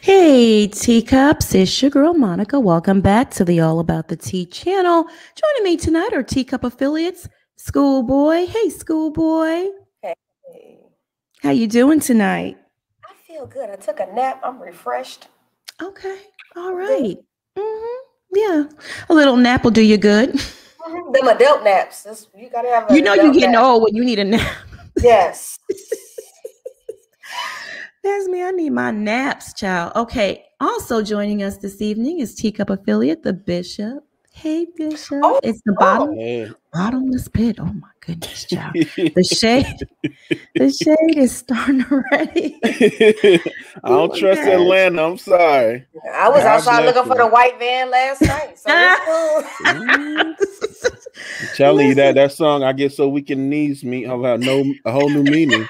Hey, teacups, it's your girl Monica. Welcome back to the All About the Tea channel. Joining me tonight are Teacup affiliates, Schoolboy. Hey, Schoolboy. Hey. How you doing tonight? I feel good. I took a nap. I'm refreshed. Okay. All right. Yeah. A little nap will do you good. Them adult naps. You gotta have. You know you're getting old when you need a nap. Yes. That's me. I need my naps, child. Okay. Also joining us this evening is Teacup affiliate, the Bishop. Hey, Bishop. It's the bottomless pit. Oh my goodness, child. The shade is starting already. I don't trust Atlanta. I'm sorry. I was outside looking for the white van last night. So it's cool. I'm telling you that song I Get So Weak in the Knees meet about a whole new meaning.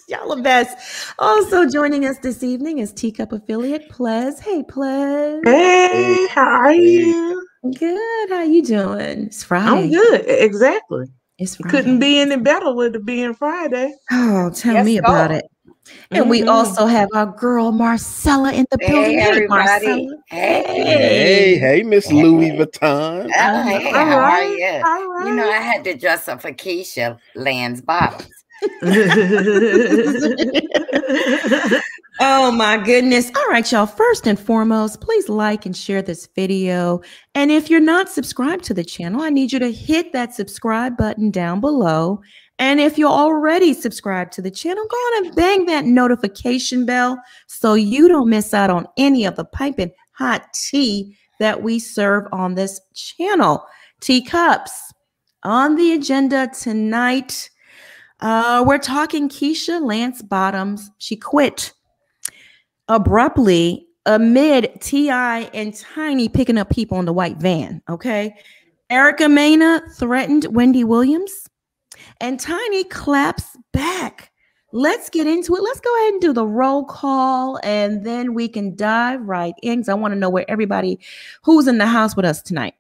Y'all the best. Also joining us this evening is Teacup affiliate Plez. Hey, Plez. Hey, how are you? Good. How you doing? It's Friday. I'm good. Exactly. It's Friday. Couldn't be any better with it being Friday. Oh, tell me about it. And we also have our girl Marcella in the building. Hey, everybody. Hey, Miss Louis Vuitton. Hey, how are you? Right. You know, I had to dress up for Keisha Land's bottoms. Oh my goodness. All right, y'all. First and foremost, please like and share this video. And if you're not subscribed to the channel, I need you to hit that subscribe button down below. And if you're already subscribed to the channel, go on and bang that notification bell so you don't miss out on any of the piping hot tea that we serve on this channel. Teacups on the agenda tonight. We're talking Keisha Lance Bottoms. She quit abruptly amid T.I. and Tiny picking up people in the white van. Okay. Mena threatened Wendy Williams and Tiny claps back. Let's get into it. Let's go ahead and do the roll call and then we can dive right in because I want to know where everybody who's in the house with us tonight.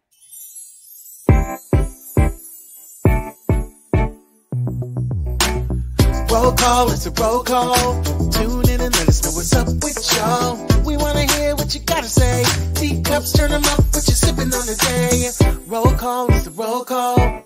Roll call, it's a roll call. Tune in and let us know what's up with y'all. We want to hear what you gotta say. Teacups, turn them up, what you sipping on today. Roll call, it's a roll call.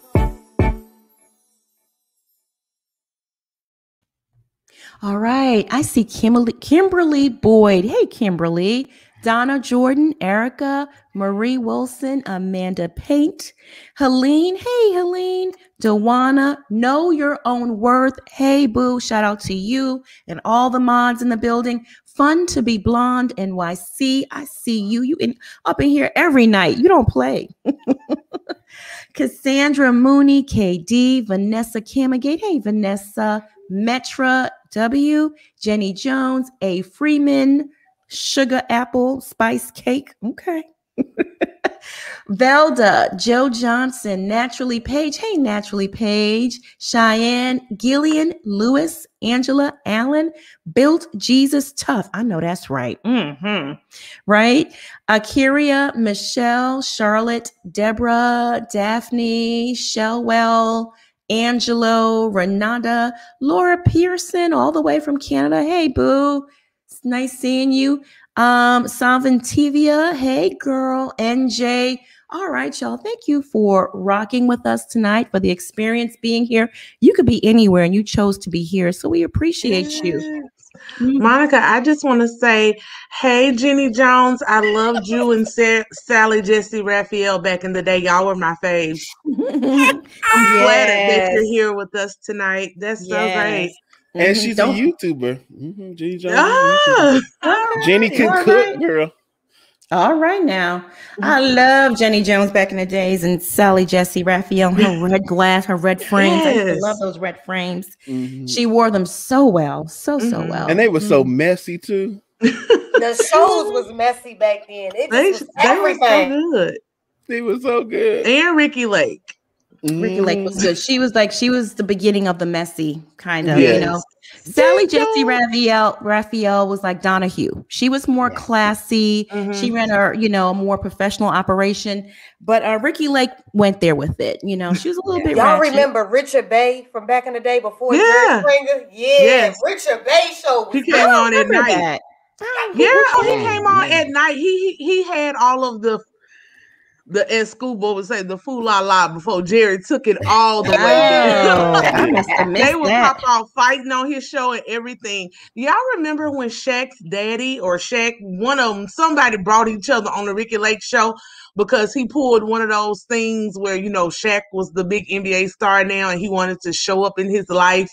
All right, I see Kimberly Boyd. Hey, Kimberly. Donna Jordan, Erica, Marie Wilson, Amanda Paint, Helene. Hey, Helene. Dewana, Know Your Own Worth. Hey, boo. Shout out to you and all the mods in the building. Fun to be blonde. NYC. I see you. You up in here every night. You don't play. Cassandra Mooney, KD, Vanessa Camagate. Hey, Vanessa. Metra W, Jenny Jones, A. Freeman, Sugar Apple, Spice Cake. Okay. Velda, Joe Johnson, Naturally Page. Hey, Naturally Page. Cheyenne, Gillian, Lewis, Angela, Allen, Built Jesus Tough. I know that's right. Right? Akiria, Michelle, Charlotte, Deborah, Daphne, Shellwell, Angelo, Renata, Laura Pearson, all the way from Canada. Hey, boo. It's nice seeing you. Savantivia, hey, girl. NJ. All right, y'all. Thank you for rocking with us tonight, for the experience being here. You could be anywhere, and you chose to be here, so we appreciate you. Monica, I just want to say, hey, Jenny Jones, I loved you and Sally Jesse Raphael back in the day. Y'all were my faves. I'm flattered that you're here with us tonight. That's so great. And she's a YouTuber. Jenny Jones. Jenny can cook, girl. All right now. I love Jenny Jones back in the days and Sally Jesse Raphael, her red glass, her red frames. I love those red frames. She wore them so well. So well. And they were so messy too. The shows was messy back then. They was everything. So good. They were so good. And Ricky Lake. Ricky Lake was good. She was the beginning of the messy kind of, you know. Sally Jesse Raphael was like Donahue. She was more classy. She ran a more professional operation. But Ricky Lake went there with it. You know, she was a little bit. Y'all remember Richard Bay from back in the day before Jerry Springer? Yes. Richard Bay show. He came on at night. Yeah, he came on at night. He had all of the as Schoolboy would say, the fool la la before Jerry took it all the way down. I must have missed They would that. pop off fighting on his show and everything. Y'all remember when Shaq's daddy or Shaq, one of them, somebody brought each other on the Ricky Lake show because he pulled one of those things where, you know, Shaq was the big NBA star now and he wanted to show up in his life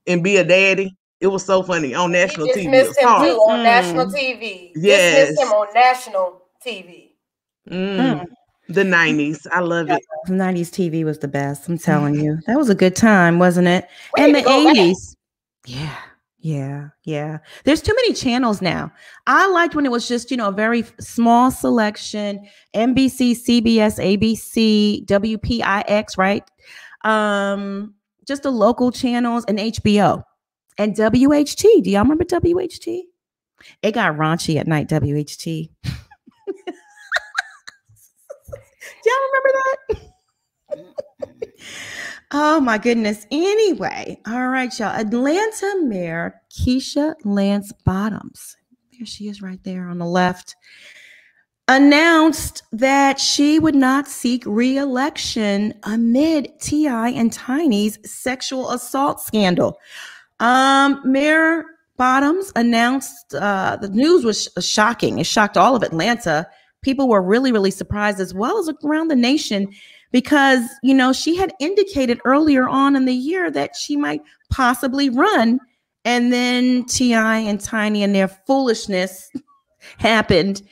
and be a daddy. It was so funny on national TV. Dismissed him too on national TV. Yes. Dismissed him on national TV. The 90s. I love it. The 90s TV was the best. I'm telling you. That was a good time, wasn't it? And the 80s. Yeah. There's too many channels now. I liked when it was just, you know, a very small selection. NBC, CBS, ABC, WPIX, right? Just the local channels and HBO and WHT. Do y'all remember WHT? It got raunchy at night, WHT. Do y'all remember that? Oh my goodness. Anyway, all right, y'all. Atlanta Mayor Keisha Lance Bottoms, there she is right there on the left, announced that she would not seek re-election amid T.I. and Tiny's sexual assault scandal. Mayor Bottoms announced the news was shocking. It shocked all of Atlanta. People were really, really surprised, as well as around the nation, because, you know, she had indicated earlier on in the year that she might possibly run. And then T.I. and Tiny and their foolishness happened.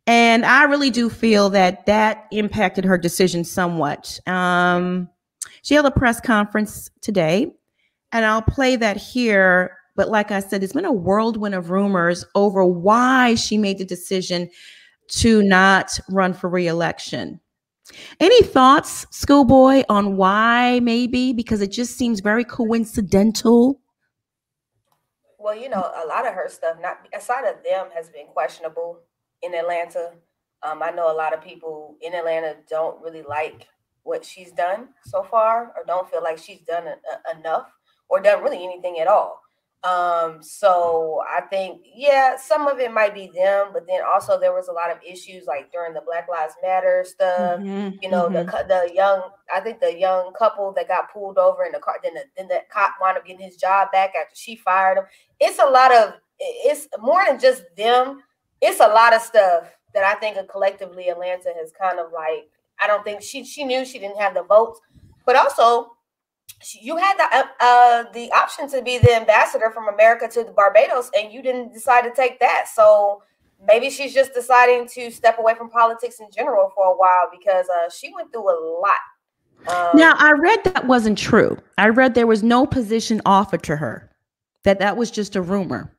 And I really do feel that that impacted her decision somewhat. She held a press conference today, and I'll play that here. But like I said, it's been a whirlwind of rumors over why she made the decision to not run for re-election. Any thoughts, Schoolboy, on why maybe? Because it just seems very coincidental. Well, you know, a lot of her stuff, not aside of them, has been questionable in Atlanta. I know a lot of people in Atlanta don't really like what she's done so far, or don't feel like she's done enough, or done really anything at all. So I think, yeah, some of it might be them, but then also there was a lot of issues like during the Black Lives Matter stuff, you know, the young couple that got pulled over in the car, then the cop wound up getting his job back after she fired him. It's more than just them. It's a lot of stuff that I think collectively Atlanta has kind of like, I don't think she knew she didn't have the votes, but also you had the option to be the ambassador from America to the Barbados, and you didn't decide to take that. So maybe she's just deciding to step away from politics in general for a while, because she went through a lot. Now, I read that wasn't true. I read there was no position offered to her, that was just a rumor.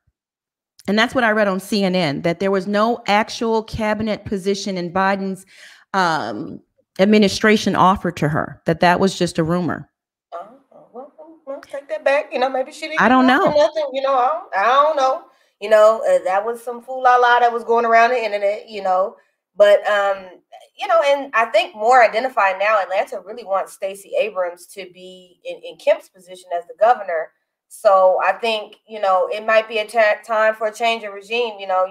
And that's what I read on CNN, that there was no actual cabinet position in Biden's administration offered to her, that was just a rumor. Well, take that back. You know, maybe she didn't. I don't know. Nothing. You know, I don't know. You know, that was some fool la la that was going around the internet. You know, but you know, and I think more identified now, Atlanta really wants Stacey Abrams to be in Kemp's position as the governor. So I think, you know, it might be a time for a change of regime. You know,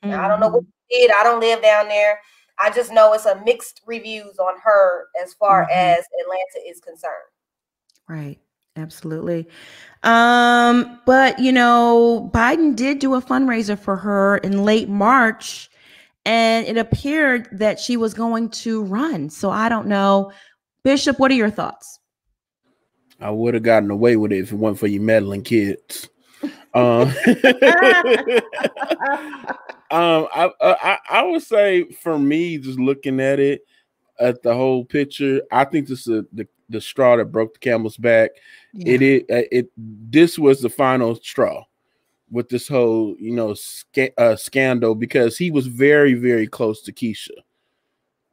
I don't know what you did. I don't live down there. I just know it's a mixed reviews on her as far as Atlanta is concerned. Right. Absolutely. But, you know, Biden did do a fundraiser for her in late March, and it appeared that she was going to run. So I don't know. Bishop, what are your thoughts? I would have gotten away with it if it wasn't for you meddling kids. I would say, for me, just looking at it, at the whole picture, I think this is the straw that broke the camel's back. Yeah. This was the final straw with this whole, you know, scandal, because he was very, very close to Keisha,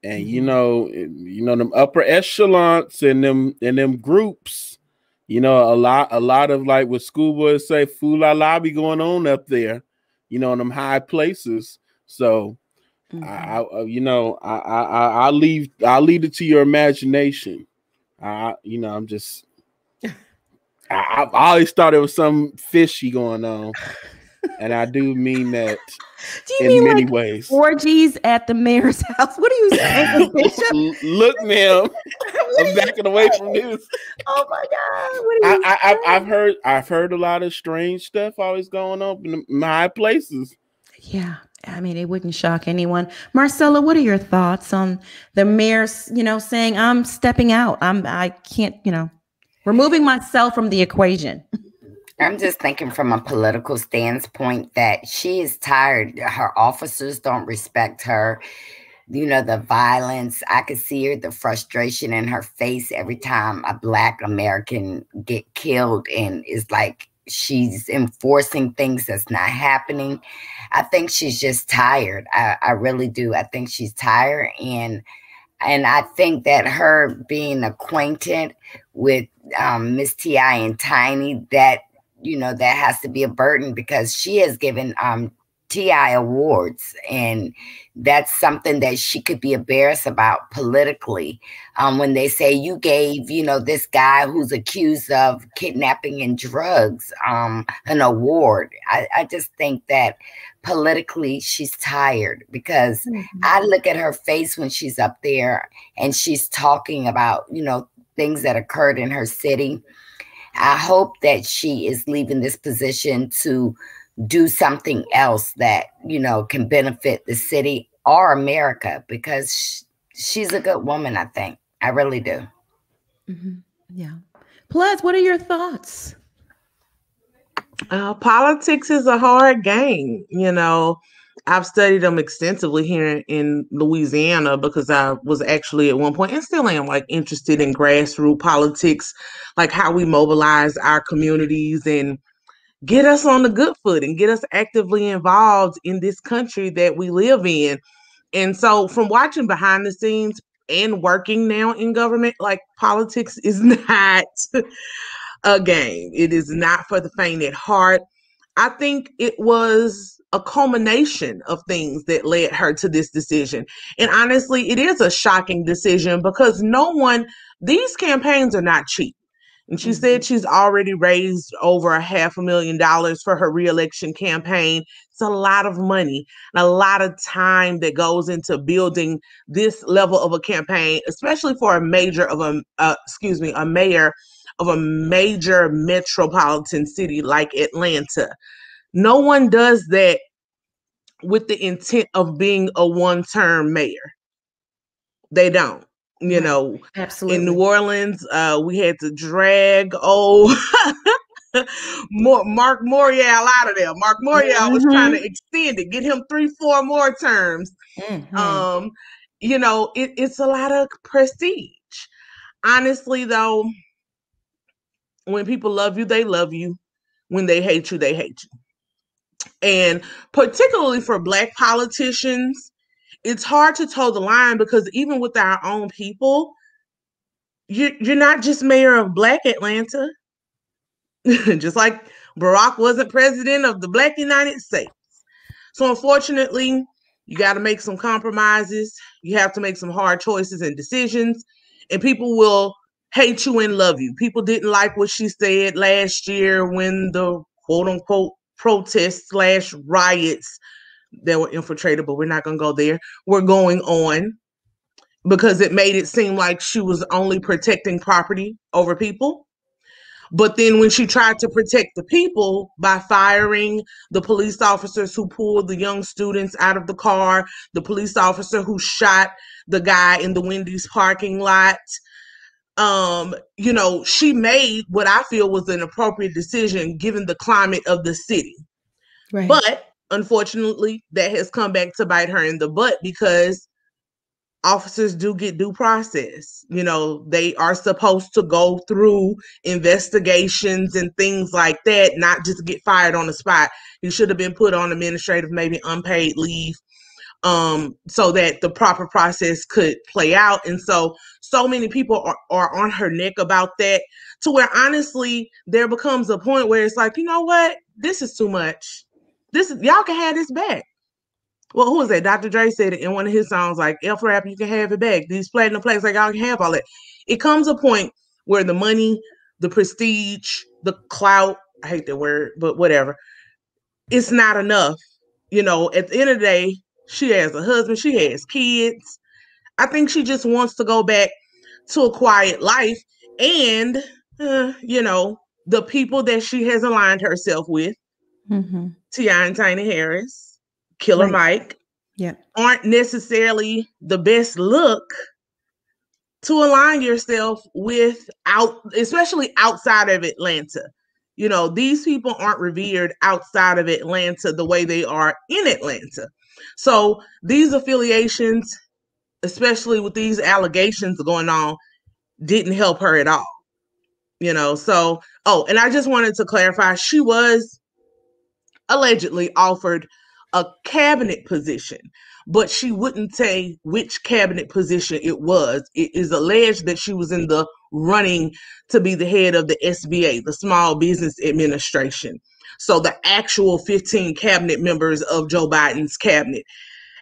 and you know them upper echelons and them groups. You know, a lot of, like what Schoolboys say, fool la la be going on up there, you know, in them high places. So I'll leave it to your imagination. You know, I'm just, I always thought it was some fishy going on. And I do mean that Do you in mean many like ways. orgies at the mayor's house? What are you saying, Bishop? Look, ma'am, I'm backing away from this. Oh my God! What are you saying? I've heard a lot of strange stuff always going on in the high places. Yeah, I mean, it wouldn't shock anyone. Marcella, what are your thoughts on the mayor, saying I'm stepping out? I can't, removing myself from the equation. I'm just thinking from a political standpoint that she is tired. Her officers don't respect her. The violence, I could see her, the frustration in her face every time a Black American get killed, and it's like she's enforcing things that's not happening. I think she's just tired. I really do. I think she's tired, and I think that her being acquainted with Miss T.I. and Tiny, that that has to be a burden, because she has given T.I. awards, and that's something that she could be embarrassed about politically. When they say you gave, this guy who's accused of kidnapping and drugs an award, I just think that politically she's tired, because I look at her face when she's up there and she's talking about, things that occurred in her city. I hope that she is leaving this position to do something else that, can benefit the city or America, because she's a good woman, I think. I really do. Yeah. Plus, what are your thoughts? Politics is a hard game. I've studied them extensively here in Louisiana, because I was actually at one point, and still am, like, interested in grassroots politics, like how we mobilize our communities and get us on the good foot and get us actively involved in this country that we live in. And so from watching behind the scenes and working now in government, like, politics is not a game. It is not for the faint at heart. I think it was a culmination of things that led her to this decision. And honestly, it is a shocking decision, because these campaigns are not cheap. And she said she's already raised over $500,000 for her reelection campaign. It's a lot of money and a lot of time that goes into building this level of a campaign, especially for a mayor of a major metropolitan city like Atlanta. No one does that with the intent of being a one-term mayor. They don't. Absolutely. In New Orleans, we had to drag Mark Morial out of there. Mark Morial was trying to extend it, get him 3-4 more terms. It's a lot of prestige. Honestly, though, when people love you, they love you. When they hate you, they hate you. And particularly for Black politicians, it's hard to toe the line, because even with our own people, you're not just mayor of Black Atlanta. Just like Barack wasn't president of the Black United States. So unfortunately, you got to make some compromises. You have to make some hard choices and decisions, and people will hate you and love you. People didn't like what she said last year when the quote unquote protests / riots that were infiltrated, but we're not going to go there, were going on, because it made it seem like she was only protecting property over people. But then when she tried to protect the people by firing the police officers who pulled the young students out of the car, the police officer who shot the guy in the Wendy's parking lot, she made what I feel was an appropriate decision given the climate of the city. Right. But unfortunately, that has come back to bite her in the butt, because officers do get due process. They are supposed to go through investigations and things like that, not just get fired on the spot. You should have been put on administrative, maybe unpaid leave, so that the proper process could play out. And so many people are on her neck about that, to where honestly, there becomes a point where it's like, you know what? This is too much. Y'all can have this back. Well, who was that? Dr. Dre said it in one of his songs, like, F rap, you can have it back. These platinum plaques, like, y'all can have all that. It comes a point where the money, the prestige, the clout, I hate that word, but whatever, it's not enough. You know, at the end of the day, she has a husband, she has kids. I think she just wants to go back to a quiet life. And, you know, the people that she has aligned herself with, T.I. and Tiny Harris, Killer Mike, aren't necessarily the best look to align yourself with, especially outside of Atlanta. You know, these people aren't revered outside of Atlanta the way they are in Atlanta. So these affiliations, especially with these allegations going on, didn't help her at all. You know, so, and I just wanted to clarify, she was allegedly offered a cabinet position, but she wouldn't say which cabinet position it was. It is alleged that she was in the running to be the head of the SBA, the Small Business Administration. So the actual 15 cabinet members of Joe Biden's cabinet.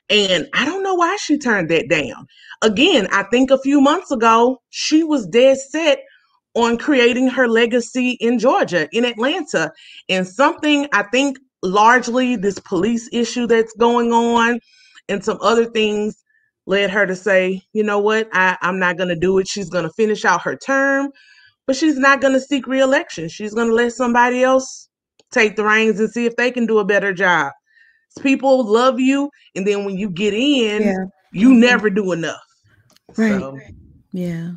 And I don't know why she turned that down. Again, I think a few months ago, she was dead set on creating her legacy in Georgia, in Atlanta. And something, I think largely this police issue that's going on and some other things led her to say, you know what, I'm not going to do it. She's going to finish out her term, but she's not going to seek re-election. She's going to let somebody else take the reins and see if they can do a better job. People love you, and then when you get in, you never do enough. Right. So. Yeah.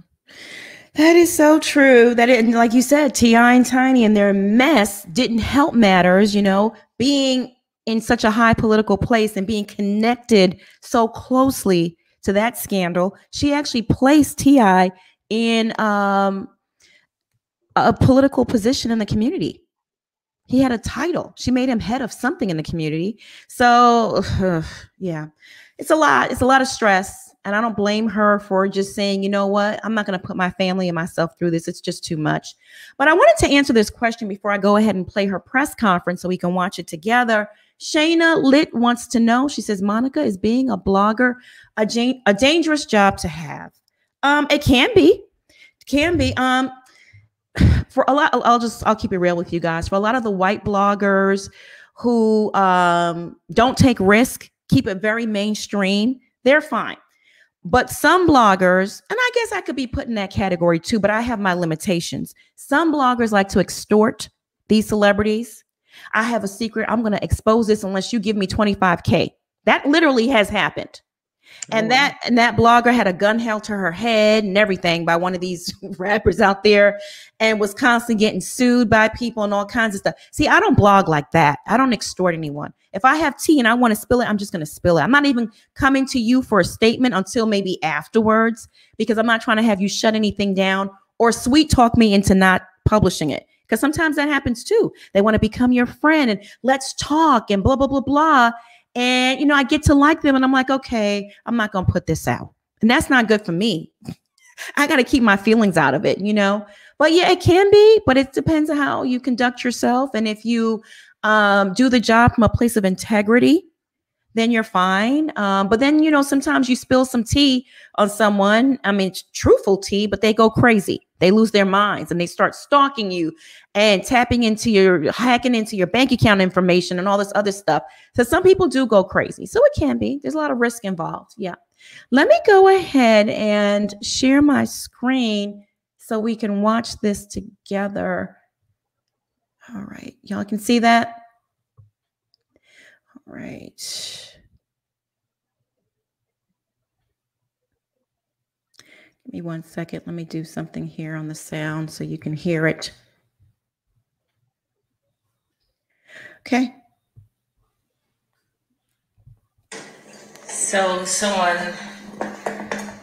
That is so true. Like you said, T.I. and Tiny and their mess didn't help matters, you know, being in such a high political place and being connected so closely to that scandal. She actually placed T.I. in a political position in the community. He had a title. She made him head of something in the community. So, yeah, it's a lot. It's a lot of stress. And I don't blame her for just saying, you know what, I'm not going to put my family and myself through this. It's just too much. But I wanted to answer this question before I go ahead and play her press conference so we can watch it together. Shayna Litt wants to know, she says, Monica, is being a blogger a dangerous job to have? It can be. It can be. For a lot, I'll keep it real with you guys. For a lot of the white bloggers who don't take risk, keep it very mainstream, they're fine. But some bloggers, and I guess I could be put in that category too, but I have my limitations. Some bloggers like to extort these celebrities. I have a secret. I'm going to expose this unless you give me $25K. That literally has happened. And that blogger had a gun held to her head and everything by one of these rappers out there and was constantly getting sued by people and all kinds of stuff. See, I don't blog like that. I don't extort anyone. If I have tea and I want to spill it, I'm just going to spill it. I'm not even coming to you for a statement until maybe afterwards, because I'm not trying to have you shut anything down or sweet talk me into not publishing it. Because sometimes that happens too. They want to become your friend and let's talk and blah, blah, blah, blah. And, you know, I get to like them and I'm like, okay, I'm not going to put this out. And that's not good for me. I got to keep my feelings out of it, you know. But yeah, it can be, but it depends on how you conduct yourself. And if you do the job from a place of integrity, then you're fine. But then, you know, sometimes you spill some tea on someone. I mean, it's truthful tea, but they go crazy. They lose their minds and they start stalking you and hacking into your bank account information and all this other stuff. So some people do go crazy. So it can be. There's a lot of risk involved. Yeah. Let me go ahead and share my screen so we can watch this together. All right. Y'all can see that? All right. Give me 1 second. Let me do something here on the sound so you can hear it. Okay. So someone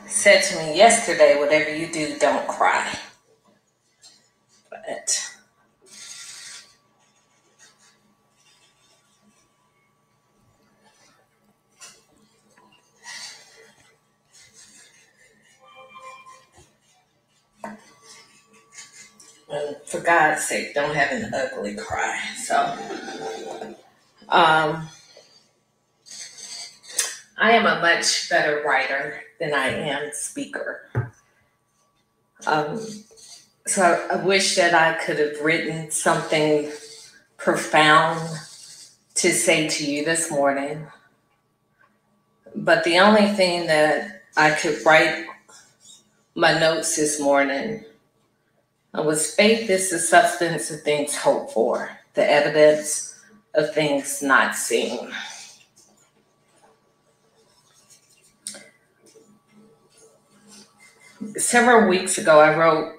said to me yesterday, whatever you do, don't cry. But for God's sake, don't have an ugly cry. So, I am a much better writer than I am speaker. So I wish that I could have written something profound to say to you this morning, but the only thing that I could write my notes this morning was faith is the substance of things hoped for, the evidence of things not seen. Several weeks ago, I wrote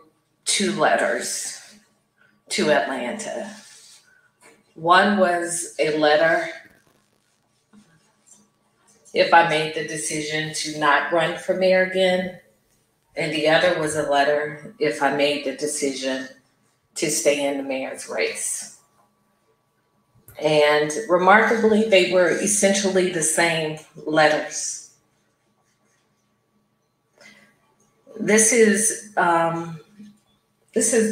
2 letters to Atlanta. One was a letter if I made the decision to not run for mayor again, and the other was a letter if I made the decision to stay in the mayor's race. And remarkably, they were essentially the same letters. This has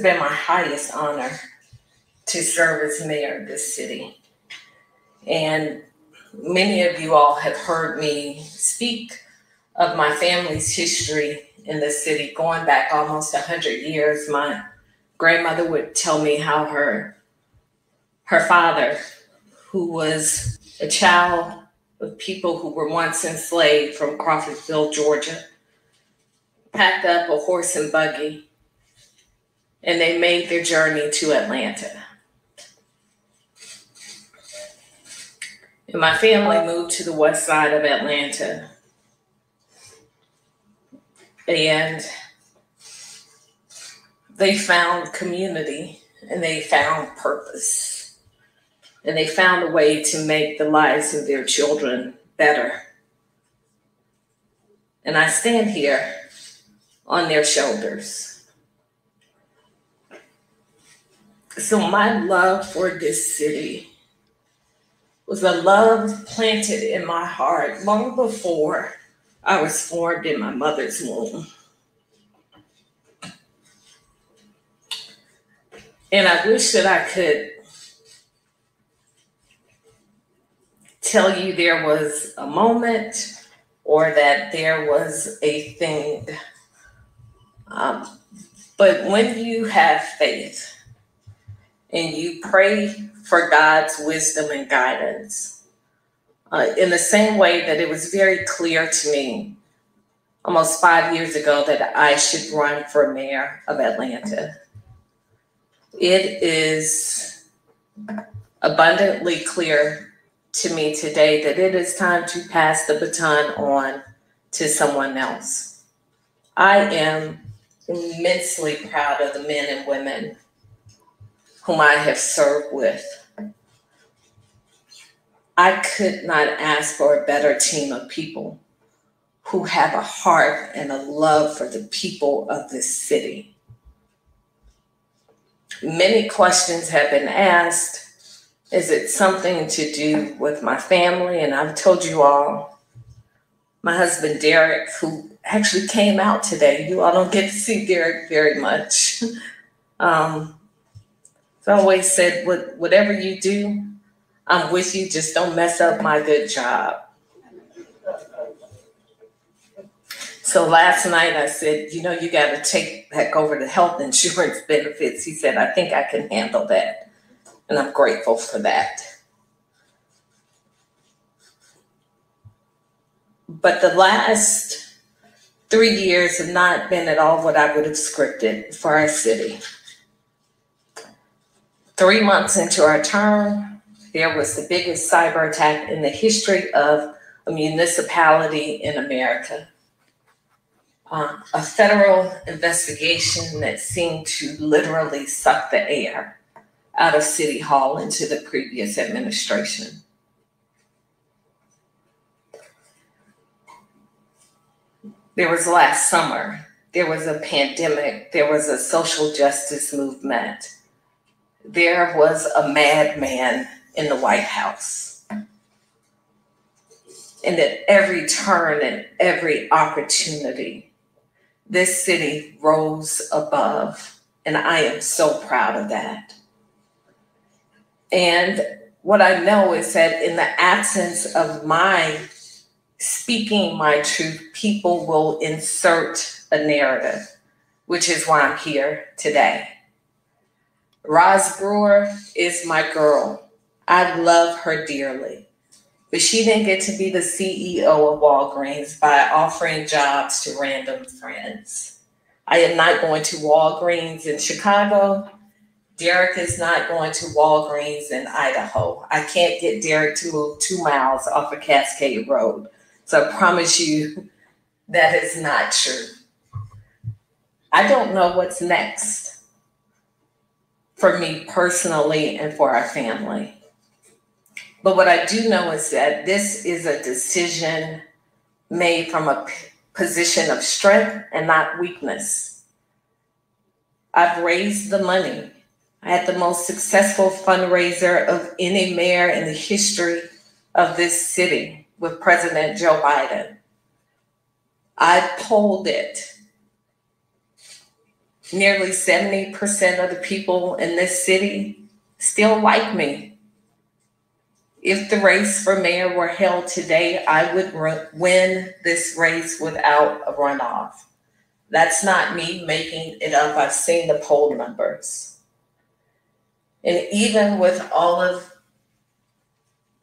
been my highest honor to serve as mayor of this city. And many of you all have heard me speak of my family's history in this city, going back almost 100 years. My grandmother would tell me how her father, who was a child of people who were once enslaved from Crawfordsville, Georgia, packed up a horse and buggy, and they made their journey to Atlanta. And my family moved to the west side of Atlanta. And they found community, and they found purpose, and they found a way to make the lives of their children better. And I stand here on their shoulders. So my love for this city was a love planted in my heart long before I was formed in my mother's womb. And I wish that I could tell you there was a moment or that there was a thing. But when you have faith and you pray for God's wisdom and guidance, in the same way that it was very clear to me almost 5 years ago that I should run for mayor of Atlanta, it is abundantly clear to me today that it is time to pass the baton on to someone else. I am immensely proud of the men and women whom I have served with. I could not ask for a better team of people who have a heart and a love for the people of this city. Many questions have been asked. Is it something to do with my family? And I've told you all, my husband, Derek, who actually came out today. You all don't get to see Derek very much. So I always said, whatever you do, I'm with you. Just don't mess up my good job. So last night I said, you got to take back over the health insurance benefits. He said, I think I can handle that. And I'm grateful for that. But the last 3 years have not been at all what I would have scripted for our city. 3 months into our term, there was the biggest cyber attack in the history of a municipality in America. A federal investigation that seemed to literally suck the air out of City Hall into the previous administration. There was last summer, there was a pandemic, there was a social justice movement. There was a madman in the White House. And at every turn and every opportunity, this city rose above, and I am so proud of that. And what I know is that in the absence of my speaking my truth, people will insert a narrative, which is why I'm here today. Roz Brewer is my girl. I love her dearly, but she didn't get to be the CEO of Walgreens by offering jobs to random friends. I am not going to Walgreens in Chicago. Derek is not going to Walgreens in Idaho. I can't get Derek to move 2 miles off of Cascade Road. So I promise you that is not true. I don't know what's next for me personally and for our family. But what I do know is that this is a decision made from a position of strength and not weakness. I've raised the money. I had the most successful fundraiser of any mayor in the history of this city with President Joe Biden. I polled it. Nearly 70% of the people in this city still like me. If the race for mayor were held today, I would win this race without a runoff. That's not me making it up. I've seen the poll numbers. And even with all of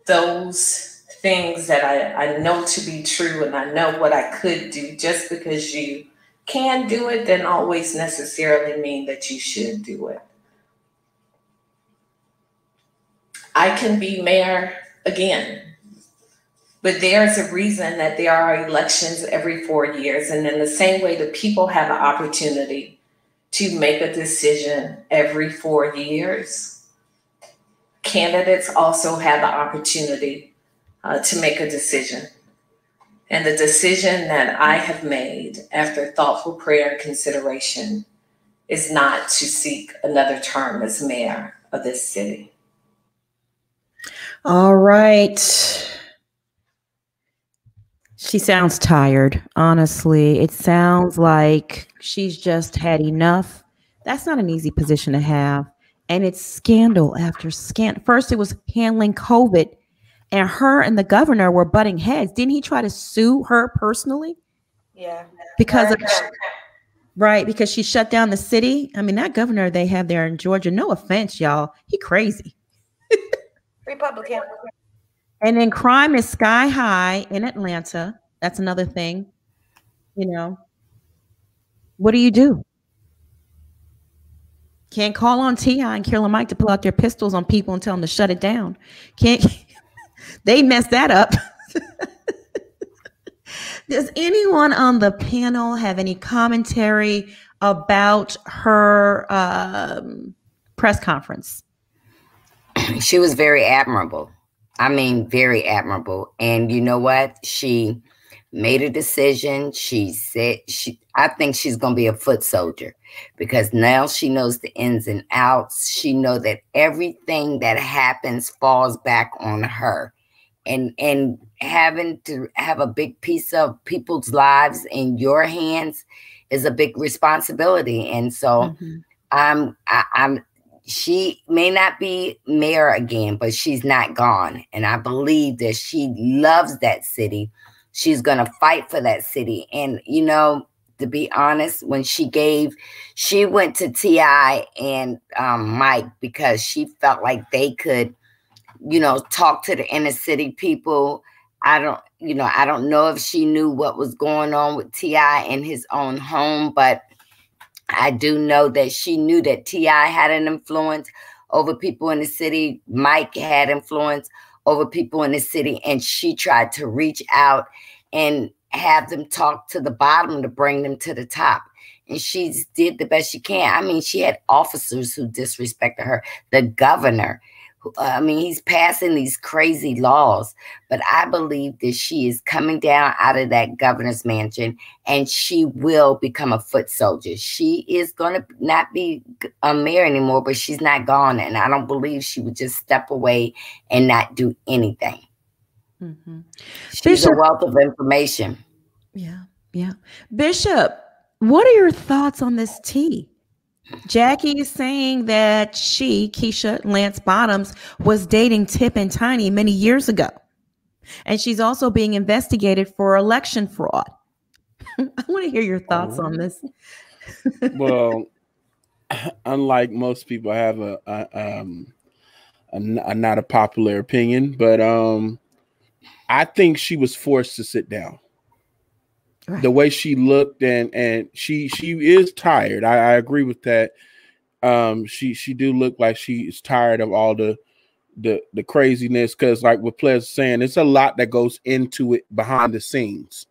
those things that I know to be true and I know what I could do, just because you can do it doesn't always necessarily mean that you should do it. I can be mayor again, but there's a reason that there are elections every 4 years. And in the same way, the people have an opportunity to make a decision every 4 years. Candidates also have the opportunity to make a decision. And the decision that I have made after thoughtful prayer and consideration is not to seek another term as mayor of this city. All right. She sounds tired, honestly. It sounds like she's just had enough. That's not an easy position to have. And it's scandal after scandal. First, it was handling COVID, and her and the governor were butting heads. Didn't he try to sue her personally? Yeah. Because of, right, because she shut down the city. I mean, that governor they have there in Georgia, no offense, y'all, he crazy. Republican. And then crime is sky high in Atlanta. That's another thing. You know, what do you do? Can't call on T.I. and Killer Mike to pull out their pistols on people and tell them to shut it down. Can't. They messed that up. Does anyone on the panel have any commentary about her press conference? She was very admirable. I mean, very admirable. And you know what? She made a decision. She said I think she's going to be a foot soldier because now she knows the ins and outs. She knows that everything that happens falls back on her. And having to have a big piece of people's lives in your hands is a big responsibility. And so she may not be mayor again, but she's not gone. And I believe that she loves that city. She's going to fight for that city. And, you know, to be honest, when she went to T.I. and Mike because she felt like they could, you know, talk to the inner city people. I don't know if she knew what was going on with T.I. in his own home, but I do know that she knew that T.I. had an influence over people in the city. Mike had influence over people in the city, and she tried to reach out and have them talk to the bottom to bring them to the top. And she did the best she can. I mean, she had officers who disrespected her. The governor, he's passing these crazy laws, but I believe that she is coming down out of that governor's mansion and she will become a foot soldier. She is going to not be a mayor anymore, but she's not gone. And I don't believe she would just step away and not do anything. She's Bishop, a wealth of information. Yeah. Bishop, what are your thoughts on this tea? Jackie is saying that she, Keisha Lance Bottoms, was dating Tip and Tiny many years ago. And she's also being investigated for election fraud. I want to hear your thoughts on this. Well, unlike most people, I have not a popular opinion, but I think she was forced to sit down. Right. The way she looked and she is tired. I agree with that. She do look like she is tired of all the craziness, because like what Ples saying, it's a lot that goes into it behind the scenes.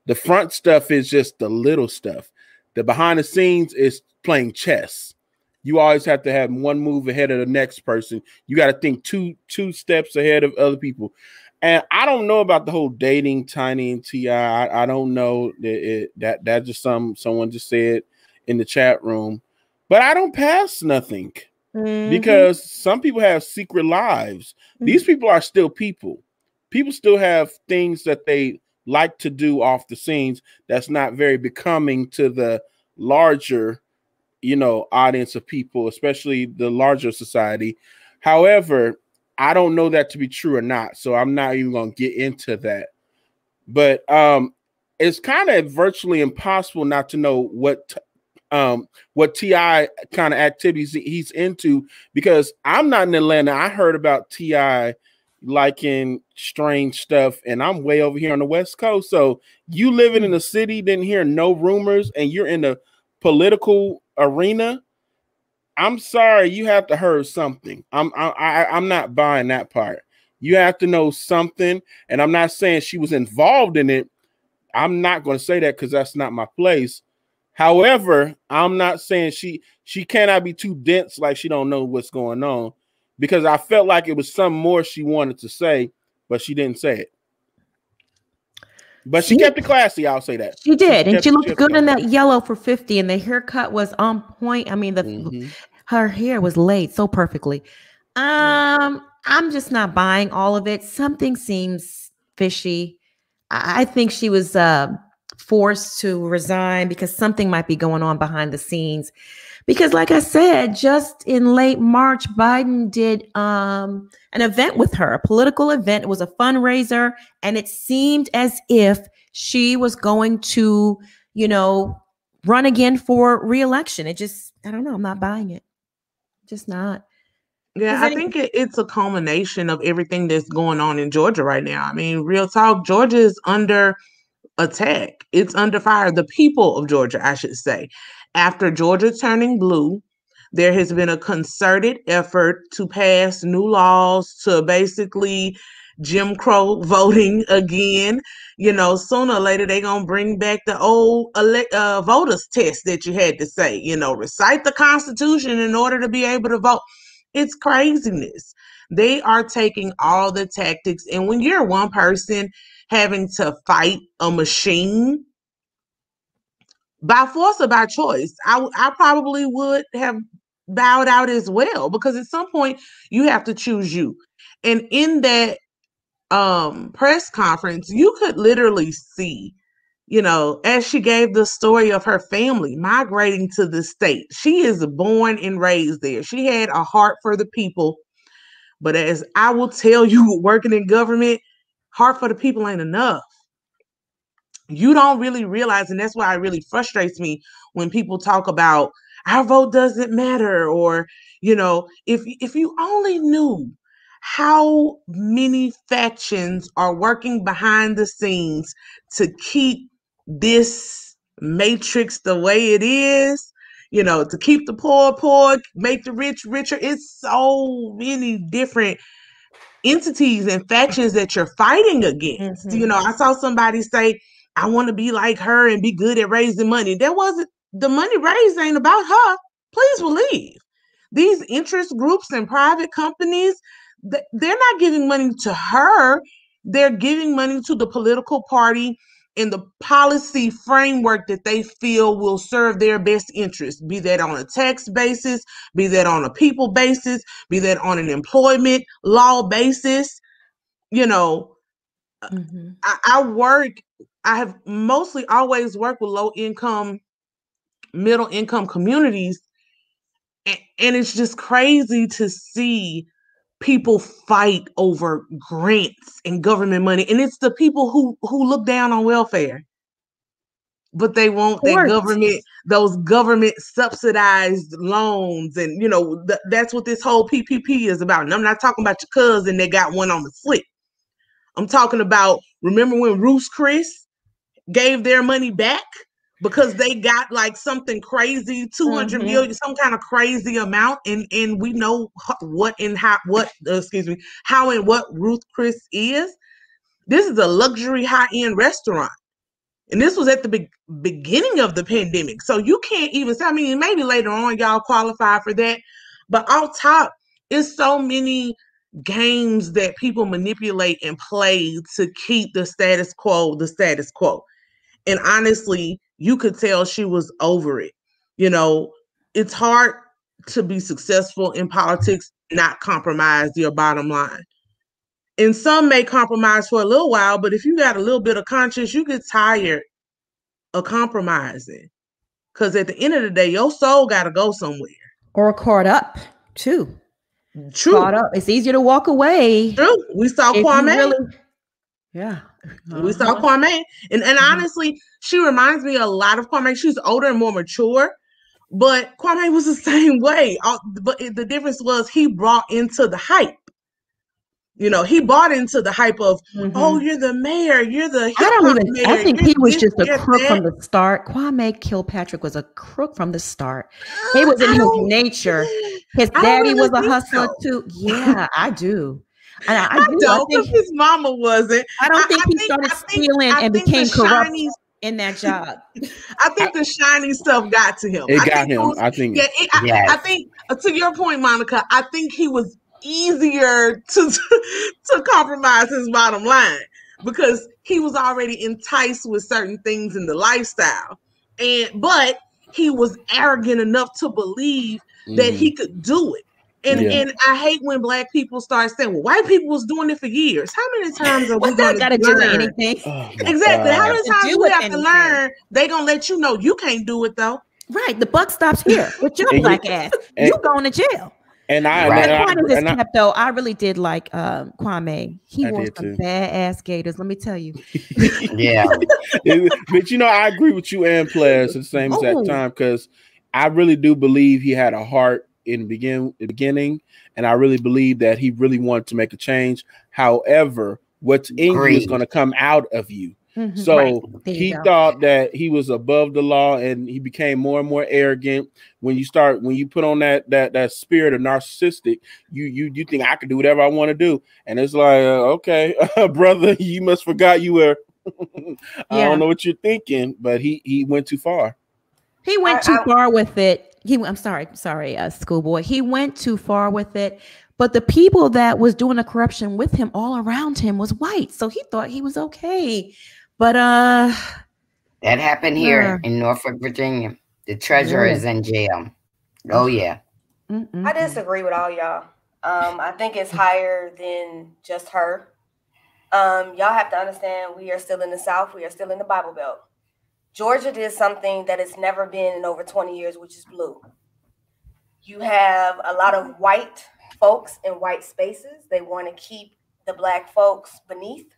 The front stuff is just the little stuff. The behind the scenes is playing chess. You always have to have one move ahead of the next person. You got to think two steps ahead of other people. And I don't know about the whole dating Tiny and T.I. I don't know that just someone just said in the chat room, but I don't pass nothing because some people have secret lives. These people are still people. People still have things that they like to do off the scenes that's not very becoming to the larger, audience of people, especially the larger society. However, I don't know that to be true or not, so I'm not even going to get into that. But it's kind of virtually impossible not to know what T.I. kind of activities he's into, because I'm not in Atlanta. I heard about T.I. liking strange stuff, and I'm way over here on the West Coast. So you living in the city, didn't hear no rumors, and you're in the political arena. I'm sorry, you have to heard something. I'm not buying that part. You have to know something, and I'm not saying she was involved in it. I'm not going to say that because that's not my place. However, I'm not saying she cannot be too dense like she don't know what's going on, because I felt like it was something more she wanted to say, but she didn't say it. But she kept it classy, I'll say that. She did, and she looked good in that yellow for 50, and the haircut was on point. I mean, her hair was laid so perfectly. I'm just not buying all of it. Something seems fishy. I think she was forced to resign because something might be going on behind the scenes. Because like I said, just in late March, Biden did an event with her, a political event. It was a fundraiser, and it seemed as if she was going to, run again for re-election. It just, I don't know. I'm not buying it. Just not. Yeah, I think it's a culmination of everything that's going on in Georgia right now. I mean, real talk, Georgia is under attack. It's under fire. The people of Georgia, I should say. After Georgia turning blue, there has been a concerted effort to pass new laws to basically Jim Crow voting again. Sooner or later, they're going to bring back the old voters test that you had to say, recite the Constitution in order to be able to vote. It's craziness. They are taking all the tactics. And when you're one person having to fight a machine by force or by choice, I probably would have bowed out as well, because at some point you have to choose you. And in that press conference, you could literally see, as she gave the story of her family migrating to the state. She is born and raised there. She had a heart for the people. But as I will tell you, working in government, heart for the people ain't enough. You don't really realize, and that's why it really frustrates me when people talk about our vote doesn't matter, or, if you only knew how many factions are working behind the scenes to keep this matrix the way it is, to keep the poor, make the rich richer. It's so many different entities and factions that you're fighting against. I saw somebody say, I want to be like her and be good at raising money. The money raised ain't about her. Please believe. These interest groups and private companies, they're not giving money to her. They're giving money to the political party and the policy framework that they feel will serve their best interest, be that on a tax basis, be that on a people basis, be that on an employment law basis. I have mostly always worked with low income, middle income communities. And it's just crazy to see people fight over grants and government money. And it's the people who look down on welfare. but they want that government, those government subsidized loans. And, you know, that's what this whole PPP is about. And I'm not talking about your cousin that got one on the slip. I'm talking about, remember when Ruth's Chris gave their money back because they got like something crazy, 200 million, some kind of crazy amount. And we know how and what Ruth Chris is. This is a luxury high-end restaurant. And this was at the beginning of the pandemic. So you can't even say, I mean, maybe later on y'all qualify for that. But off top, it's so many games that people manipulate and play to keep the status quo the status quo. And honestly, you could tell she was over it. You know, it's hard to be successful in politics, not compromise your bottom line. And some may compromise for a little while, but if you got a little bit of conscience, you get tired of compromising. Because at the end of the day, your soul got to go somewhere. Or caught up, too. True. Caught up. It's easier to walk away. True. We saw Kwame. Yeah. We saw Kwame. And honestly, she reminds me a lot of Kwame. She's older and more mature. But Kwame was the same way. But the difference was he brought into the hype. You know, he bought into the hype of, oh, you're the mayor, you're the mayor. I think he was just a crook from the start. Kwame Kilpatrick was a crook from the start. He was in his nature. His daddy was a hustler too. Yeah, I do. I don't think his mama wasn't. I don't think he started stealing and became corrupt in that job. I think the shiny stuff got to him. It got him. I think. I think to your point, Monica, I think he was easier to compromise his bottom line because he was already enticed with certain things in the lifestyle, but he was arrogant enough to believe that he could do it. And I hate when Black people start saying, well, white people was doing it for years. How many times are we going to do anything? Exactly. How many times do we have to learn? They gonna let you know you can't do it though. Right. The buck stops here with your black ass. You going to jail. And I really did like Kwame. He wore some bad ass gators. Let me tell you. Yeah. But you know, I agree with you and Players at the same exact time because I really do believe he had a heart in the beginning, and I really believe that he really wanted to make a change. However, what's in you is going to come out of you. So he thought that he was above the law, and he became more and more arrogant. When you put on that spirit of narcissistic, you think I can do whatever I want to do, and it's like, okay, brother, you must forgot you were. I don't know what you're thinking, but he went too far. He went too far with it. I'm sorry, schoolboy. He went too far with it. But the people that was doing the corruption with him all around him was white, so he thought he was okay. But that happened here in Norfolk, Virginia. The treasurer is in jail. Oh yeah. I disagree with all y'all. I think it's higher than just her. Y'all have to understand we are still in the South. We are still in the Bible Belt. Georgia did something that it's never been in over 20 years, which is blue. You have a lot of white folks in white spaces. They want to keep the Black folks beneath.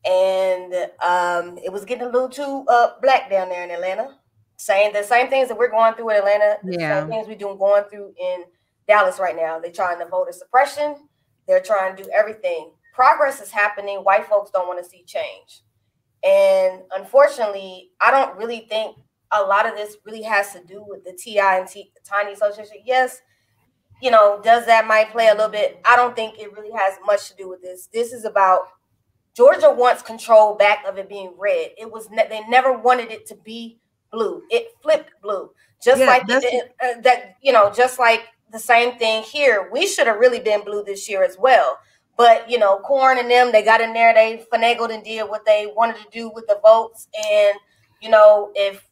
And it was getting a little too black down there in Atlanta. Saying the same things that we're going through in Atlanta, the same things we're going through in Dallas right now. They're trying to voter suppression. They're trying to do everything. Progress is happening. White folks don't want to see change. And unfortunately, I don't really think a lot of this really has to do with the TI and Tiny Association. Yes, you know, does that might play a little bit. I don't think it really has much to do with this. This is about Georgia wants control back of it being red. It was they never wanted it to be blue. It flipped blue, just like that. You know, just like the same thing here. We should have really been blue this year as well. But you know, Corn and them, they got in there. They finagled and did what they wanted to do with the votes. And you know, if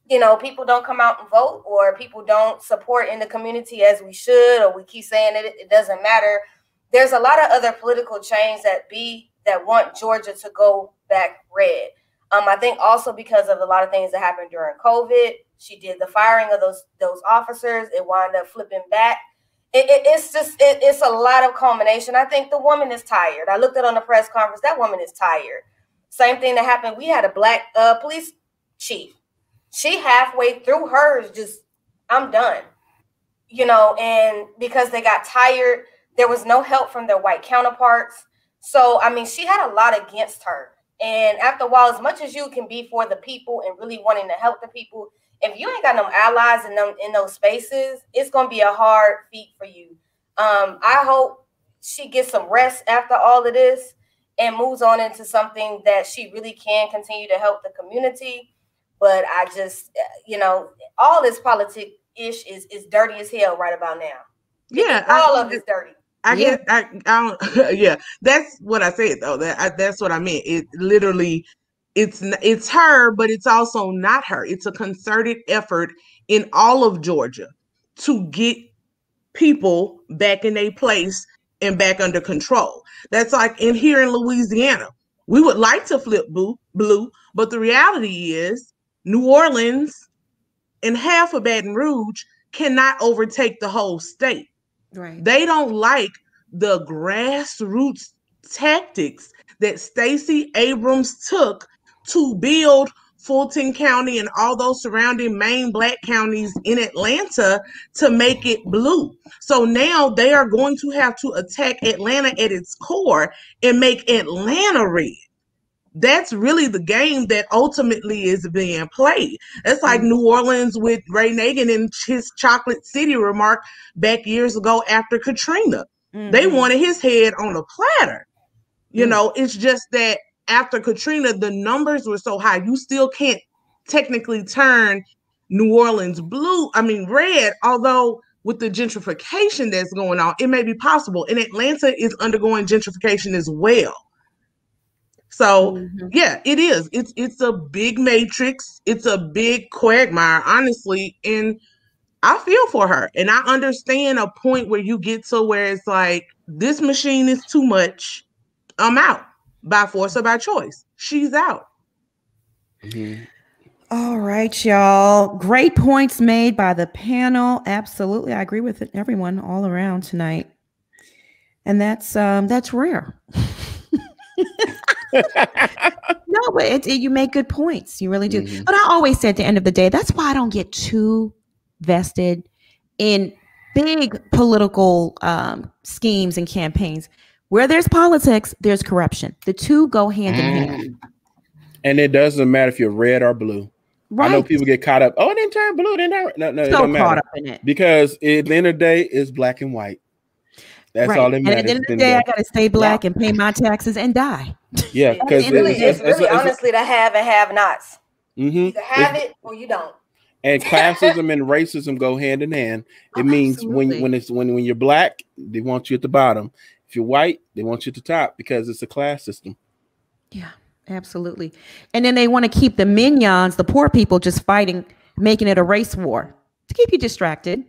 you know people don't come out and vote, or people don't support in the community as we should, or we keep saying it doesn't matter. There's a lot of other political change that want Georgia to go back red. I think also because of a lot of things that happened during COVID, she did the firing of those officers. It wound up flipping back. It's a lot of culmination. I think the woman is tired. I looked at on the press conference. That woman is tired. Same thing that happened. We had a black police chief. She halfway through hers, just, I'm done. You know, and because they got tired, there was no help from their white counterparts. So, I mean, she had a lot against her. And after a while, as much as you can be for the people and really wanting to help the people, if you ain't got no allies in those spaces, it's going to be a hard feat for you. I hope she gets some rest after all of this and moves on into something that she really can continue to help the community. But I just, you know, all this politic-ish is dirty as hell right about now. Yeah. All of it's dirty. I don't, yeah, that's what I said though. That's what I meant. It literally, it's her, but it's also not her. It's a concerted effort in all of Georgia to get people back in their place and back under control. That's like here in Louisiana. We would like to flip blue, but the reality is New Orleans and half of Baton Rouge cannot overtake the whole state. Right. They don't like the grassroots tactics that Stacey Abrams took to build Fulton County and all those surrounding main Black counties in Atlanta to make it blue. So now they are going to have to attack Atlanta at its core and make Atlanta red. That's really the game that ultimately is being played. It's like New Orleans with Ray Nagin and his Chocolate City remark back years ago after Katrina. They wanted his head on a platter. You know, it's just that after Katrina, the numbers were so high, you still can't technically turn New Orleans red, although with the gentrification that's going on, it may be possible. And Atlanta is undergoing gentrification as well. So yeah, it is. It's a big matrix. It's a big quagmire, honestly. And I feel for her. And I understand a point where you get to where it's like, this machine is too much. I'm out by force or by choice. She's out. All right, y'all. Great points made by the panel. Absolutely. I agree with everyone all around tonight. And that's rare. No, but you make good points. You really do. But I always say at the end of the day, that's why I don't get too vested in big political schemes and campaigns. Where there's politics, there's corruption. The two go hand in hand. And it doesn't matter if you're red or blue. Right. I know people get caught up. Oh, it didn't turn blue. It didn't. No, it don't matter. Caught up in it. Because at the end of the day, it's black and white. That's all that matters. And at the end of the day, I got to stay black and pay my taxes and die. Yeah, because it's really honestly the have and have-nots. You either have it or you don't. And classism and racism go hand in hand. It means when you're black, they want you at the bottom. If you're white, they want you at the top because it's a class system. Yeah, absolutely. And then they want to keep the minions, the poor people, just fighting, making it a race war to keep you distracted.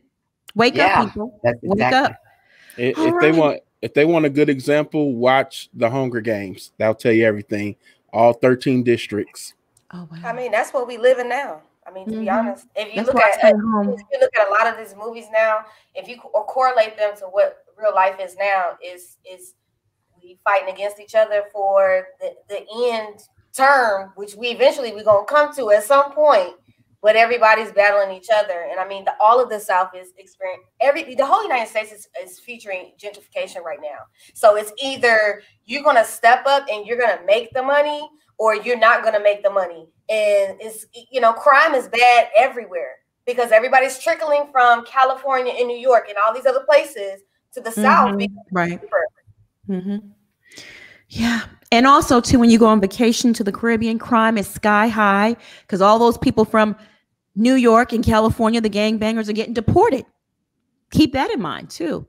Wake up, people. Wake up. If they want a good example, watch the Hunger Games. That'll tell you everything. All 13 districts. Oh wow. I mean, that's what we live in now. I mean, to be honest, if you look at a lot of these movies now, if you correlate them to what real life is now, is we fighting against each other for the end term, which we're gonna come to at some point. But everybody's battling each other, and I mean, all of the South is experiencing the whole United States is featuring gentrification right now. So it's either you're gonna step up and you're gonna make the money, or you're not gonna make the money. And it's crime is bad everywhere because everybody's trickling from California and New York and all these other places to the South. Right. Yeah. And also, too, when you go on vacation to the Caribbean, crime is sky high because all those people from New York and California, the gangbangers, are getting deported. Keep that in mind, too.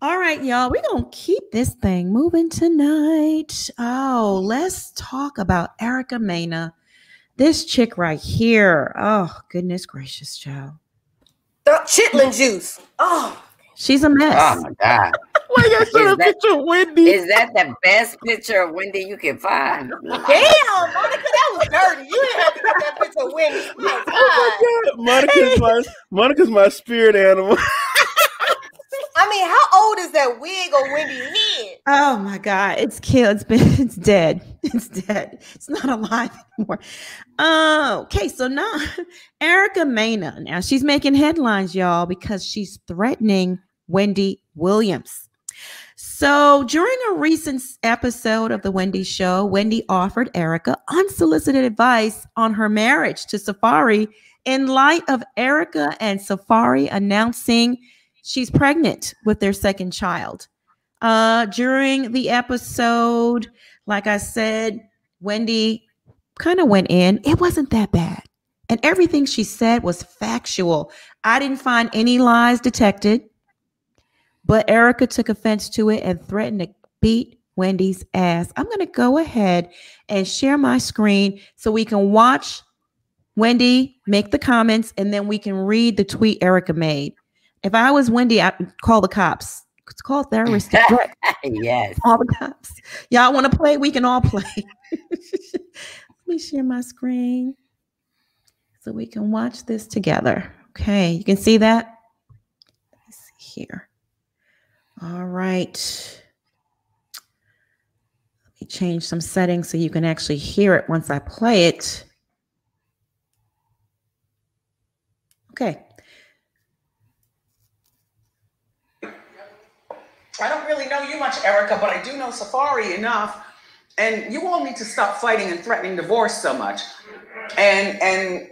All right, y'all, we're going to keep this thing moving tonight. Oh, let's talk about Erica Mena. This chick right here. Oh, goodness gracious, child. Chitlin juice. Oh, she's a mess. Oh, my God. Why you show a picture of Wendy? Is that the best picture of Wendy you can find? Damn, Monica, that was dirty. You didn't have to get that picture of Wendy. Oh my God. Monica's my spirit animal. I mean, how old is that wig on Wendy's head? Oh my God, it's killed. It's dead. It's dead. It's not alive anymore. Okay, so now Erica Mena. Now she's making headlines, y'all, because she's threatening Wendy Williams. So during a recent episode of the Wendy Show, Wendy offered Erica unsolicited advice on her marriage to Safari in light of Erica and Safari announcing she's pregnant with their second child. During the episode, like I said, Wendy kind of went in. It wasn't that bad. And everything she said was factual. I didn't find any lies detected. But Erica took offense to it and threatened to beat Wendy's ass. I'm going to go ahead and share my screen so we can watch Wendy make the comments, and then we can read the tweet Erica made. If I was Wendy, I'd call the cops. It's called terroristic threat. Yes. All the cops. Y'all want to play? We can all play. Let me share my screen so we can watch this together. Okay, you can see that? Let's see here. All right. Let me change some settings so you can actually hear it once I play it. Okay. I don't really know you much, Erica, but I do know Safari enough. And you all need to stop fighting and threatening divorce so much. And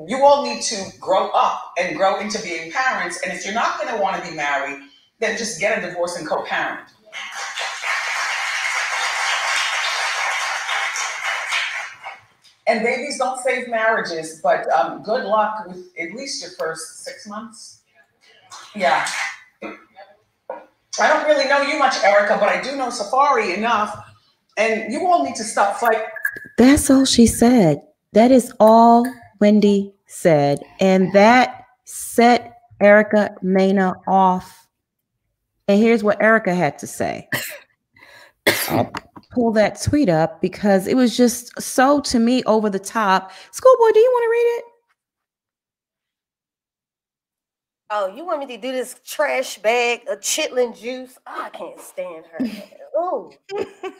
you all need to grow up and grow into being parents. And if you're not going to want to be married, then just get a divorce and co-parent. And babies don't save marriages, but good luck with at least your first 6 months. Yeah. I don't really know you much, Erica, but I do know Safari enough. And you all need to stop fighting. That's all she said. That is all Wendy said. And that set Erica Mena off. And here's what Erica had to say. I'll pull that tweet up because it was just so, to me, over the top. Schoolboy, do you want to read it? Oh, you want me to do this trash bag of chitlin juice? Oh, I can't stand her. Oh.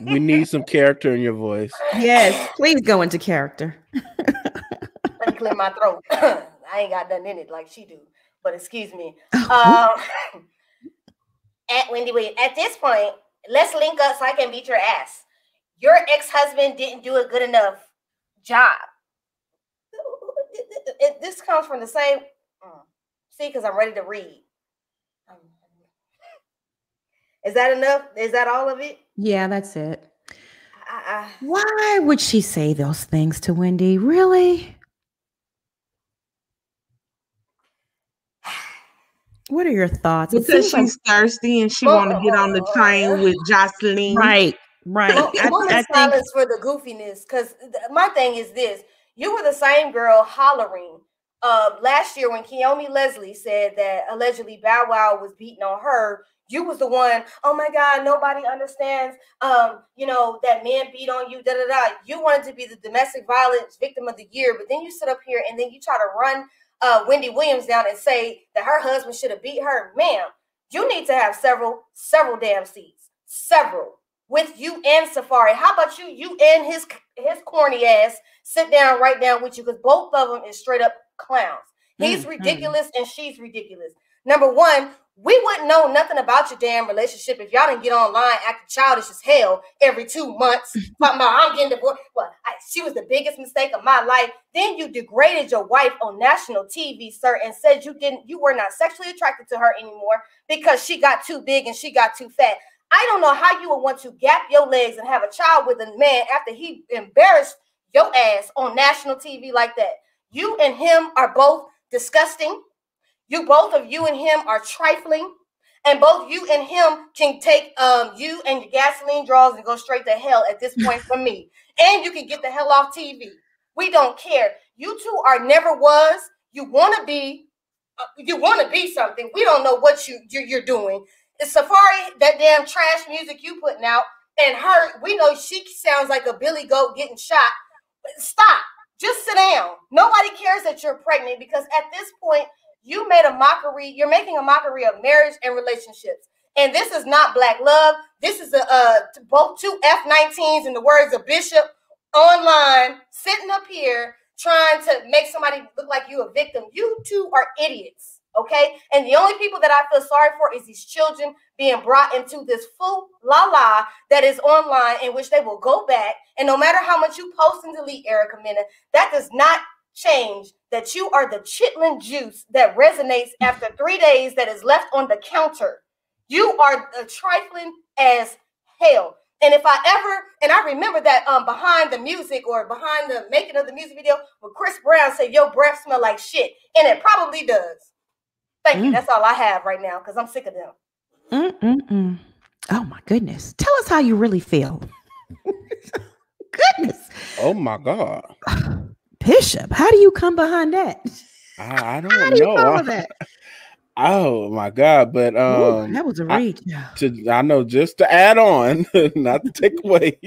We need some character in your voice. Yes, please go into character. Let me clear my throat. I ain't got nothing in it like she do. But excuse me. At Wendy Williams, at this point, let's link up so I can beat your ass. Your ex-husband didn't do a good enough job. This comes from the same. See, because I'm ready to read. Is that enough? Is that all of it? Yeah, that's it. Why would she say those things to Wendy? Really? What are your thoughts? Because she's thirsty and she want to get on the train with Jocelyn. Right. I silence for the goofiness, because my thing is this. You were the same girl hollering last year when Keone Leslie said that allegedly Bow Wow was beating on her. You was the one, oh my God, nobody understands, that men beat on you, da-da-da. You wanted to be the domestic violence victim of the year, but then you sit up here and then you try to run Wendy Williams down and say that her husband should have beat her. Ma'am, you need to have several damn seats. Several. With you and Safari. How about you and his corny ass sit down right down with you, because both of them is straight up clowns. He's ridiculous and she's ridiculous. Number one, we wouldn't know nothing about your damn relationship if y'all didn't get online acting childish as hell every 2 months. Talking about I'm getting divorced. Well, she was the biggest mistake of my life. Then you degraded your wife on national TV, sir, and said you were not sexually attracted to her anymore because she got too big and she got too fat. I don't know how you would want to gap your legs and have a child with a man after he embarrassed your ass on national TV like that. You and him are both disgusting. Both of you and him are trifling. And both you and him can take you and your gasoline draws and go straight to hell at this point from me. And you can get the hell off TV. We don't care. You two are never was. You want to be something. We don't know what you're doing. It's Safari, that damn trash music you putting out, and her, we know she sounds like a billy goat getting shot. Stop. Just sit down. Nobody cares that you're pregnant, because at this point, you made a mockery. You're making a mockery of marriage and relationships. And this is not black love. This is both two F-19s, in the words of Bishop, online, sitting up here trying to make somebody look like you a victim. You two are idiots, okay? And the only people that I feel sorry for is these children being brought into this full la-la that is online, in which they will go back. And no matter how much you post and delete, Erica Mena, that does not change that you are the chitlin juice that resonates after 3 days that is left on the counter. You are trifling as hell. And if I ever, and I remember that behind the music or behind the making of the music video, where Chris Brown said, your breath smell like shit. And it probably does. Thank you. That's all I have right now, because I'm sick of them. Oh my goodness. Tell us how you really feel. Goodness. Oh my God. Bishop, how do you come behind that? I don't know. That? Oh my God. But ooh, that was a reach. I know, just to add on, not to take away.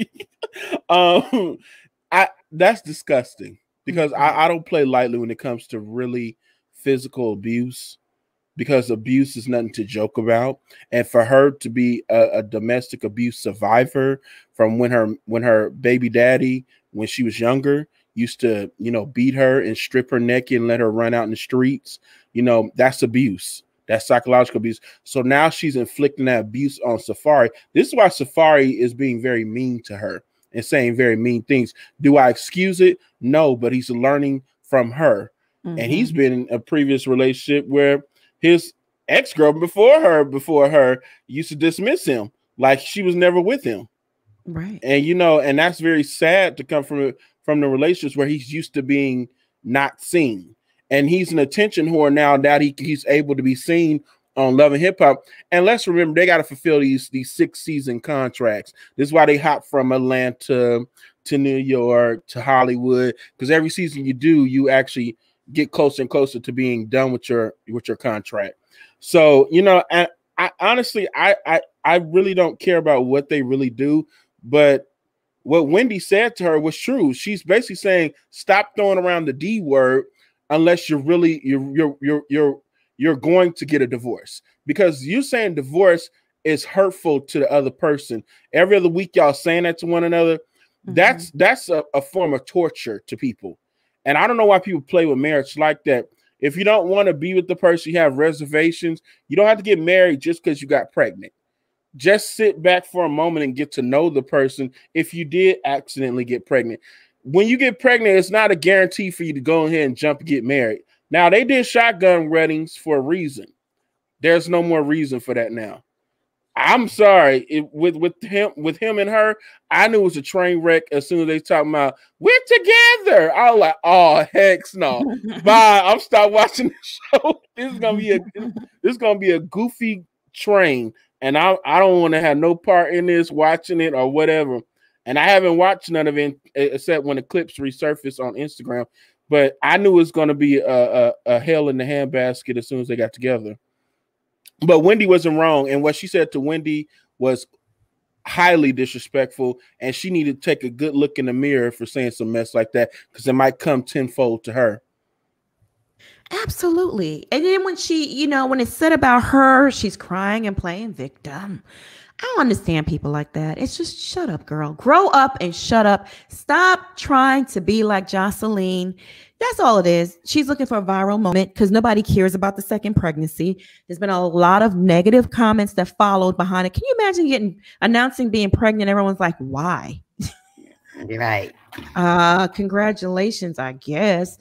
That's disgusting, because I don't play lightly when it comes to really physical abuse, because abuse is nothing to joke about. And for her to be a domestic abuse survivor from when her baby daddy, when she was younger, used to, beat her and strip her naked and let her run out in the streets, that's abuse. That's psychological abuse. So now she's inflicting that abuse on Safari. This is why Safari is being very mean to her and saying very mean things. Do I excuse it? No, but he's learning from her. And he's been in a previous relationship where his ex-girl before her used to dismiss him like she was never with him. Right. And, and that's very sad to come from the relationships where he's used to being not seen. And he's an attention whore now that he's able to be seen on Love and Hip Hop. And let's remember, they got to fulfill these 6-season contracts. This is why they hop from Atlanta to New York to Hollywood, because every season you do, you actually get closer and closer to being done with your contract. So, I honestly, I really don't care about what they really do, but what Wendy said to her was true. She's basically saying, stop throwing around the D word unless you're going to get a divorce, because you saying divorce is hurtful to the other person. Every other week, y'all saying that to one another. That's a form of torture to people. And I don't know why people play with marriage like that. If you don't want to be with the person, you have reservations, you don't have to get married just because you got pregnant. Just sit back for a moment and get to know the person if you did accidentally get pregnant. When you get pregnant, it's not a guarantee for you to go ahead and jump and get married. Now, they did shotgun weddings for a reason. There's no more reason for that now. I'm sorry. With him and her, I knew it was a train wreck as soon as they talking about, we're together. I was like, oh, heck no. Bye. I'm stop watching the show. This is gonna be a goofy train. And I don't want to have no part in this, watching it or whatever. And I haven't watched none of it except when the clips resurfaced on Instagram. But I knew it was going to be a hell in the handbasket as soon as they got together. But Wendy wasn't wrong. And what she said to Wendy was highly disrespectful. And she needed to take a good look in the mirror for saying some mess like that, because it might come tenfold to her. Absolutely. And then when she, when it's said about her, she's crying and playing victim. I don't understand people like that. It's just, shut up, girl. Grow up and shut up. Stop trying to be like Jocelyn. That's all it is. She's looking for a viral moment because nobody cares about the second pregnancy. There's been a lot of negative comments that followed behind it. Can you imagine announcing being pregnant? Everyone's like, why? Right. Congratulations, I guess.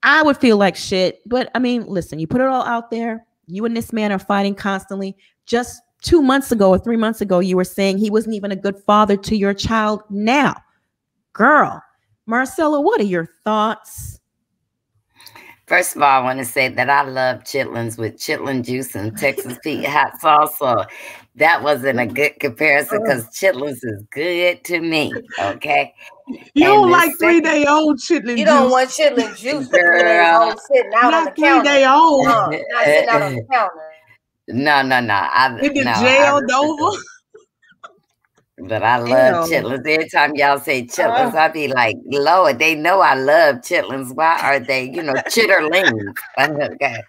I would feel like shit. But I mean, listen, you put it all out there. You and this man are fighting constantly. Just 2 months ago or 3 months ago, you were saying he wasn't even a good father to your child. Now, girl, Marcella, what are your thoughts? First of all, I want to say that I love chitlins with chitlin juice and Texas Pete hot sauce. So that wasn't a good comparison because chitlins is good to me. Okay. You don't like 3-day-old chitlin juice. You don't want chitlin juice, girl. Sitting out on the counter. 3-day-old. Not sitting out on the counter. No. With the jailed over. But I love chitlins. Every time y'all say chitlins, I be like, Lord, they know I love chitlins. Why are they, chitterlings? Okay.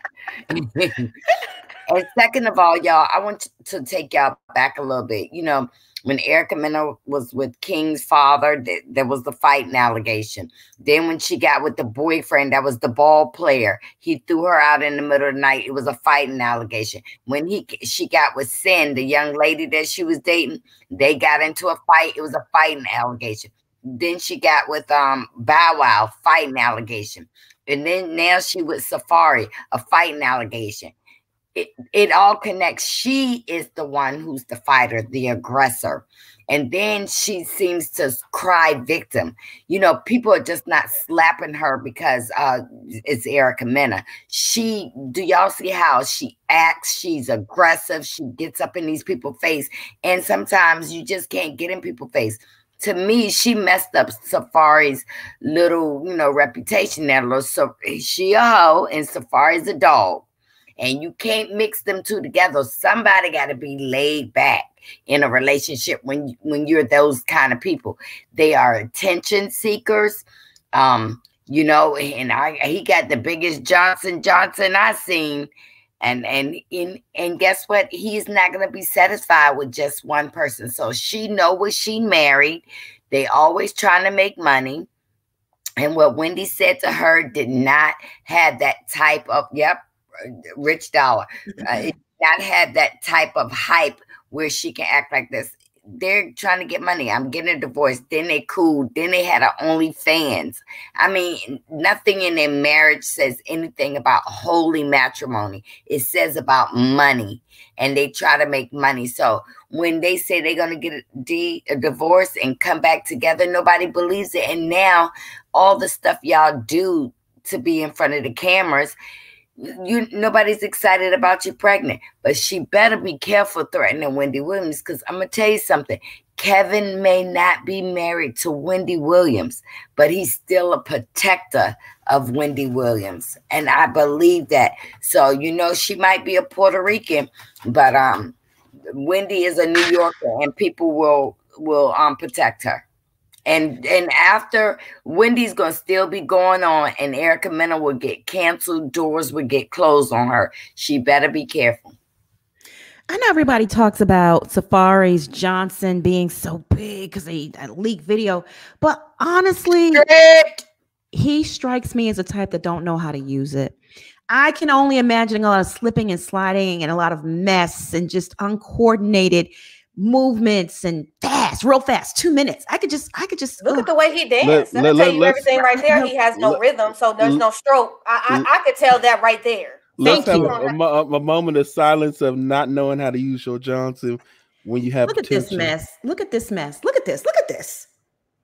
And second of all, y'all, I want to take y'all back a little bit. You know, when Erica Mena was with King's father, there was the fighting allegation. Then when she got with the boyfriend, that was the ball player. He threw her out in the middle of the night. It was a fighting allegation. When she got with Sin, the young lady that she was dating, they got into a fight. It was a fighting allegation. Then she got with Bow Wow, fighting allegation. And then now she with Safari, a fighting allegation. It all connects. She is the one who's the fighter, the aggressor. And then she seems to cry victim. You know, people are just not slapping her because it's Erica Mena. Do y'all see how she acts? She's aggressive. She gets up in these people's face. And sometimes you just can't get in people's face. To me, she messed up Safari's little, reputation there. So she a hoe and Safari's a dog. And you can't mix them two together. Somebody got to be laid back in a relationship when you're those kind of people. They are attention seekers, and he got the biggest Johnson I seen. And guess what? He's not going to be satisfied with just one person. So she know what she married. They always trying to make money. And what Wendy said to her did not have that type of, rich dollar. Not have that type of hype where she can act like this. They're trying to get money. I'm getting a divorce. Then they cool. Then they had an OnlyFans. I mean, nothing in their marriage says anything about holy matrimony. It says about money, and they try to make money. So when they say they're going to get a divorce and come back together, nobody believes it. And now all the stuff y'all do to be in front of the cameras, nobody's excited about you pregnant. But she better be careful threatening Wendy Williams, because I'm gonna tell you something. Kevin may not be married to Wendy Williams, but he's still a protector of Wendy Williams, and I believe that. So she might be a Puerto Rican, but Wendy is a New Yorker, and people will protect her. And after, Wendy's going to still be going on, and Erica Mena will get canceled. Doors will get closed on her. She better be careful. I know everybody talks about Safari's Johnson being so big because a leaked video, but honestly, he strikes me as a type that don't know how to use it. I can only imagine a lot of slipping and sliding and a lot of mess and just uncoordinated movements and real fast, 2 minutes. I could just look at the way he danced. Let me tell you everything right there. He has no rhythm, so there's no stroke. I could tell that right there. Let's have a moment of silence of not knowing how to use your Johnson when you have. Look at this mess. Look at this mess. Look at this. Look at this.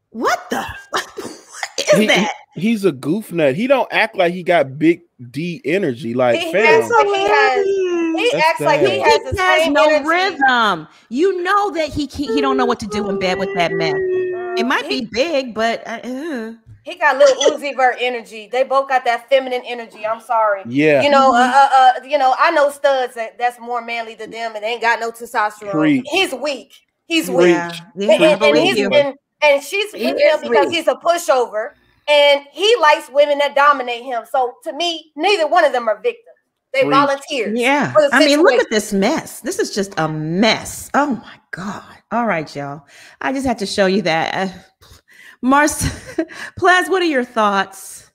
What the? What is that? He's a goof nut. He don't act like he got big D energy. Like he acts like he has the same no energy. Rhythm. You know that he don't know what to do in bed with that mess. It might be big, but he got little Uzi Vert energy. They both got that feminine energy. I'm sorry. Yeah. I know studs that's more manly than them and ain't got no testosterone. Preach. He's weak. He's weak. Yeah. And she's with him because he's a pushover, and he likes women that dominate him. So to me, neither one of them are victims. They volunteers. Yeah. I mean, look at this mess. This is just a mess. Oh my God. All right, y'all. I just had to show you that. Plaz, what are your thoughts?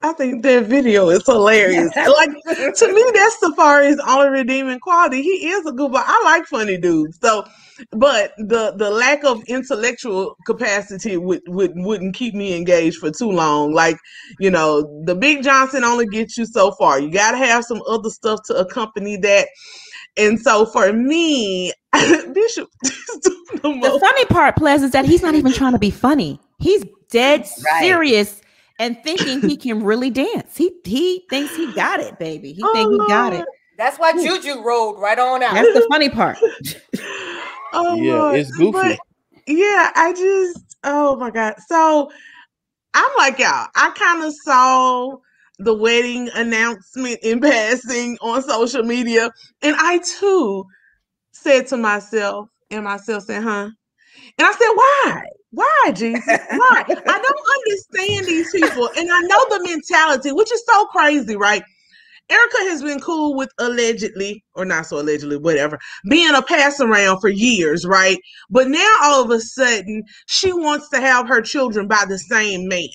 I think that video is hilarious. Like, to me, that's Safari's only redeeming quality. He is a good boy. I like funny dudes. So, but the lack of intellectual capacity wouldn't keep me engaged for too long. Like, the Big Johnson only gets you so far. You got to have some other stuff to accompany that. And so for me, Bishop is doing the funny part, Plez, is that he's not even trying to be funny. He's dead serious and thinking he can really dance. He thinks he got it, baby. He thinks he got it. That's why Juju rolled right on out. That's the funny part. It's goofy. Oh my God. So I'm like y'all. I kind of saw the wedding announcement in passing on social media, and I too said to myself, said, huh? And I said, why? Why, Jesus? Why? I don't understand these people. And I know the mentality, which is so crazy, right? Erica has been cool with allegedly, or not so allegedly, whatever, being a pass around for years, right? But now all of a sudden, she wants to have her children by the same man.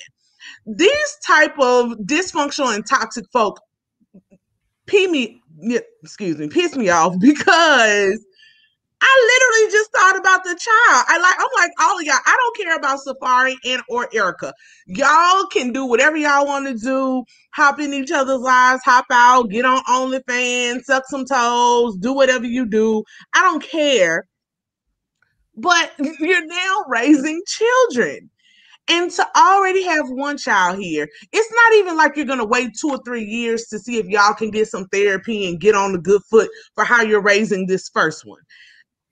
These type of dysfunctional and toxic folk piss me off, because I literally just thought about the child. I'm like all of y'all. I don't care about Safari and or Erica. Y'all can do whatever y'all want to do. Hop in each other's lives, hop out, get on OnlyFans, suck some toes, do whatever you do. I don't care. But you're now raising children. And to already have one child here, it's not even like you're going to wait 2 or 3 years to see if y'all can get some therapy and get on the good foot for how you're raising this first one.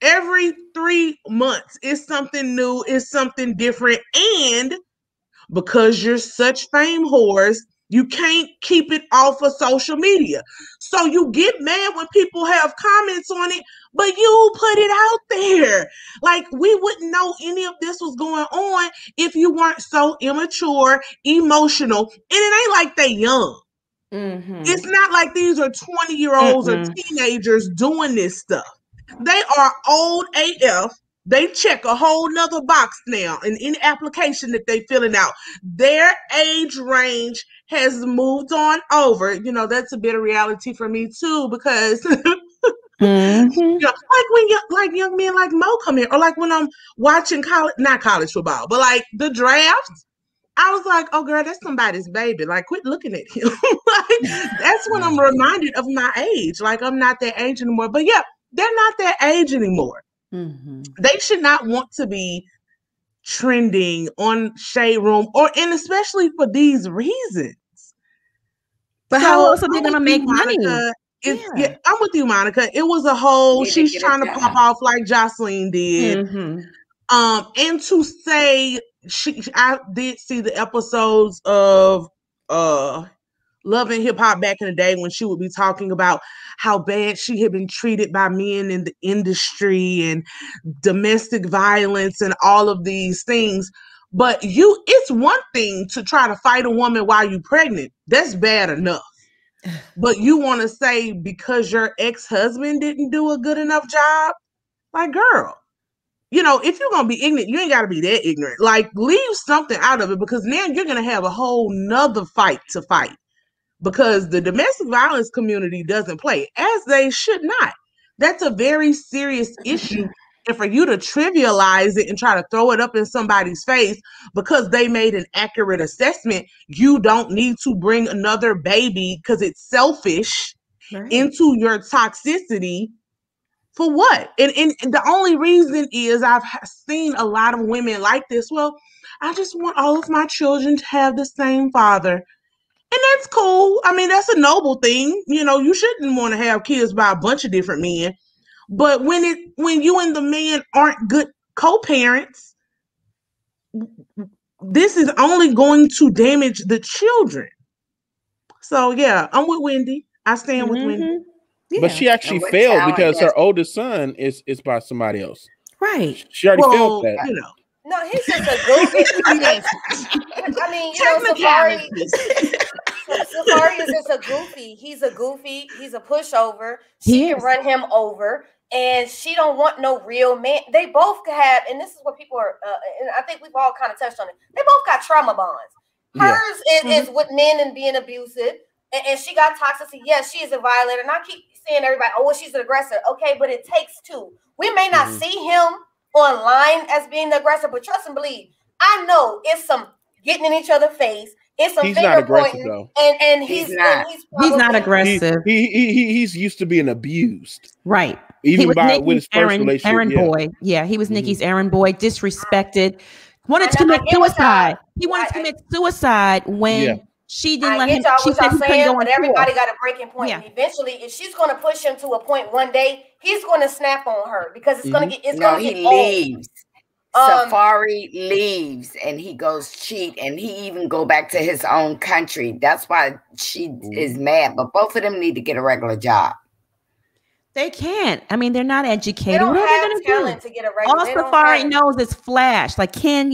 Every 3 months is something new, is something different. And because you're such fame whores, you can't keep it off of social media. So you get mad when people have comments on it, but you put it out there. Like, we wouldn't know any of this was going on if you weren't so immature, emotional, and it ain't like they young. Mm-hmm. It's not like these are 20-year-olds or teenagers doing this stuff. They are old AF. They check a whole nother box now in any application that they filling out. Their age range has moved on over. You know, that's a bit of reality for me too, because you know, like when young men like Mo come here, or like when I'm watching not college football, but like the draft. I was like, oh girl, that's somebody's baby. Like, quit looking at him. Like, that's when I'm reminded of my age. Like, I'm not that age anymore. But yeah, they're not that age anymore. Mm-hmm. They should not want to be trending on Shade Room, and especially for these reasons. But so, how else are they going to make money? Yeah, I'm with you, Monica. It was a whole, she's trying to pop off like Jocelyn did. Mm-hmm. And to say, I did see the episodes of Love and Hip Hop back in the day when she would be talking about how bad she had been treated by men in the industry and domestic violence and all of these things. But it's one thing to try to fight a woman while you're pregnant. That's bad enough. But you want to say because your ex-husband didn't do a good enough job? Like, girl, you know, if you're going to be ignorant, you ain't got to be that ignorant. Like, leave something out of it, because now you're going to have a whole nother fight to fight. Because the domestic violence community doesn't play, as they should not. That's a very serious issue. And for you to trivialize it and try to throw it up in somebody's face because they made an accurate assessment, you don't need to bring another baby because it's selfish into your toxicity. For what? And the only reason is I've seen a lot of women like this. Well, I just want all of my children to have the same father. And that's cool. I mean, that's a noble thing. You know, you shouldn't want to have kids by a bunch of different men. But when you and the man aren't good co-parents, this is only going to damage the children. So yeah, I'm with Wendy. I stand with Wendy. Yeah. But she actually failed because her oldest son is by somebody else. Right. She already failed that. You know. No, he's just a goofy. I mean, you know, Safari is just a goofy. He's a goofy. He's a pushover. She can run him over, and she don't want no real man. They both have, and this is what people are. And I think we've all kind of touched on it. They both got trauma bonds. Hers is with men and being abusive, and she got toxicity. Yes, she is a violator. And I keep saying everybody, oh, well, she's an aggressor. Okay, but it takes two. We may not see him online as being the aggressor, but trust and believe, I know it's some getting in each other's face. It's some finger pointing, and he's not aggressive. He's used to being abused, right? Even with his first relationship. Errand boy, he was Nikki's errand boy, disrespected, wanted to commit suicide. He wanted to commit suicide when she didn't let him. She said he couldn't go on tour. Everybody got a breaking point. And eventually, if she's going to push him to a point one day, he's going to snap on her because it's going to get. He leaves. Safari leaves and he goes cheat, and he even go back to his own country. That's why she is mad. But both of them need to get a regular job. They can't. I mean, they're not educated. They don't have talent to get a regular. All Safari knows is flash. Like Ken,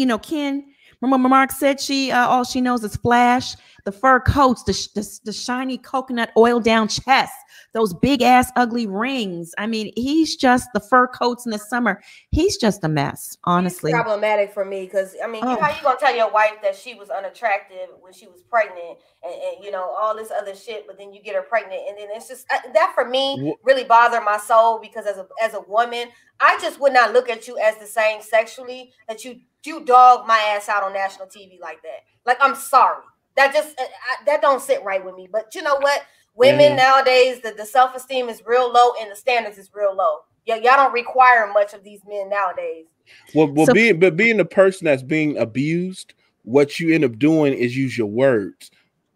Remember Mark said all she knows is flash. the fur coats, the shiny coconut oil down chest, those big ass ugly rings. I mean, he's just the fur coats in the summer. He's just a mess, honestly. He's problematic for me because I mean, how you gonna tell your wife that she was unattractive when she was pregnant and you know all this other shit, but then you get her pregnant and then it's just that for me really bothered my soul because as a woman, I just would not look at you as the same sexually that you dog my ass out on national TV like that. Like, I'm sorry. That just, that don't sit right with me. But you know what? Women nowadays, the self-esteem is real low and the standards is real low. Y'all don't require much of these men nowadays. Well, being the person that's being abused, what you end up doing is use your words.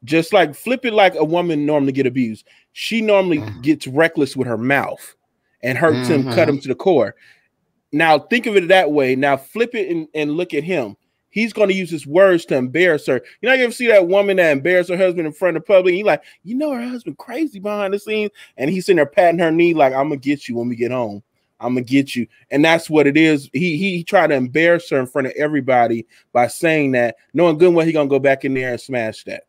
Just like flip it like a woman normally get abused. She normally gets reckless with her mouth and hurts him, cut him to the core. Now think of it that way. Now flip it and look at him. He's going to use his words to embarrass her. You know, you ever see that woman that embarrassed her husband in front of the public? He's like, you know, her husband crazy behind the scenes. And he's sitting there patting her knee like, I'm going to get you when we get home. I'm going to get you. And that's what it is. He tried to embarrass her in front of everybody by saying that, knowing good well he's going to go back in there and smash that.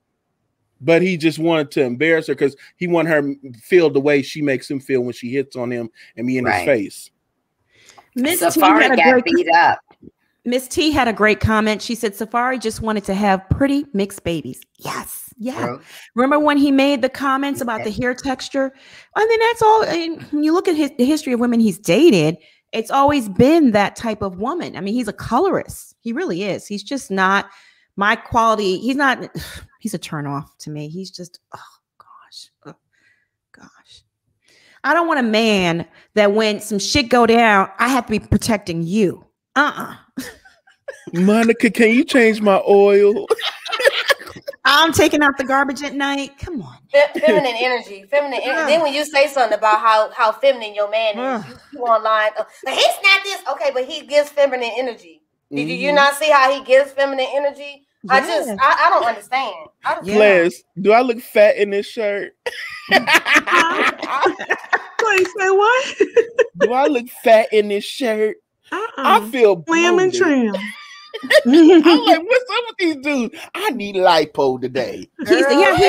But he just wanted to embarrass her because he wanted her to feel the way she makes him feel when she hits on him and be in his face. Safari got beat up. Miss T had a great comment. She said Safari just wanted to have pretty mixed babies. Yes. Yeah. Bro. Remember when he made the comments about the hair texture? I mean, that's all. When you look at the history of women he's dated, it's always been that type of woman. I mean, he's a colorist. He really is. He's just not my quality. He's not. He's a turnoff to me. He's just, oh gosh. I don't want a man that when some shit go down, I have to be protecting you. Monica, can you change my oil? I'm taking out the garbage at night. Come on. Feminine energy. Then when you say something about how feminine your man is, you online. He's not this. Okay, but he gives feminine energy. Did you not see how he gives feminine energy? Yes. I don't understand. Flash, do I look fat in this shirt? Wait, say what? Do I look fat in this shirt? I feel slim and trim. I'm like, what's up with these dudes? I need lipo today. He's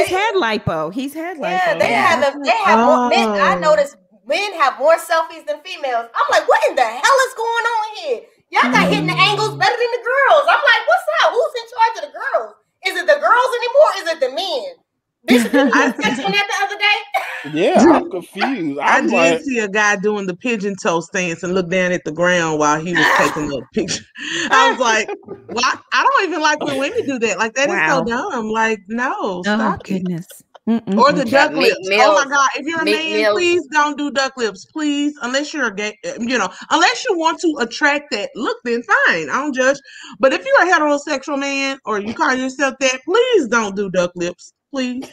had lipo. Yeah, they have more men. I noticed men have more selfies than females. I'm like, what in the hell is going on here? Y'all got hitting the angles better than the girls. I'm like, what's up? Who's in charge of the girls? Is it the girls anymore? Is it the men? Bishop, you was texting that the other day? Yeah, I'm confused. I did see a guy doing the pigeon toe stance and look down at the ground while he was taking a picture. I was like, well, I don't even like when women do that. Like, that is so dumb. Like, no, stop goodness. Or the duck lips. Oh my God. If you're a man, please don't do duck lips. Please. Unless you're a gay, unless you want to attract that look, then fine. I don't judge. But if you're a heterosexual man or you call yourself that, please don't do duck lips. Please.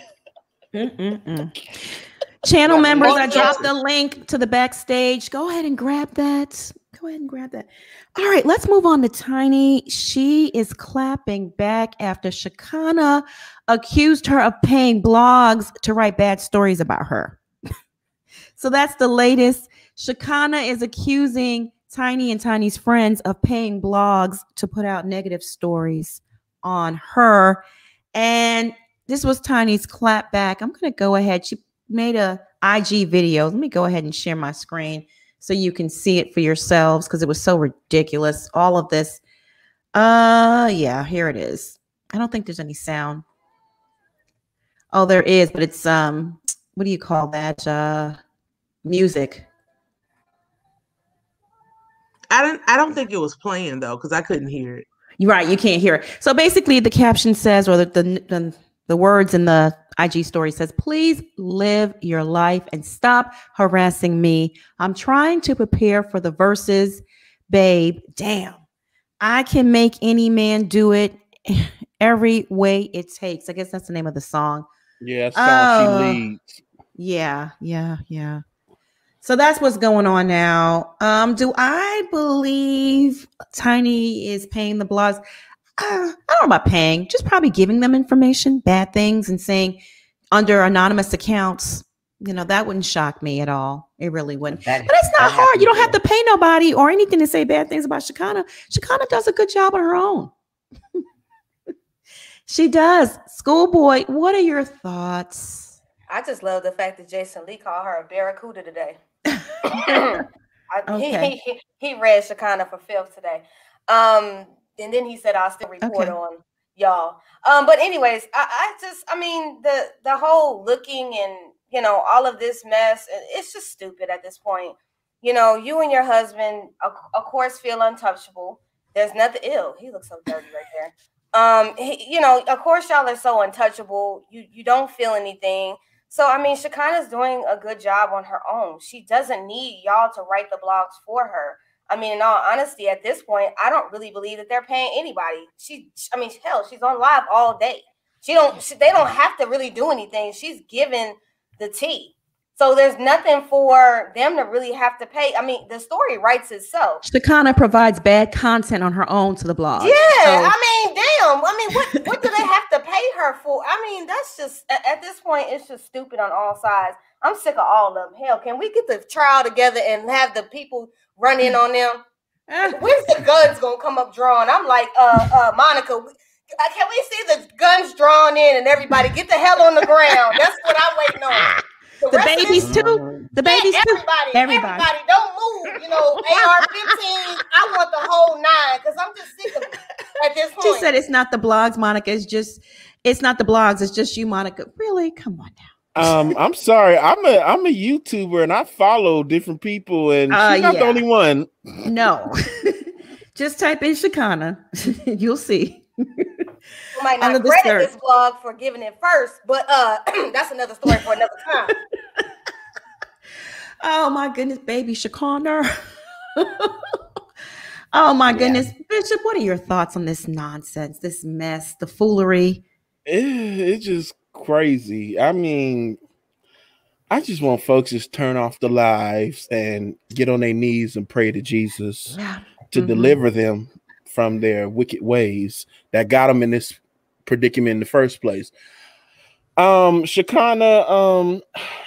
Channel members, I dropped the link to the backstage. Go ahead and grab that. All right, let's move on to Tiny. She is clapping back after Shekinah accused her of paying blogs to write bad stories about her. So that's the latest. Shekinah is accusing Tiny and Tiny's friends of paying blogs to put out negative stories on her. And this was Tiny's clap back. I'm going to go ahead. She made a IG video. Let me go ahead and share my screen so you can see it for yourselves because it was so ridiculous. All of this. Yeah, here it is. I don't think there's any sound. Oh, there is, but it's what do you call that? Music. I don't think it was playing though, because I couldn't hear it. You're right, you can't hear it. So basically the caption says, or the words in the IG story says, please live your life and stop harassing me. I'm trying to prepare for the verses, babe. Damn. I can make any man do it every way it takes. I guess that's the name of the song. Yeah, song she leads. Yeah. So that's what's going on now. Do I believe Tiny is paying the blogs? I don't know about paying, just probably giving them information, bad things, and saying under anonymous accounts, that wouldn't shock me at all. It really wouldn't. But it's not hard. You don't have to pay nobody or anything to say bad things about Shekinah. Shekinah does a good job on her own. She does. Schoolboy, what are your thoughts? I just love the fact that Jason Lee called her a barracuda today. Okay. He read Shekinah for filth today. And then he said, I'll still report on y'all. But anyways, I mean, the whole looking and, you know, all of this mess, it's just stupid at this point. You know, you and your husband, of course, feel untouchable. There's nothing ill. He looks so dirty right there. You know, of course, y'all are so untouchable. You don't feel anything. So, I mean, Shekinah's doing a good job on her own. She doesn't need y'all to write the blogs for her. I mean, in all honesty, at this point, I don't really believe that they're paying anybody. I mean, hell, she's on live all day. They don't have to really do anything. She's given the tea. So there's nothing for them to really have to pay. I mean, the story writes itself. Shekinah provides bad content on her own to the blog. Yeah, so, I mean, damn. I mean, what do they have to pay her for? I mean, that's just, at this point, it's just stupid on all sides. I'm sick of all of them. Hell, can we get the trial together and have the people run in on them? When's the guns gonna come up drawn? I'm like, Monica, can we see the guns drawn in and everybody get the hell on the ground? That's what I'm waiting on. The babies too. The babies too. Everybody, don't move. You know, AR-15. I want the whole 9 because I'm just sick of it at this point. She said it's not the blogs, Monica. It's not the blogs. It's just you, Monica. Really? Come on now. I'm sorry. I'm a YouTuber and I follow different people, and she's not the only one. No, just type in Shekinah. You'll see. You might not credit this blog for giving it first, but that's another story for another time. Oh my goodness, baby Shekinah. Oh my goodness, Bishop, what are your thoughts on this nonsense, this mess, the foolery? It's just crazy. I mean, I just want folks to just turn off the lives and get on their knees and pray to Jesus to deliver them from their wicked ways that got them in this predicament in the first place. Shekinah,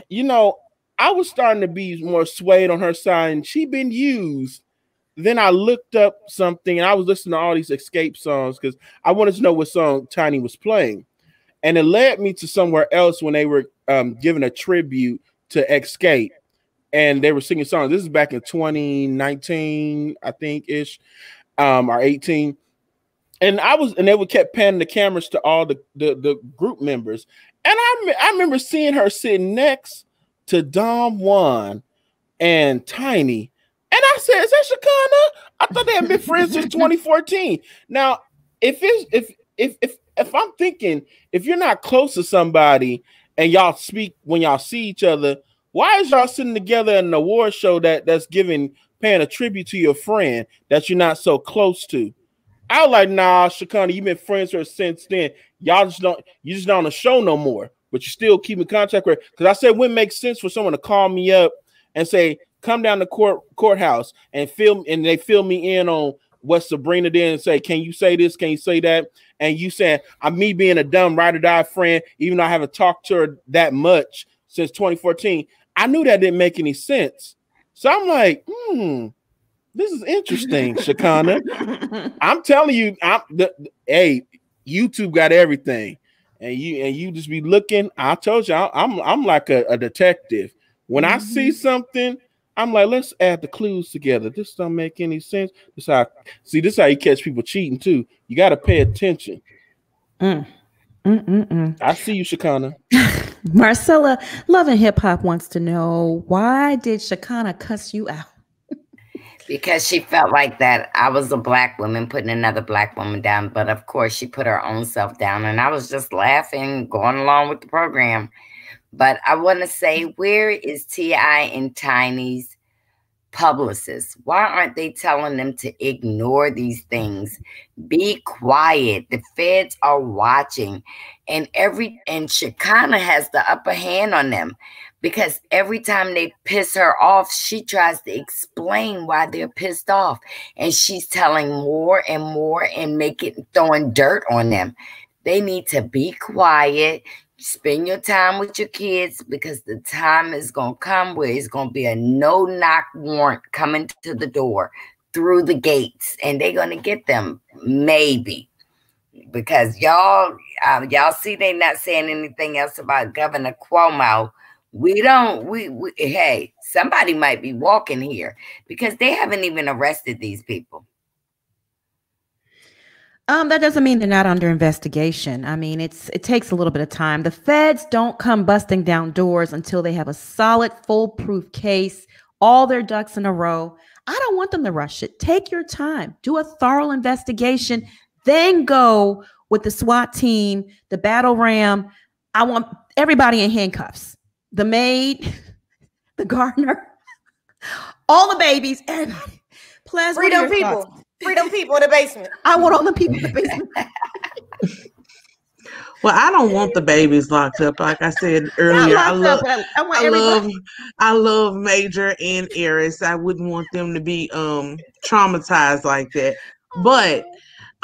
you know, I was starting to be more swayed on her side, and she been used. Then I looked up something, and I was listening to all these Escape songs because I wanted to know what song Tiny was playing. And it led me to somewhere else when they were giving a tribute to Escape. And they were singing songs. This is back in 2019, I think, ish, or 18. And they would kept panning the cameras to all the group members. And I remember seeing her sitting next to Dom Juan and Tiny. And I said, is that Shekinah? I thought they had been friends since 2014. Now, if I'm thinking, if you're not close to somebody and y'all speak when y'all see each other, why is y'all sitting together in an award show that's paying a tribute to your friend that you're not so close to? I was like, nah, Shekinah, you've been friends with her since then. You just not on the show no more, but you still keep in contact with her. Because I said, wouldn't make sense for someone to call me up and say, come down to courthouse and they fill me in on what Sabrina did and say, can you say this? Can you say that? And you saying, I'm me being a dumb ride or die friend, even though I haven't talked to her that much since 2014. I knew that didn't make any sense. So I'm like, this is interesting, Shekinah. I'm telling you, hey, YouTube got everything. And you just be looking. I told you, I'm like a detective. When I see something, I'm like, let's add the clues together. This don't make any sense. This is how you catch people cheating too. You got to pay attention. I see you, Shekinah. Marcella, Love and Hip Hop wants to know, why did Shekinah cuss you out? Because she felt like that I was a black woman putting another black woman down. But of course, she put her own self down. And I was just laughing, going along with the program. But I want to say, where is T.I. and Tiny's publicists? Why aren't they telling them to ignore these things? Be quiet. The feds are watching. And Shekinah has the upper hand on them, because every time they piss her off, she tries to explain why they're pissed off. And she's telling more and more and throwing dirt on them. They need to be quiet. Spend your time with your kids, because the time is going to come where it's going to be a no-knock warrant coming to the door through the gates, and they're going to get them, maybe. because y'all see they not saying anything else about Governor Cuomo. Hey, somebody might be walking here because they haven't even arrested these people. That doesn't mean they're not under investigation. I mean, it takes a little bit of time. The feds don't come busting down doors until they have a solid, foolproof case, all their ducks in a row. I don't want them to rush it. Take your time. Do a thorough investigation. Then go with the SWAT team, the battle ram. I want everybody in handcuffs. The maid, the gardener, all the babies, everybody. Plus, freedom people. Freedom people in the basement. I want all the people in the basement. Well, I don't want the babies locked up. Like I said earlier, I love Major and Eris. I wouldn't want them to be traumatized like that. But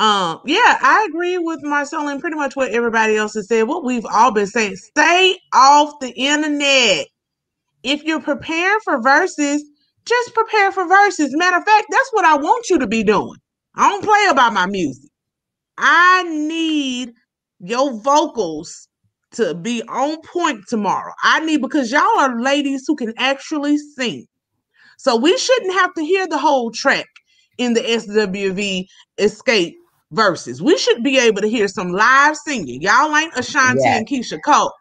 yeah, I agree with Marcella and pretty much what everybody else has said. What we've all been saying: stay off the internet. If you're preparing for verses, just prepare for verses. Matter of fact, that's what I want you to be doing. I don't play about my music. I need your vocals to be on point tomorrow. Because y'all are ladies who can actually sing. So we shouldn't have to hear the whole track in the SWV Escape verses. We should be able to hear some live singing. Y'all ain't Ashanti and Keisha Cole.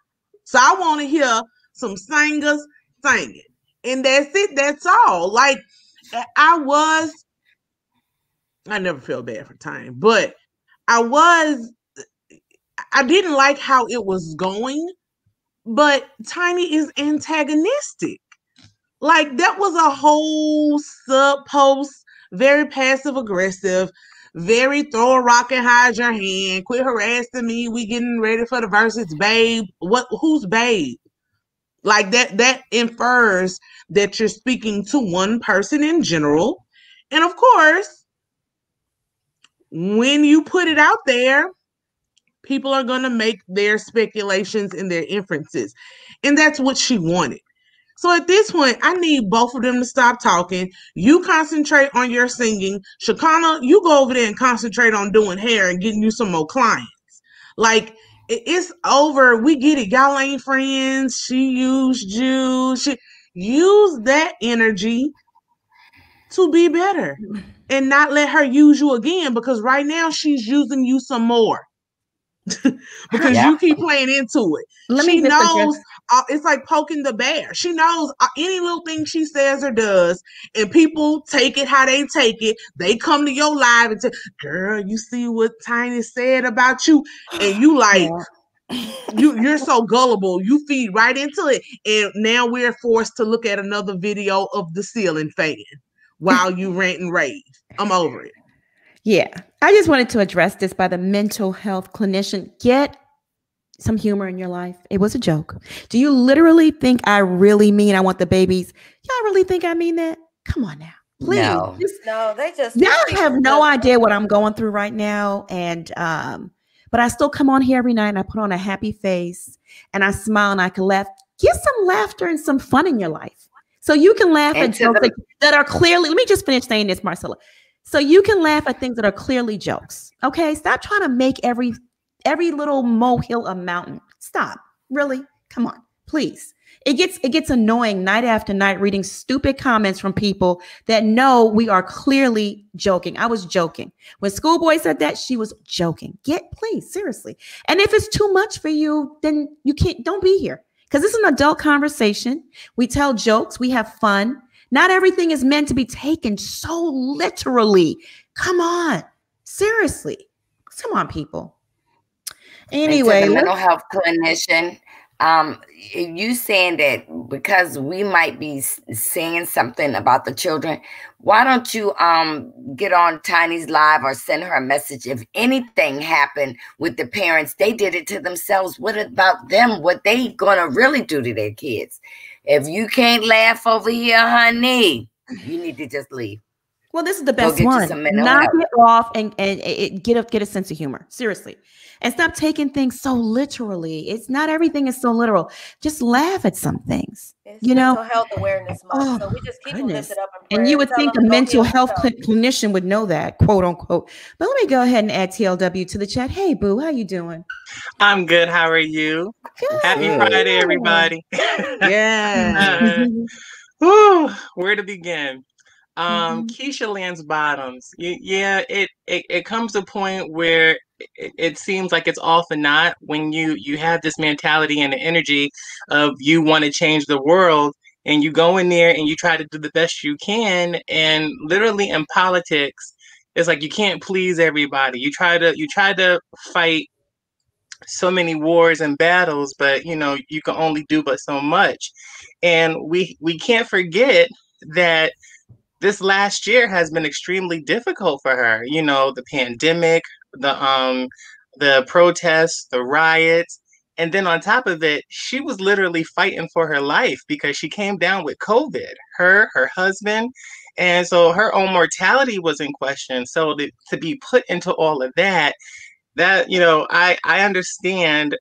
So I want to hear some singers singing. And that's it. That's all. Like, I never feel bad for Tiny, but I didn't like how it was going, but Tiny is antagonistic. Like, that was a whole sub post, very passive aggressive, very throw a rock and hide your hand, quit harassing me, we getting ready for the verses, babe. Who's babe? Like, that infers that you're speaking to one person in general. And of course, when you put it out there, people are going to make their speculations and their inferences. And that's what she wanted. So at this point, I need both of them to stop talking. You concentrate on your singing. Shakana, you go over there and concentrate on doing hair and getting you some more clients. Like, it's over. We get it. Y'all ain't friends. She used you. Use that energy to be better and not let her use you again, because right now she's using you some more. Because you keep playing into it. She knows it's like poking the bear. She knows any little thing she says or does, and people take it how they take it. They come to your live and say, girl, you see what Tiny said about you? And you like, you're so gullible. You feed right into it. And now we're forced to look at another video of the ceiling fan while you rant and rave. I'm over it. Yeah, I just wanted to address this by the mental health clinician. Get some humor in your life. It was a joke. Do you literally think I really mean I want the babies? Y'all really think I mean that? Come on now. Please. No, they just... Y'all have no idea what I'm going through right now. And but I still come on here every night and I put on a happy face and I smile and I can laugh. Get some laughter and some fun in your life. So you can laugh at jokes that are clearly... Let me just finish saying this, Marcella. So you can laugh at things that are clearly jokes. Okay, stop trying to make every little molehill a mountain. Stop. Really? Come on, please. It gets annoying night after night reading stupid comments from people that know we are clearly joking. I was joking. When Schoolboy said that, she was joking. Please, seriously. And if it's too much for you, then don't be here. Because this is an adult conversation. We tell jokes, we have fun. Not everything is meant to be taken so literally. Come on. Seriously. Come on, people. Anyway. The mental health clinician, you saying that because we might be saying something about the children, why don't you get on Tiny's live or send her a message? If anything happened with the parents, they did it to themselves. What about them? What they gonna really do to their kids? If you can't laugh over here, honey, you need to just leave. Well, this is the Go best get you one. some mental Knock health. it off and get a sense of humor. Seriously. And stop taking things so literally. It's not everything is so literal. Just laugh at some things. It's You know, Mental Health Awareness Month, so we just keep them goodness. lifted up in prayer. And you would Tell think them a to go mental heal health themselves. clinician would know that, quote unquote. But let me go ahead and add TLW to the chat. Hey, boo, how you doing? I'm good. How are you? Good. Happy Friday, everybody. Yeah. Whew, where to begin? Keisha lands bottoms. Yeah, it comes to a point where it seems like it's all for naught when you have this mentality and the energy of you want to change the world, and you go in there and you try to do the best you can, and literally in politics, it's like you can't please everybody. You try to fight so many wars and battles, but you can only do but so much. And we can't forget that this last year has been extremely difficult for her. The pandemic, the protests, the riots, and then on top of it, she was literally fighting for her life because she came down with COVID. Her husband, and so her own mortality was in question. So to be put into all of that, I understand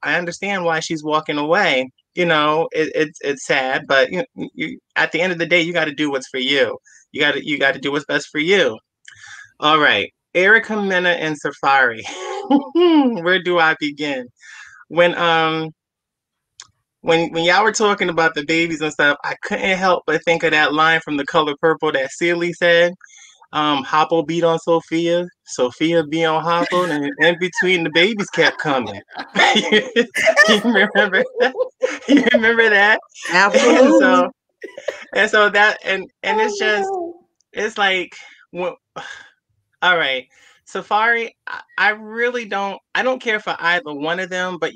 why she's walking away. It's sad, but at the end of the day, you got to do what's for you. You got to do what's best for you. All right, Erica, Mena, and Safari. Where do I begin? When y'all were talking about the babies and stuff, I couldn't help but think of that line from The Color Purple that Celie said. Hoppo beat on Sophia, Sophia beat on Hoppo, and in between the babies kept coming. You remember that? You remember that? Absolutely. And so that and it's just it's like all right. Safari, I really don't care for either one of them, but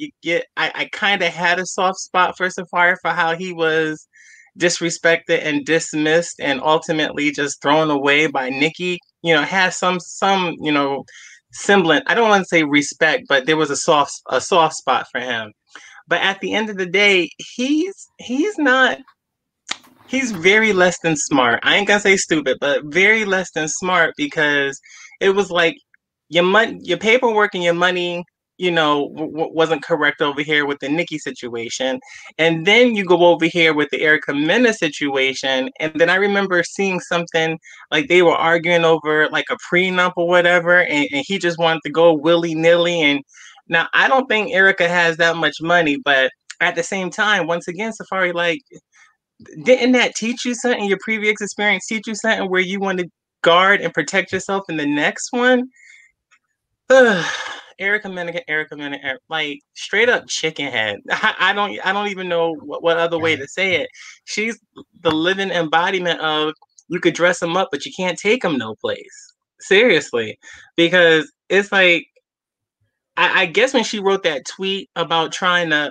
I kind of had a soft spot for Safari for how he was disrespected and dismissed and ultimately just thrown away by Nikki. Has some semblant. I don't want to say respect, but there was a soft spot for him. But at the end of the day, he's not. He's very less than smart. I ain't gonna say stupid, but very less than smart, because it was like your paperwork and your money, wasn't correct over here with the Nikki situation. And then you go over here with the Erica Mena situation. And then I remember seeing something like they were arguing over like a prenup or whatever. And he just wanted to go willy-nilly. And now I don't think Erica has that much money, but at the same time, once again, Safari, like, didn't that teach you something? Your previous experience teach you something where you want to guard and protect yourself in the next one? Erica Mena, like straight up chicken head. I don't even know what other way to say it. She's the living embodiment of you could dress them up, but you can't take them no place. Seriously, because it's like I guess when she wrote that tweet about trying to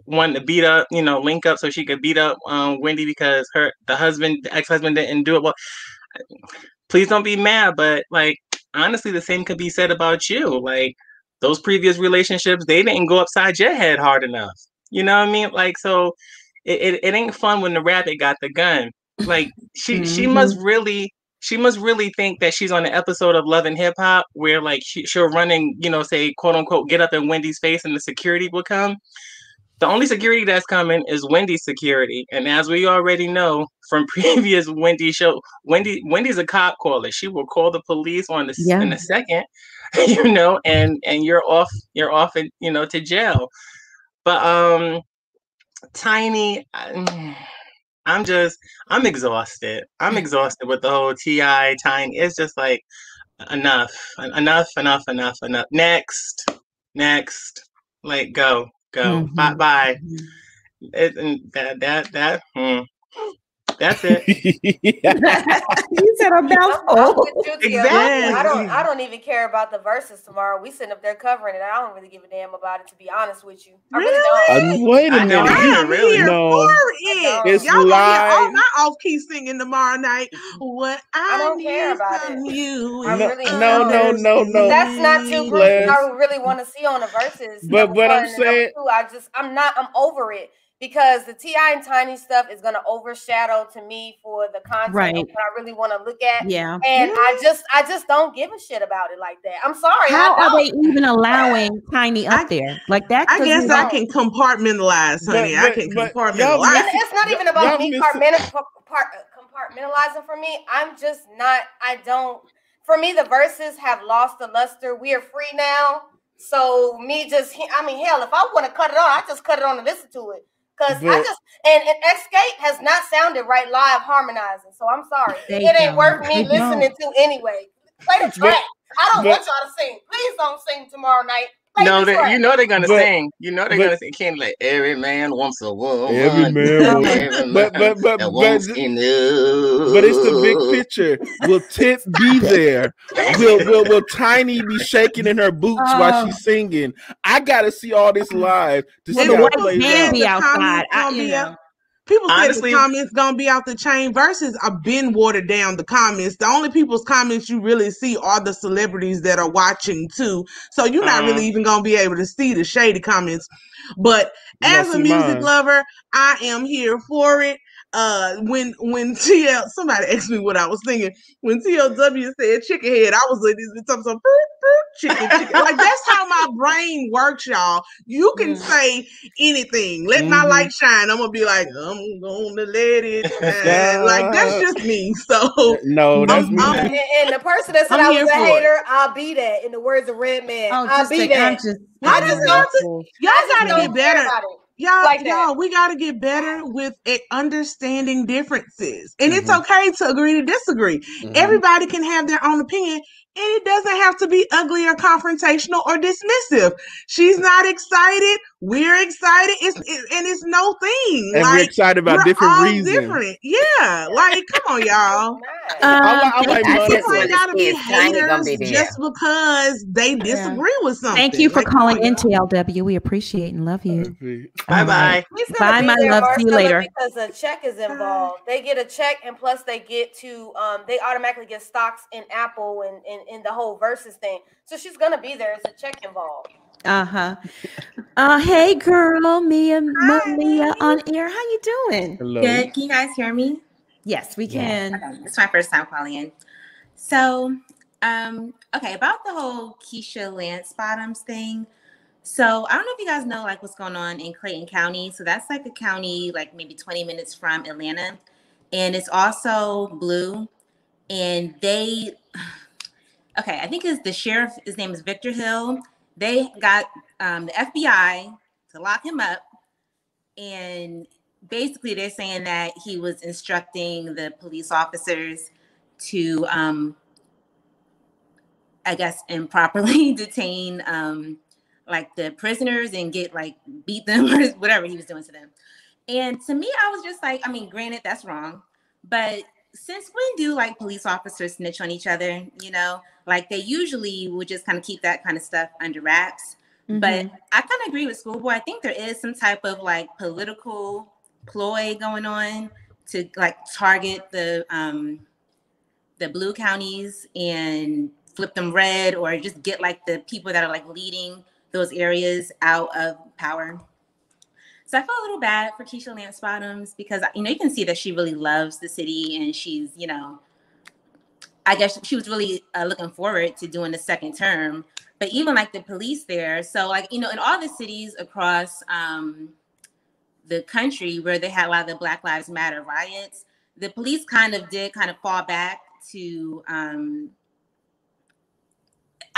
wanting to beat up, link up so she could beat up Wendy because the ex-husband didn't do it. Well, please don't be mad, but like honestly, the same could be said about you. Like those previous relationships, they didn't go upside your head hard enough. You know what I mean? Like, so it ain't fun when the rabbit got the gun. Like she must really think that she's on an episode of Love and Hip Hop where like she'll run and say quote unquote get up in Wendy's face and the security will come. The only security that's coming is Wendy's security. And as we already know from previous Wendy show, Wendy's a cop caller. She will call the police in a second, and you're off and, to jail. But Tiny, I'm exhausted. I'm exhausted with the whole T.I. Tiny. It's just like enough. Next. Like go. Bye. That's it. You said a mouthful. Exactly. I don't even care about the verses tomorrow. We sitting up there covering it. I don't really give a damn about it, to be honest with you. I really don't. Wait a minute. I'm here No. for it. It's Y'all live. all my off-key singing tomorrow night. What I don't need care about from it. you. I really No. That's not two groups I really want to see on the verses. But I'm saying, I'm over it. because the T.I. and Tiny stuff is gonna overshadow to me for the content of what I really want to look at. Yeah. And I just don't give a shit about it like that. I'm sorry. How are they even allowing Tiny up there? Like that? I guess I can compartmentalize, honey. I can compartmentalize. It's not even about me compartmentalizing for me. I'm just not, for me, the verses have lost the luster. We are free now. So hell, if I want to cut it on, I just cut it on and listen to it. Because and Escape has not sounded right live harmonizing. So I'm sorry. It ain't worth me listening to anyway. Play the track. I don't want y'all to sing. Please don't sing tomorrow night. No, you know they're gonna sing. You know they're gonna sing. Can't like every man wants a woman. Every man but it's the big picture. Will Tip be there? Will Tiny be shaking in her boots while she's singing? I gotta see all this live to see how it plays out. Be outside. People say the comments gonna be out the chain. Verses have been watered down. The comments, the only people's comments you really see are the celebrities that are watching too. So you're not really even gonna be able to see the shady comments. But as a music lover, I am here for it. When somebody asked me what I was singing, when TLW said chicken head, I was like, this something chicken. Like that's how my brain works, y'all. You can say anything. Let my light shine. I'm gonna be like, I'm gonna let it shine. Like that's just me. So no, that's me. And the person that said I was a hater, I'll be that. In the words of Redman, I'll be that. Y'all gotta get better. Y'all, we got to get better with understanding differences. And it's okay to agree to disagree. Everybody can have their own opinion, and it doesn't have to be ugly or confrontational or dismissive. She's not excited. We're excited. It's no thing. And we're excited about different reasons. Different. Yeah. Like, come on, y'all. I like gotta be haters just because they disagree with something. Thank you for calling in, TLW. We appreciate and love you. Bye-bye. Bye, my love. See you later. Because a check is involved. They get a check, and plus they get to they automatically get stocks in Apple and in the whole versus thing. So she's gonna be there. There's a check involved. Hey girl, Mia on air. How you doing? Hello. Good. Can you guys hear me? Yes, we can. Okay. It's my first time calling in. So, okay, about the whole Keisha Lance Bottoms thing. So I don't know if you guys know like what's going on in Clayton County. So that's like a county like maybe 20 minutes from Atlanta. And it's also blue. And I think it's the sheriff, his name is Victor Hill. They got the FBI to lock him up. And basically they're saying that he was instructing the police officers to, I guess, improperly detain like the prisoners and beat them or whatever he was doing to them. And to me, I was just like, I mean, granted, that's wrong. But since when do like police officers snitch on each other? You know, like they usually would just kind of keep that kind of stuff under wraps. But I kind of agree with Schoolboy. I think there is some type of like political ploy going on to like target the blue counties and flip them red, or just get like the people that are like leading those areas out of power. So I felt a little bad for Keisha Lance Bottoms because, you know, you can see that she really loves the city and she's, you know, I guess she was really looking forward to doing the second term. But even like the police there, so like, you know, in all the cities across the country where they had a lot of the Black Lives Matter riots, the police did fall back to,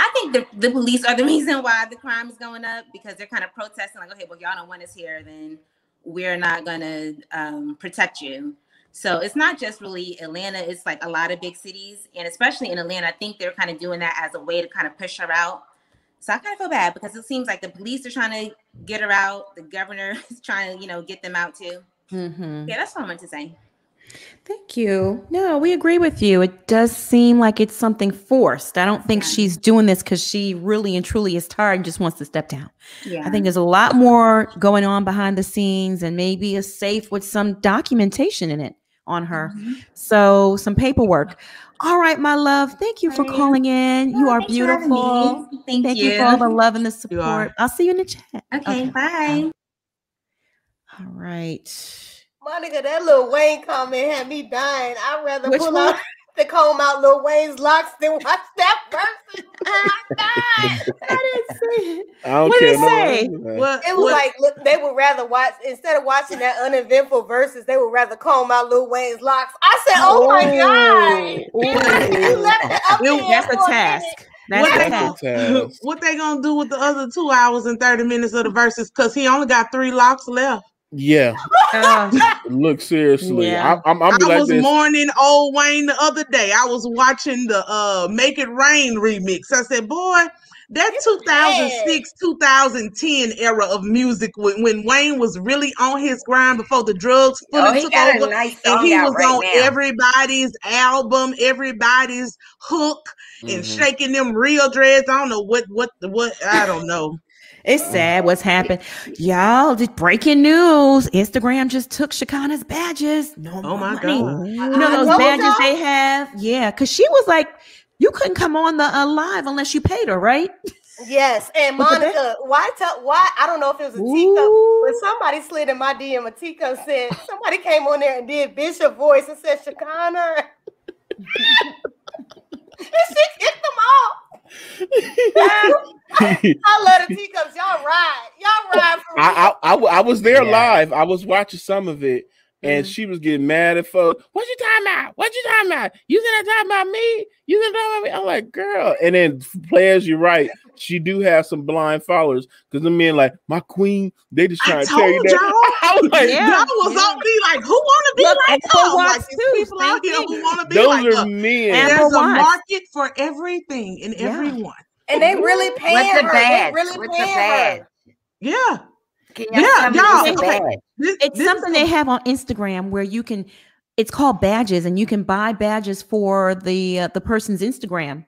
I think the police are the reason why the crime is going up, because they're kind of protesting like, okay, well, y'all don't want us here, then we're not going to protect you. So it's not just really Atlanta, it's like a lot of big cities. And especially in Atlanta, I think they're kind of doing that as a way to kind of push her out. So I kind of feel bad because it seems like the police are trying to get her out. The governor is trying to, you know, get them out too. Yeah, that's what I wanted to say. Thank you. No, we agree with you. It does seem like it's something forced. I don't think she's doing this because she really and truly is tired and just wants to step down. I think there's a lot more going on behind the scenes, and maybe a safe with some documentation in it on her. So some paperwork. All right, my love. Thank you for calling in. You are beautiful. Thank you for all the love and the support. I'll see you in the chat. Okay, bye. All right. Monica, that Lil Wayne comment had me dying. I'd rather Which pull one? out to comb out Lil Wayne's locks than watch that person. I died. I didn't see it. I don't What care. did it say? It was like, look, they would rather watch, instead of watching that uneventful verses, they would rather comb out Lil Wayne's locks. I said, oh my God. You left it up there. That's a task. What they gonna do with the other 2 hours and 30 minutes of the verses? Because he only got 3 locks left. Yeah. Look, seriously. Yeah. I was mourning old Wayne the other day. I was watching the Make It Rain remix. I said, boy, that 2006, 2010 era of music when Wayne was really on his grind before the drugs fully took over. And he was on everybody's album, everybody's hook, and shaking them real dreads. I don't know what I don't know. It's sad what's happened. Y'all, just breaking news. Instagram just took Shekinah's badges. Oh my money. God. You know those badges they have? Yeah, because she was like, you couldn't come on the live unless you paid her, right? Yes. And Monica, why I don't know if it was a teacup, but somebody slid in my DM. A teacup said, somebody came on there and did Bishop voice and said, Shekinah. And she kicked them off. I love the teacups. Y'all ride for me. I was there live. I was watching some of it, and she was getting mad at folks. What you talking about? What you talking about? You gonna talk about me? You gonna talk about me? I'm like, girl. And then players, you're right. She do have some blind followers because the men like my queen. They just trying to tell you that. I was like, y'all was on me like, who want to be like her? Like people out here who want to be like her. Those are men. There's a market for everything and everyone. And they really paying What's the her. badge? They really What's paying the badge? her. Yeah. Y'all. It's something they have on Instagram where you can. It's called badges, and you can buy badges for the person's Instagram.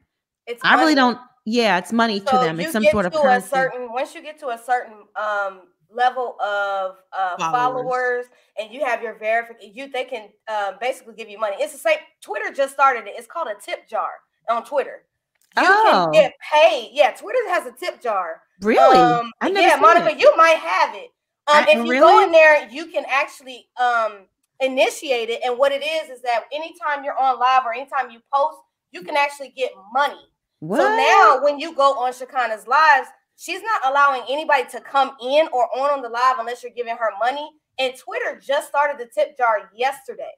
I really don't. Yeah, it's money to them. It's some sort of currency. Once you get to a certain level of followers, and you have your verification, they can basically give you money. It's the same. Twitter just started it. It's called a tip jar on Twitter. You can get paid. Yeah, Twitter has a tip jar. Really? Yeah, Monica, you might have it. If you go in there, you can actually initiate it. And what it is that anytime you're on live or anytime you post, you can actually get money. What? So now when you go on Shekinah's lives, she's not allowing anybody to come in or on the live unless you're giving her money. And Twitter just started the tip jar yesterday.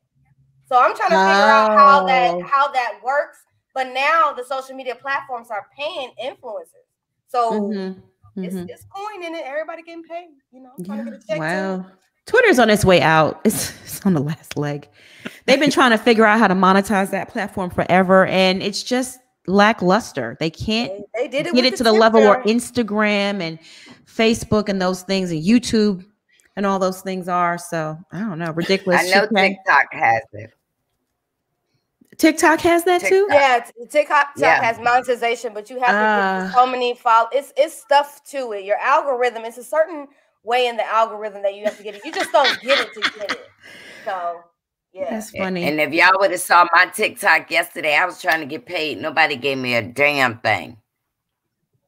So I'm trying to figure out how that works. But now the social media platforms are paying influencers. So it's coin in it. Everybody getting paid. You know, trying to get a check. Wow. Too. Twitter's on its way out. It's on the last leg. They've been trying to figure out how to monetize that platform forever. And it's just lackluster. They can't get it to the level where Instagram and Facebook and those things and YouTube and all those things are. So I don't know. Ridiculous. I know TikTok has it. TikTok has that too? Yeah, TikTok has monetization, but you have to get so many followers. It's stuff to it. Your algorithm, it's a certain way in the algorithm that you have to get it. You just don't get it to get it. So yeah. That's funny. And if y'all would have saw my TikTok yesterday, I was trying to get paid. Nobody gave me a damn thing.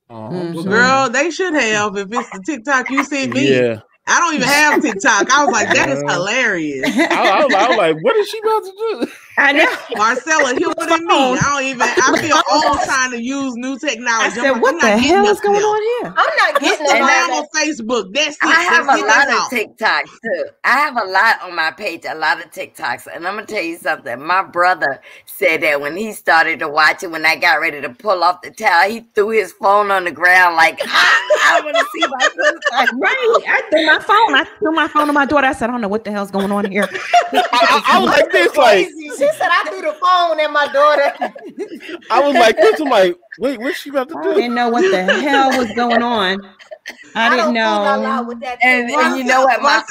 Well, girl, they should have. If it's the TikTok you see me. Yeah. I don't even have TikTok. I was like, that is hilarious. I was like, what is she about to do? I know. Marcella, you're than me. I feel old trying to use new technology. I said, what the hell is going on here? I'm not getting on Facebook. That's it. I have a lot of TikToks too. I have a lot on my page, a lot of TikToks. And I'm going to tell you something. My brother said that when he started to watch it, when I got ready to pull off the towel, he threw his phone on the ground like, I want to see my sister. Right. I threw my phone to my daughter. I said, I don't know what the hell's going on here. I was like this, like. She said, I threw the phone at my daughter. I was like this. I'm like, wait, what's she about to do? I didn't know what the hell was going on. I didn't know. And you know what? My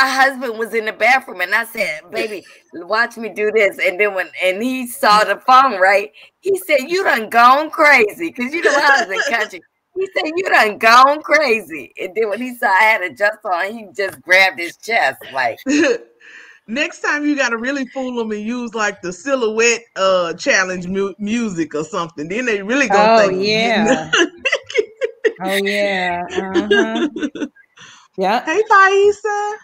husband was in the bathroom, and I said, "Baby, watch me do this." And then he saw the phone, right? He said, "You done gone crazy," because you know I was in country. He said, "You done gone crazy." And then when he saw I had a dress on, he just grabbed his chest like. Next time you gotta really fool them and use like the silhouette challenge music or something. Then they really gonna think. Yeah. Oh yeah. Yeah. Hey, Thaisa.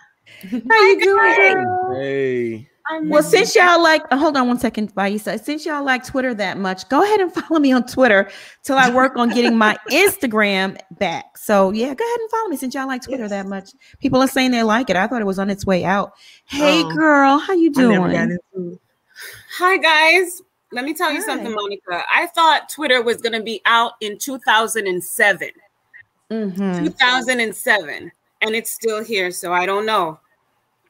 How you doing, girl? Hey. Well, since y'all like, hold on one second, Vaisa. Since y'all like Twitter that much, go ahead and follow me on Twitter till I work on getting my Instagram back. So yeah, go ahead and follow me since y'all like Twitter that much. People are saying they like it. I thought it was on its way out. Hey, girl, how you doing? I never got into it. Hi, guys. Let me tell you something, Monica. I thought Twitter was going to be out in 2007. 2007. And it's still here, so I don't know.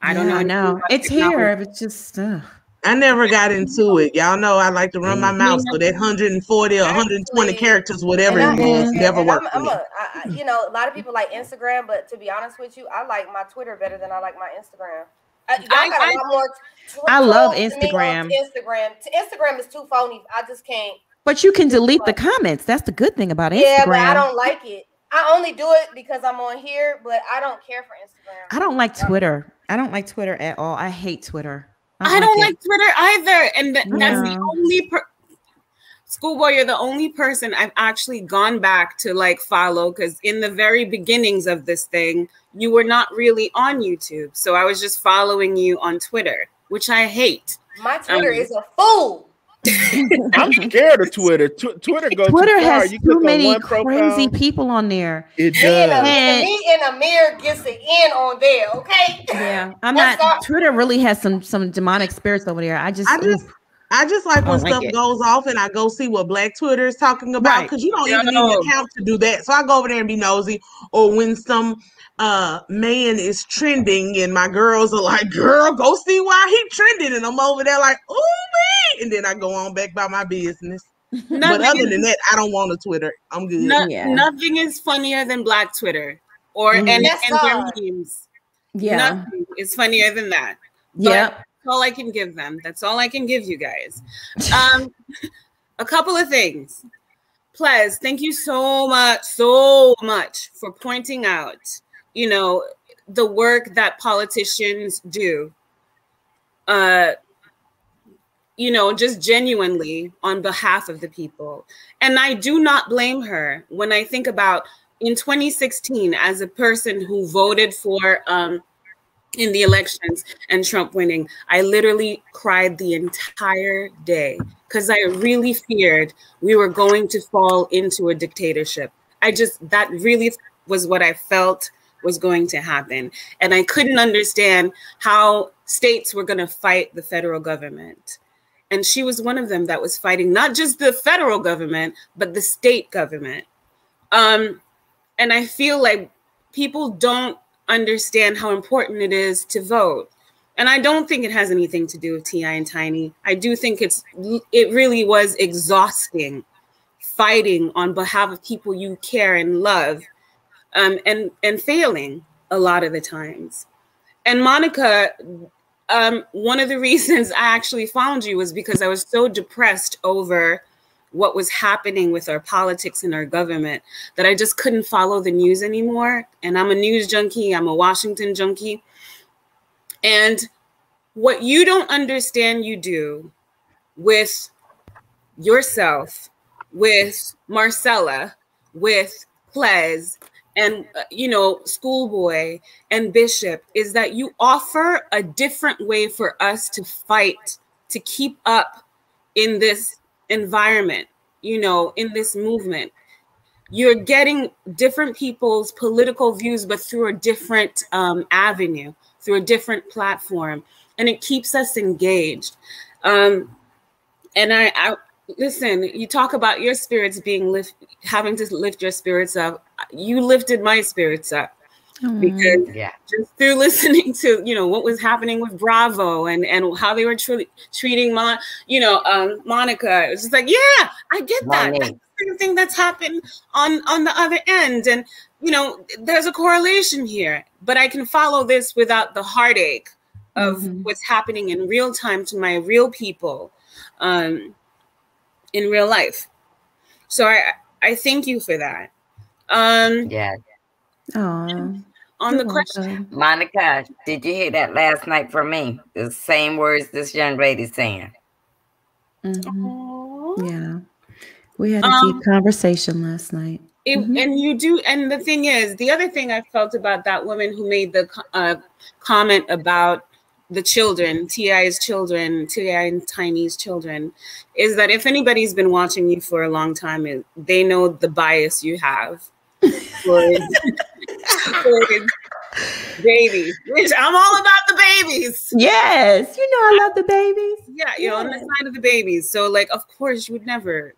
I don't know. I know. It's here. It's just I never got into it. Y'all know I like to run my mouth, so that 140 or 120 characters, whatever it was, never worked for me. You know, a lot of people like Instagram, but to be honest with you, I like my Twitter better than I like my Instagram. I love Instagram. Instagram is too phony. I just can't. But you can delete the comments. That's the good thing about Instagram. Yeah, but I don't like it. I only do it because I'm on here, but I don't care for Instagram. I don't like Twitter. I don't like Twitter at all. I hate Twitter. I don't like Twitter either. And that's the only Schoolboy, you're the only person I've actually gone back to like follow, because in the very beginnings of this thing, you were not really on YouTube. So I was just following you on Twitter, which I hate. My Twitter is a fool. I'm scared of Twitter. Twitter goes Twitter too far. has You too many crazy profile. People on there. It does. Me and Amir gets the in on there. Okay. Yeah, I'm not. Twitter really has some demonic spirits over there. I just like when stuff goes off and I go see what Black Twitter is talking about, because you don't even need an account to do that. So I go over there and be nosy. Or when some man is trending and my girls are like, girl, go see why he trending, and I'm over there like, ooh, man, and then I go on back by my business. But other than that, I don't want a Twitter. I'm good. Nothing is funnier than Black Twitter or and their memes. Yeah, nothing is funnier than that. Yeah, that's all I can give them. That's all I can give you guys. A couple of things. Plez, thank you so much for pointing out, you know, the work that politicians do. You know, just genuinely on behalf of the people. And I do not blame her when I think about in 2016, as a person who voted for in the elections and Trump winning, I literally cried the entire day because I really feared we were going to fall into a dictatorship. That really was what I felt was going to happen. And I couldn't understand how states were going to fight the federal government. And she was one of them that was fighting not just the federal government, but the state government. And I feel like people don't understand how important it is to vote. And I don't think it has anything to do with T.I. and Tiny. I do think it really was exhausting fighting on behalf of people you care and love, and failing a lot of the times. And Monica, one of the reasons I actually found you was because I was so depressed over what was happening with our politics and our government that I just couldn't follow the news anymore. And I'm a news junkie. I'm a Washington junkie. And what you don't understand you do with yourself, with Marcella, with Plez, and, you know, Schoolboy and Bishop, is that you offer a different way for us to fight, to keep up in this environment, you know, in this movement. You're getting different people's political views, but through a different avenue, through a different platform, and it keeps us engaged. And I listen, you talk about your spirits being having to lift your spirits up. You lifted my spirits up because just through listening to, you know, what was happening with Bravo and how they were treating Monica. It was just like, yeah, I get that. That's the same thing that's happened on the other end. And, you know, there's a correlation here, but I can follow this without the heartache of what's happening in real time to my real people in real life. So I thank you for that. On the question, Monica, did you hear that last night from me? The same words this young lady's saying. Yeah, we had a deep conversation last night. And you do, and the thing is, the other thing I felt about that woman who made the comment about the children, T.I.'s children, T.I. and Tiny's children, is that if anybody's been watching you for a long time, they know the bias you have towards babies, which I'm all about the babies. Yes, you know I love the babies. Yeah, you're on the side of the babies. So, like, of course, you would never,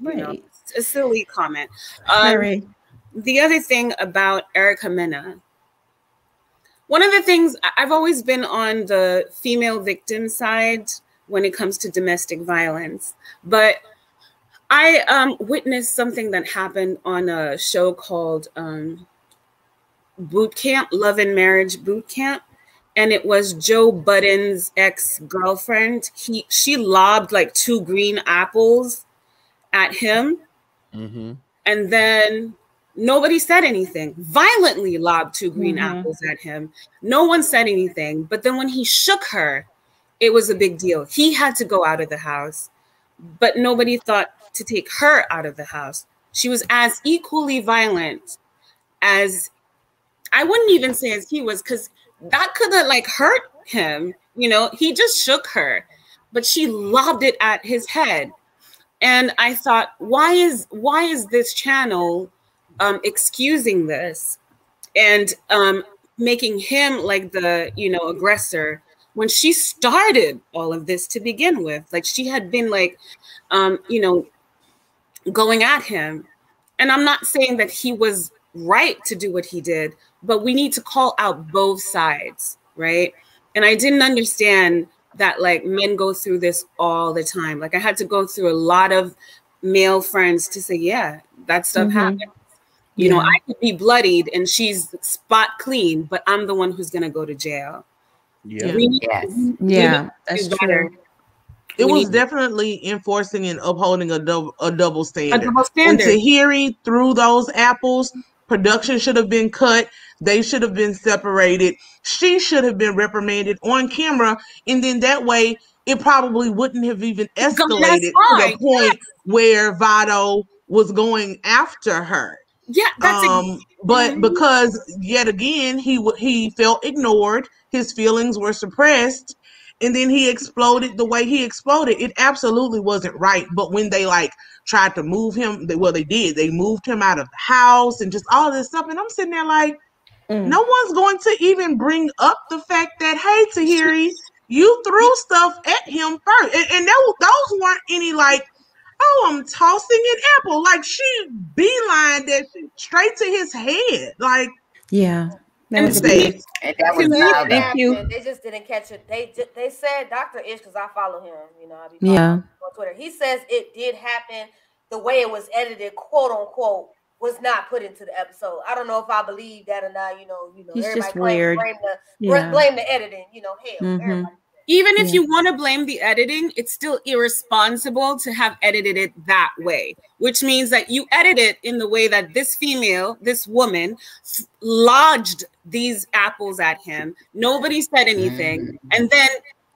you know, it's a silly comment. The other thing about Erica Mena, one of the things, I've always been on the female victim side when it comes to domestic violence, but I witnessed something that happened on a show called Boot Camp, Love and Marriage Boot Camp. And it was Joe Budden's ex-girlfriend. She lobbed like 2 green apples at him. And then nobody said anything. Violently lobbed 2 green apples at him. No one said anything. But then when he shook her, it was a big deal. He had to go out of the house. But nobody thought to take her out of the house. She was as equally violent as, I wouldn't even say as he was, because that could have like hurt him. You know, he just shook her, but she lobbed it at his head. And I thought, why is this channel excusing this and making him like the, you know, aggressor when she started all of this to begin with? Like, she had been like, you know, going at him. And I'm not saying that he was right to do what he did, but we need to call out both sides, right? And I didn't understand that like men go through this all the time. Like, I had to go through a lot of male friends to say, yeah, that stuff happens. You know, I could be bloodied and she's spot clean, but I'm the one who's going to go to jail. That's true. It was definitely enforcing and upholding a double standard. And And Tahiri threw those apples. Production should have been cut. They should have been separated. She should have been reprimanded on camera. And then that way, it probably wouldn't have even escalated to the point where Vado was going after her. Yeah, but because yet again he felt ignored, his feelings were suppressed, and then he exploded the way he exploded. It absolutely wasn't right. But when they like tried to move him, they did. They moved him out of the house and just all this stuff. And I'm sitting there like, no one's going to even bring up the fact that, hey, Tahiri, you threw stuff at him first. And those weren't any like, oh, I'm tossing an apple. Like, she beelined that straight to his head. Like, that was thank you. They just didn't catch it. They said Dr. Ish, because I follow him. You know, I be following him on Twitter. He says it did happen. The way it was edited, quote unquote, was not put into the episode. I don't know if I believe that or not. You know, He's everybody just weird. Blame the editing. You know, hell, everybody. Even if you want to blame the editing, it's still irresponsible to have edited it that way, which means that you edit it in the way that this woman lodged these apples at him. Nobody said anything. And then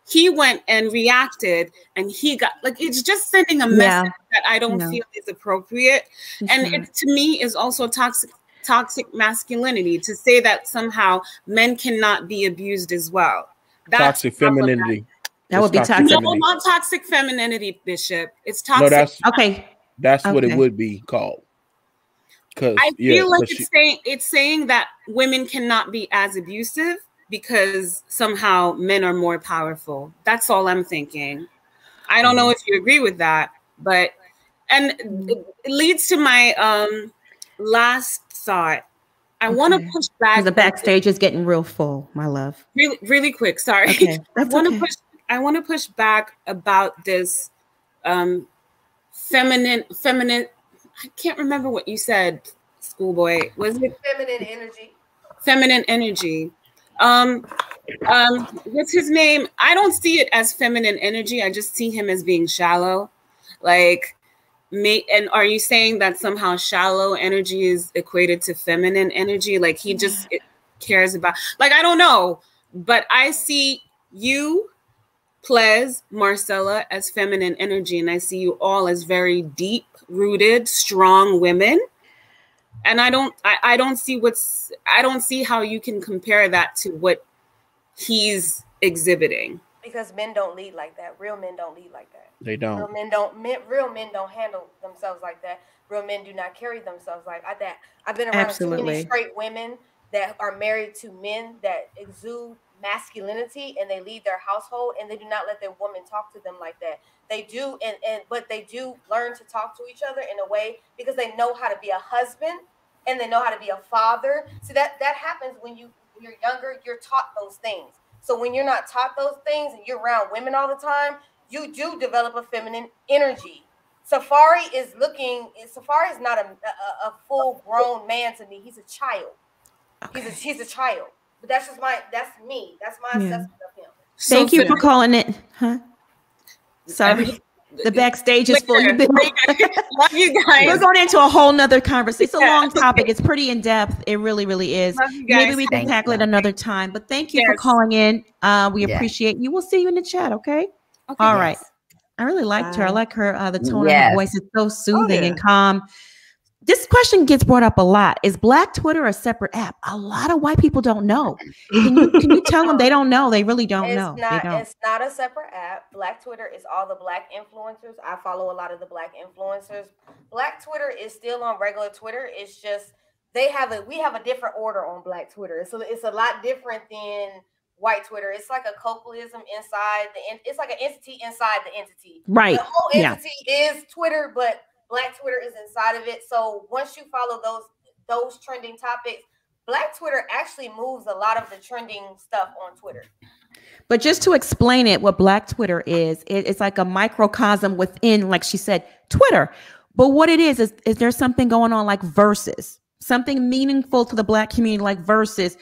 he went and reacted, and he got like, it's just sending a message that I don't feel is appropriate. And it, to me, is also toxic masculinity to say that somehow men cannot be abused as well. That's toxic femininity. That would be toxic. No, not toxic femininity, Bishop. It's toxic. No, that's okay. That's what it would be called. Because I feel like it's saying that women cannot be as abusive because somehow men are more powerful. That's all I'm thinking. I don't know if you agree with that, but it leads to my last thought. I want to push back. The backstage is getting real full, my love. Really, really quick. Sorry. Okay. I want to push back about this feminine. I can't remember what you said, schoolboy. Was it feminine energy? Feminine energy. What's his name? I don't see it as feminine energy. I just see him as being shallow. Like, and are you saying that somehow shallow energy is equated to feminine energy? Like, he just cares about, like, I don't know, but I see you, Ples, Marcella, as feminine energy, and I see you all as very deep rooted, strong women. And I don't see how you can compare that to what he's exhibiting. Because men don't lead like that. Real men don't lead like that. They don't. Real men don't handle themselves like that. Real men do not carry themselves like that. I've been around too many straight women that are married to men that exude masculinity and they lead their household and they do not let their woman talk to them like that. They do, but they do learn to talk to each other in a way because they know how to be a husband and they know how to be a father. So that happens when you're younger, you're taught those things. So when you're not taught those things and you're around women all the time, you do develop a feminine energy. Safari is not a full grown man to me. He's a child. Okay. He's a child. But that's me. That's my assessment of him. Thank you for calling it. Huh? Sorry. The backstage is full. Love you guys. We're going into a whole nother conversation. It's a long topic. It's pretty in depth. It really, really is. Maybe we can tackle it another time. But thank you for calling in. We appreciate you. We'll see you in the chat. Okay. All right. I really liked her. I like her. The tone of her voice is so soothing and calm. This question gets brought up a lot. Is Black Twitter a separate app? A lot of white people don't know. Can you tell them they don't know? They really don't know. It's not a separate app. Black Twitter is all the Black influencers. I follow a lot of the Black influencers. Black Twitter is still on regular Twitter. It's just we have a different order on Black Twitter. So it's a lot different than white Twitter. It's like a colloquialism inside it's like an entity inside the entity. Right. The whole entity is Twitter, but Black Twitter is inside of it. So once you follow those trending topics, Black Twitter actually moves a lot of the trending stuff on Twitter. But just to explain it, what Black Twitter is, it's like a microcosm within, like she said, Twitter. But what it is there's something going on like Versus, something meaningful to the Black community like Versus,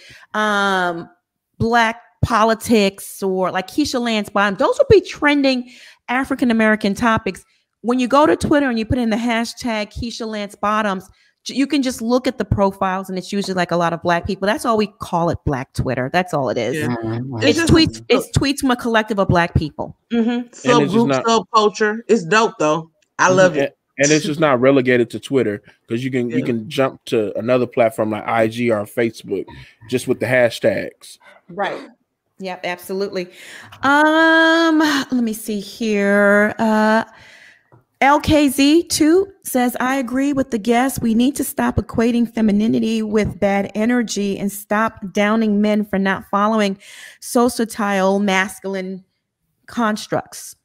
Black politics, or like Keisha Lance Bottom. Those would be trending African-American topics. When you go to Twitter and you put in the hashtag Keisha Lance Bottoms, you can just look at the profiles and it's usually like a lot of Black people. That's all we call it, Black Twitter. That's all it is. Yeah. It's tweets from a collective of Black people. Subgroup, subculture. It's dope though. I love it. And it's just not relegated to Twitter because you can jump to another platform like IG or Facebook just with the hashtags. Right. Yep, absolutely. Let me see here. LKZ2 says, I agree with the guest. We need to stop equating femininity with bad energy and stop downing men for not following societal masculine constructs.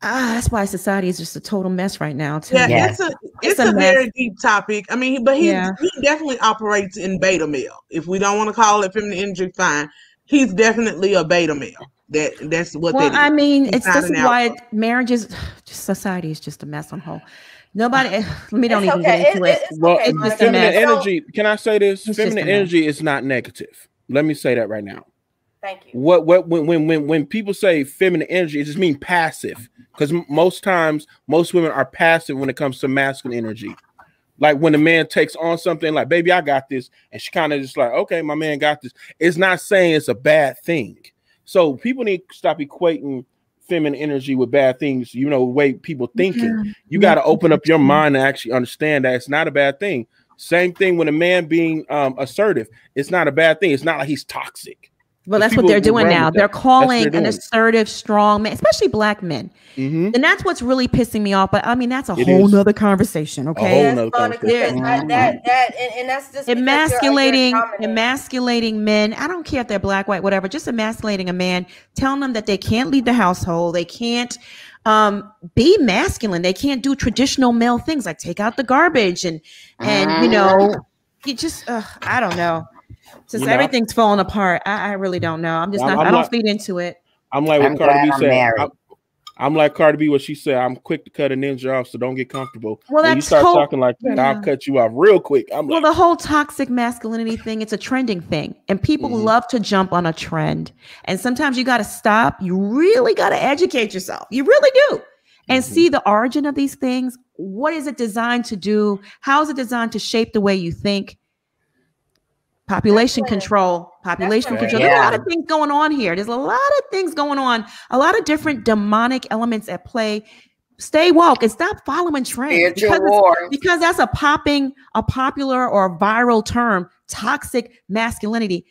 That's why society is just a total mess right now. Too. Yeah, it's a very deep topic. I mean, but he definitely operates in beta male. If we don't want to call it feminine energy, fine. He's definitely a beta male. That's what. Well, I mean, this is why marriages, society is just a mess on whole. Nobody. Don't even get into it. Well, it's just feminine energy. Can I say this? Feminine energy is not negative. Let me say that right now. Thank you. When people say feminine energy, it just means passive. Because most times, most women are passive when it comes to masculine energy. Like when a man takes on something like, baby, I got this. And she kind of just like, okay, my man got this. It's not saying it's a bad thing. So people need to stop equating feminine energy with bad things, the way people thinking. You got to open up your mind and actually understand that it's not a bad thing. Same thing when a man being assertive. It's not a bad thing. It's not like he's toxic. Well, that's what they're doing now. They're calling an assertive, strong man, especially Black men. And that's what's really pissing me off. But I mean, that's a whole nother conversation. Okay. And that's just emasculating men. I don't care if they're Black, white, whatever, just emasculating a man, telling them that they can't lead the household. They can't be masculine. They can't do traditional male things like take out the garbage and you just, I don't know. Just everything's falling apart. I really don't know. I'm just not. I don't feed into it. I'm like what Cardi B said. I'm like Cardi B. What she said. I'm quick to cut a ninja off, so don't get comfortable. Well, when you start talking like that, I'll cut you off real quick. The whole toxic masculinity thing. It's a trending thing, and people love to jump on a trend. And sometimes you got to stop. You really got to educate yourself. You really do, and see the origin of these things. What is it designed to do? How is it designed to shape the way you think? Population control. There's a lot of things going on here. There's a lot of things going on. A lot of different demonic elements at play. Stay woke and stop following trends because that's a popular or viral term. Toxic masculinity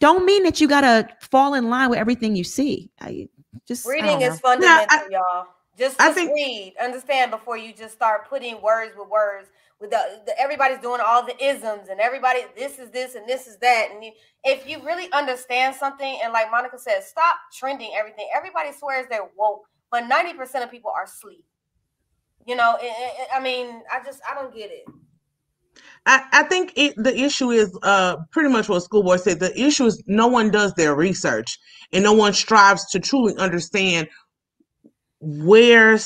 don't mean that you gotta fall in line with everything you see. Reading is fundamental, y'all. Just read, understand before you just start putting words with words. With everybody's doing all the isms and everybody, this is this and this is that. And if you really understand something, and like Monica said, stop trending everything. Everybody swears they're woke, but 90% of people are asleep. You know, I mean, I don't get it. I think the issue is pretty much what School Boy said. The issue is no one does their research and no one strives to truly understand where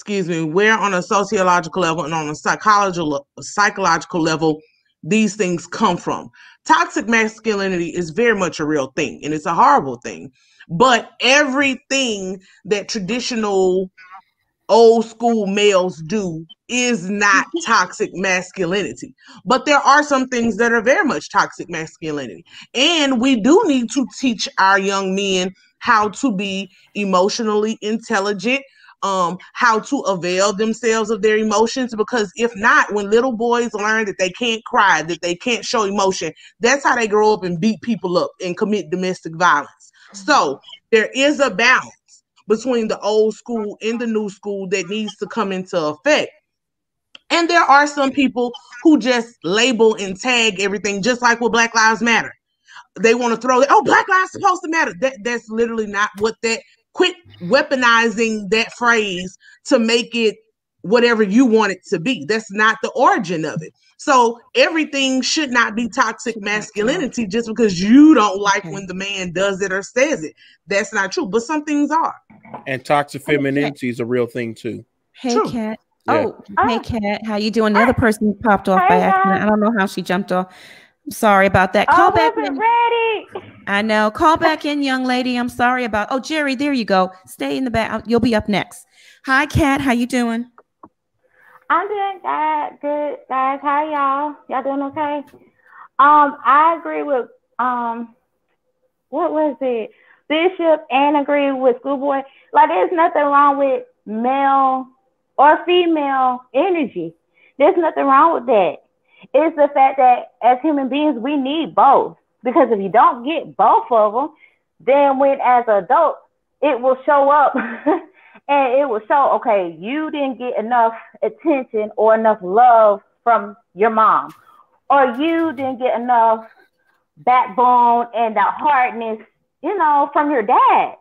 where on a sociological level and on a psychological level these things come from. Toxic masculinity is very much a real thing, and it's a horrible thing. But everything that traditional old school males do is not toxic masculinity. But there are some things that are very much toxic masculinity. And we do need to teach our young men how to be emotionally intelligent, how to avail themselves of their emotions, because if not, when little boys learn that they can't cry, that they can't show emotion, that's how they grow up and beat people up and commit domestic violence. So there is a balance between the old school and the new school that needs to come into effect. And there are some people who just label and tag everything, just like with Black Lives Matter. They want to throw it, Black lives supposed to matter. That's literally not what that. Quit weaponizing that phrase to make it whatever you want it to be. That's not the origin of it. So everything should not be toxic masculinity just because you don't like when the man does it or says it. That's not true. But some things are. And toxic femininity is a real thing too. Hey, Kat. Yeah. Hey, Kat. How you doing? The other person popped off by accident. I don't know how she jumped off. I'm sorry about that. Call back in. Ready. I know. Call back in, young lady. I'm sorry about. Oh, Jerry, there you go. Stay in the back. You'll be up next. Hi, Kat. How you doing? I'm doing good, guys. How y'all? Y'all doing okay? I agree with what was it, Bishop, and agree with Schoolboy. Like, there's nothing wrong with male or female energy. There's nothing wrong with that. It's the fact that as human beings, we need both. Because if you don't get both of them, then when as adults, it will show up and it will show, okay, you didn't get enough attention or enough love from your mom, or you didn't get enough backbone and the hardness, from your dad.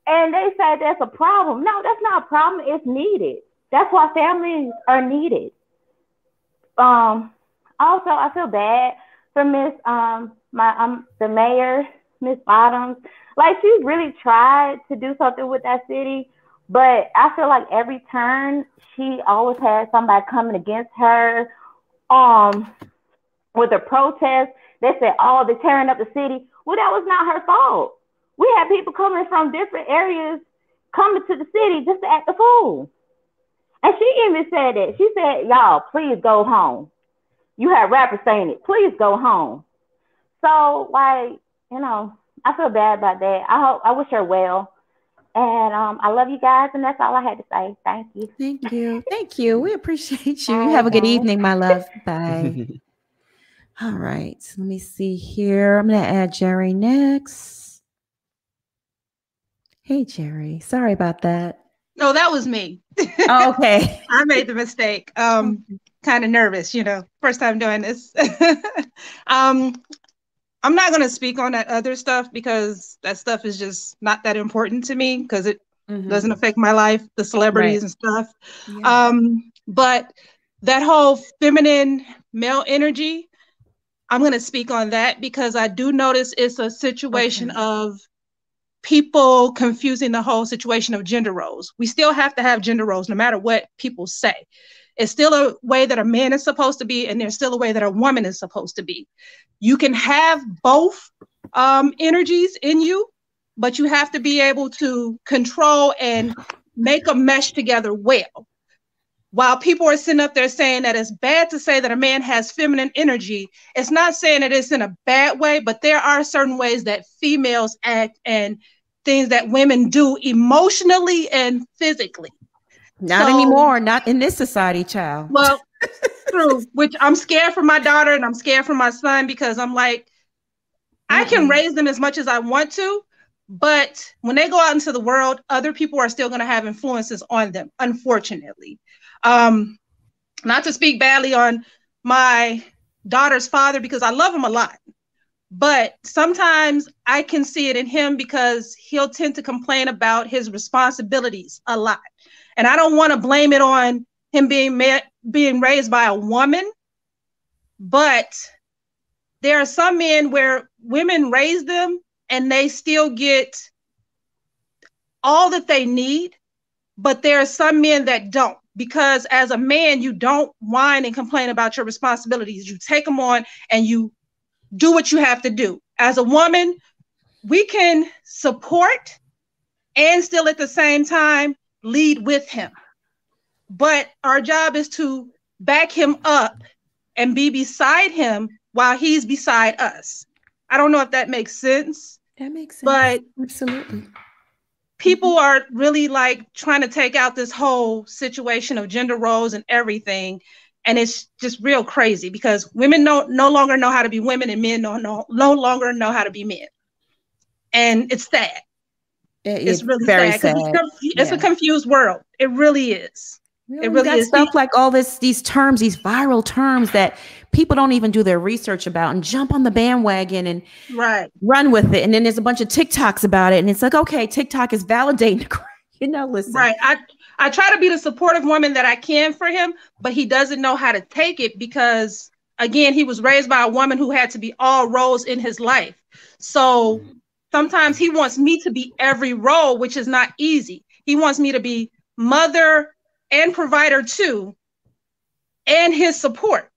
And they say that's a problem. No, that's not a problem. It's needed. That's why families are needed. Also, I feel bad for Miss the mayor, Miss Bottoms. Like, she really tried to do something with that city, but I feel like every turn she always had somebody coming against her. With a protest, they said, they're tearing up the city. Well, that was not her fault. We had people coming from different areas coming to the city just to act the fool. And she even said that. She said, y'all, please go home. You had rappers saying it. Please go home. So, like, I feel bad about that. I wish her well. And I love you guys. And that's all I had to say. Thank you. Thank you. Thank you. We appreciate you. Have a good evening, my love. Bye. All right. Let me see here. I'm going to add Jerry next. Hey, Jerry. Sorry about that. No, that was me. Oh, okay. I made the mistake. Kind of nervous, first time doing this. I'm not going to speak on that other stuff because that stuff is just not that important to me because it doesn't affect my life, the celebrities and stuff. Yeah. But that whole feminine male energy, I'm going to speak on that because I do notice it's a situation of people confusing the whole situation of gender roles. We still have to have gender roles no matter what people say. It's still a way that a man is supposed to be, and there's still a way that a woman is supposed to be. You can have both energies in you, but you have to be able to control and make them mesh together well. While people are sitting up there saying that it's bad to say that a man has feminine energy, it's not saying that it's in a bad way, but there are certain ways that females act and things that women do emotionally and physically. Not anymore. Not in this society, child. Well, true. Which I'm scared for my daughter and I'm scared for my son because I'm like, I can raise them as much as I want to, but when they go out into the world, other people are still going to have influences on them, unfortunately. Not to speak badly on my daughter's father because I love him a lot. But sometimes I can see it in him because he'll tend to complain about his responsibilities a lot. And I don't want to blame it on him being raised by a woman. But there are some men where women raise them and they still get all that they need. But there are some men that don't. Because as a man, you don't whine and complain about your responsibilities. You take them on and you do what you have to do. As a woman, we can support and still at the same time lead with him. But our job is to back him up and be beside him while he's beside us. I don't know if that makes sense. That makes sense. But absolutely. People are really like trying to take out this whole situation of gender roles and everything. And it's just real crazy because women no longer know how to be women and men no longer know how to be men. And it's sad. It's really very sad. It's a confused world. It really is. It really is. Stuff like all these terms, these viral terms that people don't even do their research about and jump on the bandwagon and run with it. And then there's a bunch of TikToks about it. And it's like, okay, TikTok is validating. Listen. Right. I try to be the supportive woman that I can for him, but he doesn't know how to take it because, again, he was raised by a woman who had to be all roles in his life. So sometimes he wants me to be every role, which is not easy. He wants me to be mother and provider too, and his support.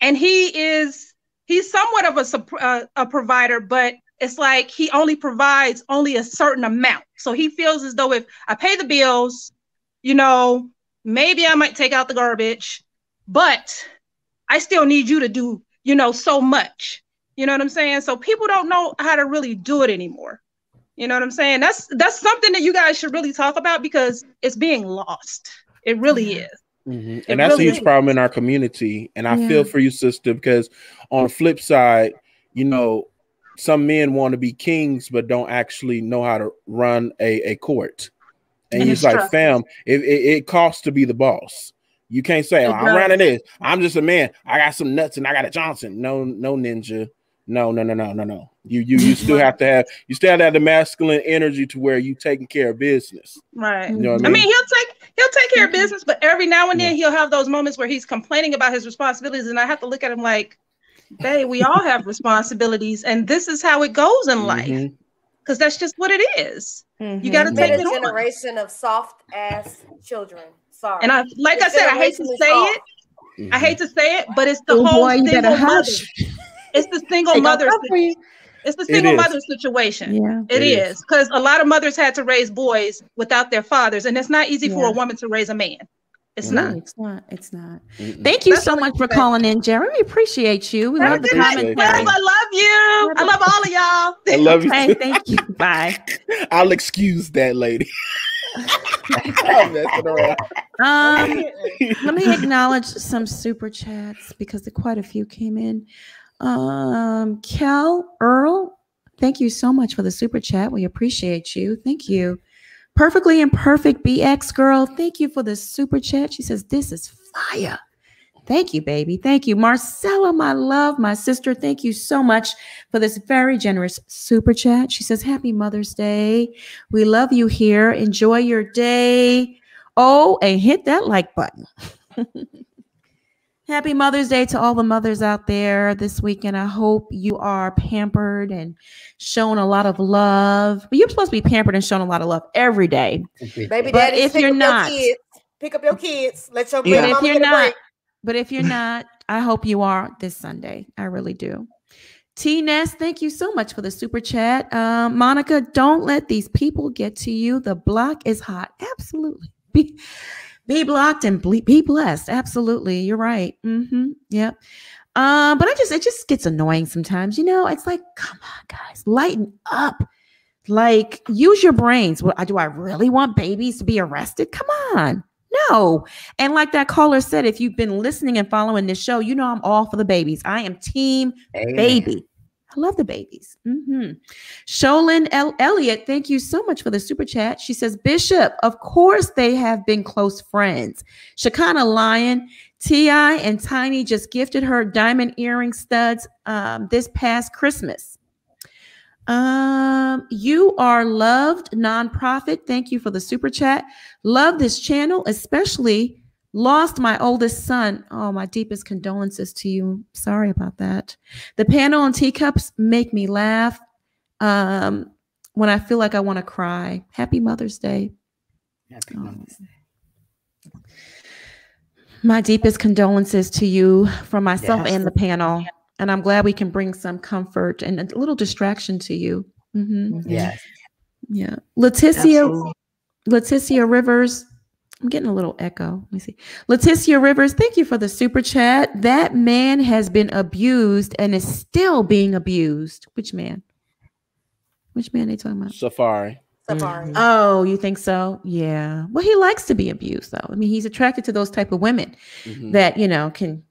And he's somewhat of a provider, but it's like he only provides only a certain amount. So he feels as though if I pay the bills, maybe I might take out the garbage, but I still need you to do, so much. You know what I'm saying? So people don't know how to really do it anymore. You know what I'm saying? That's something that you guys should really talk about because it's being lost. It really is. Mm-hmm. And that's really a huge problem in our community. And I feel for you, sister, because on the flip side, some men want to be kings, but don't actually know how to run a court. And he's like, fam, it costs to be the boss. You can't say, I'm running this. I'm just a man. I got some nuts and I got a Johnson. No, ninja. No. You still have to have the masculine energy to where you taking care of business. Right. You know what I mean? He'll take care of business, but every now and then he'll have those moments where he's complaining about his responsibilities. And I have to look at him like, babe, we all have responsibilities and this is how it goes in life. Because that's just what it is. You got to take it on. A generation of soft ass children. Sorry. And I said, I hate to say it. I hate to say it, but it's the whole single mother. It's the single mother. It's the single mother situation. Yeah, it is. Because a lot of mothers had to raise boys without their fathers. And it's not easy for a woman to raise a man. It's not. It's not. Thank you so much for calling in, Jerry. We appreciate you. We love the commentary. I love you. I love all of y'all. I love you. Hey, thank you. Bye. I'll excuse that lady. I'm messing around. Let me acknowledge some super chats because quite a few came in. Cal Earl, thank you so much for the super chat. We appreciate you. Thank you. Perfectly Imperfect BX girl, thank you for the super chat. She says, this is fire. Thank you, baby. Thank you. Marcella, my love, my sister, thank you so much for this very generous super chat. She says, happy Mother's Day. We love you here. Enjoy your day. Oh, and hit that like button. Happy Mother's Day to all the mothers out there this weekend. I hope you are pampered and shown a lot of love. But you're supposed to be pampered and shown a lot of love every day. Baby daddy, if you're not, pick up your kids. Let your But if you're not, I hope you are this Sunday. I really do. T-Ness, thank you so much for the super chat. Monica, don't let these people get to you. The block is hot. Absolutely. Be blocked and be blessed. Absolutely. You're right. Yep. But it just gets annoying sometimes. It's like, come on, guys, lighten up. Like, use your brains. Well, do I really want babies to be arrested? Come on. No. And like that caller said, if you've been listening and following this show, you know I'm all for the babies. I am team baby. I love the babies. Sholin Elliott, thank you so much for the super chat. She says, Bishop, of course they have been close friends. Shakana Lyon, T.I. and Tiny just gifted her diamond earring studs this past Christmas. You are loved nonprofit. Thank you for the super chat. Love this channel, especially lost my oldest son. Oh, my deepest condolences to you. Sorry about that. The panel and teacups make me laugh when I feel like I want to cry. Happy Mother's Day. Happy Mother's Day. My deepest condolences to you from myself and the panel. And I'm glad we can bring some comfort and a little distraction to you. Yes. Yeah. Leticia Rivers. I'm getting a little echo. Let me see. Leticia Rivers, thank you for the super chat. That man has been abused and is still being abused. Which man? Which man are they talking about? Safari. Oh, you think so? Yeah. Well, he likes to be abused, though. I mean, he's attracted to those type of women that, can,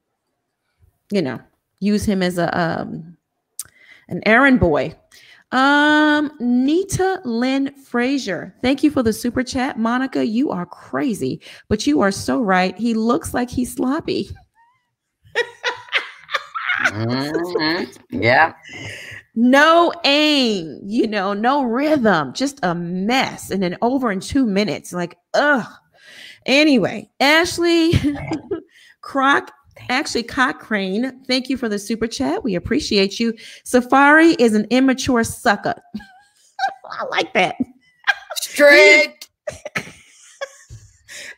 use him as an errand boy. Nita Lynn Frazier, thank you for the super chat. Monica, you are crazy, but you are so right. He looks like he's sloppy. Yeah. No aim, no rhythm, just a mess. And then over in 2 minutes, like, ugh. Anyway, Ashley Cochrane, thank you for the super chat. We appreciate you. Safari is an immature sucker. I like that. Straight.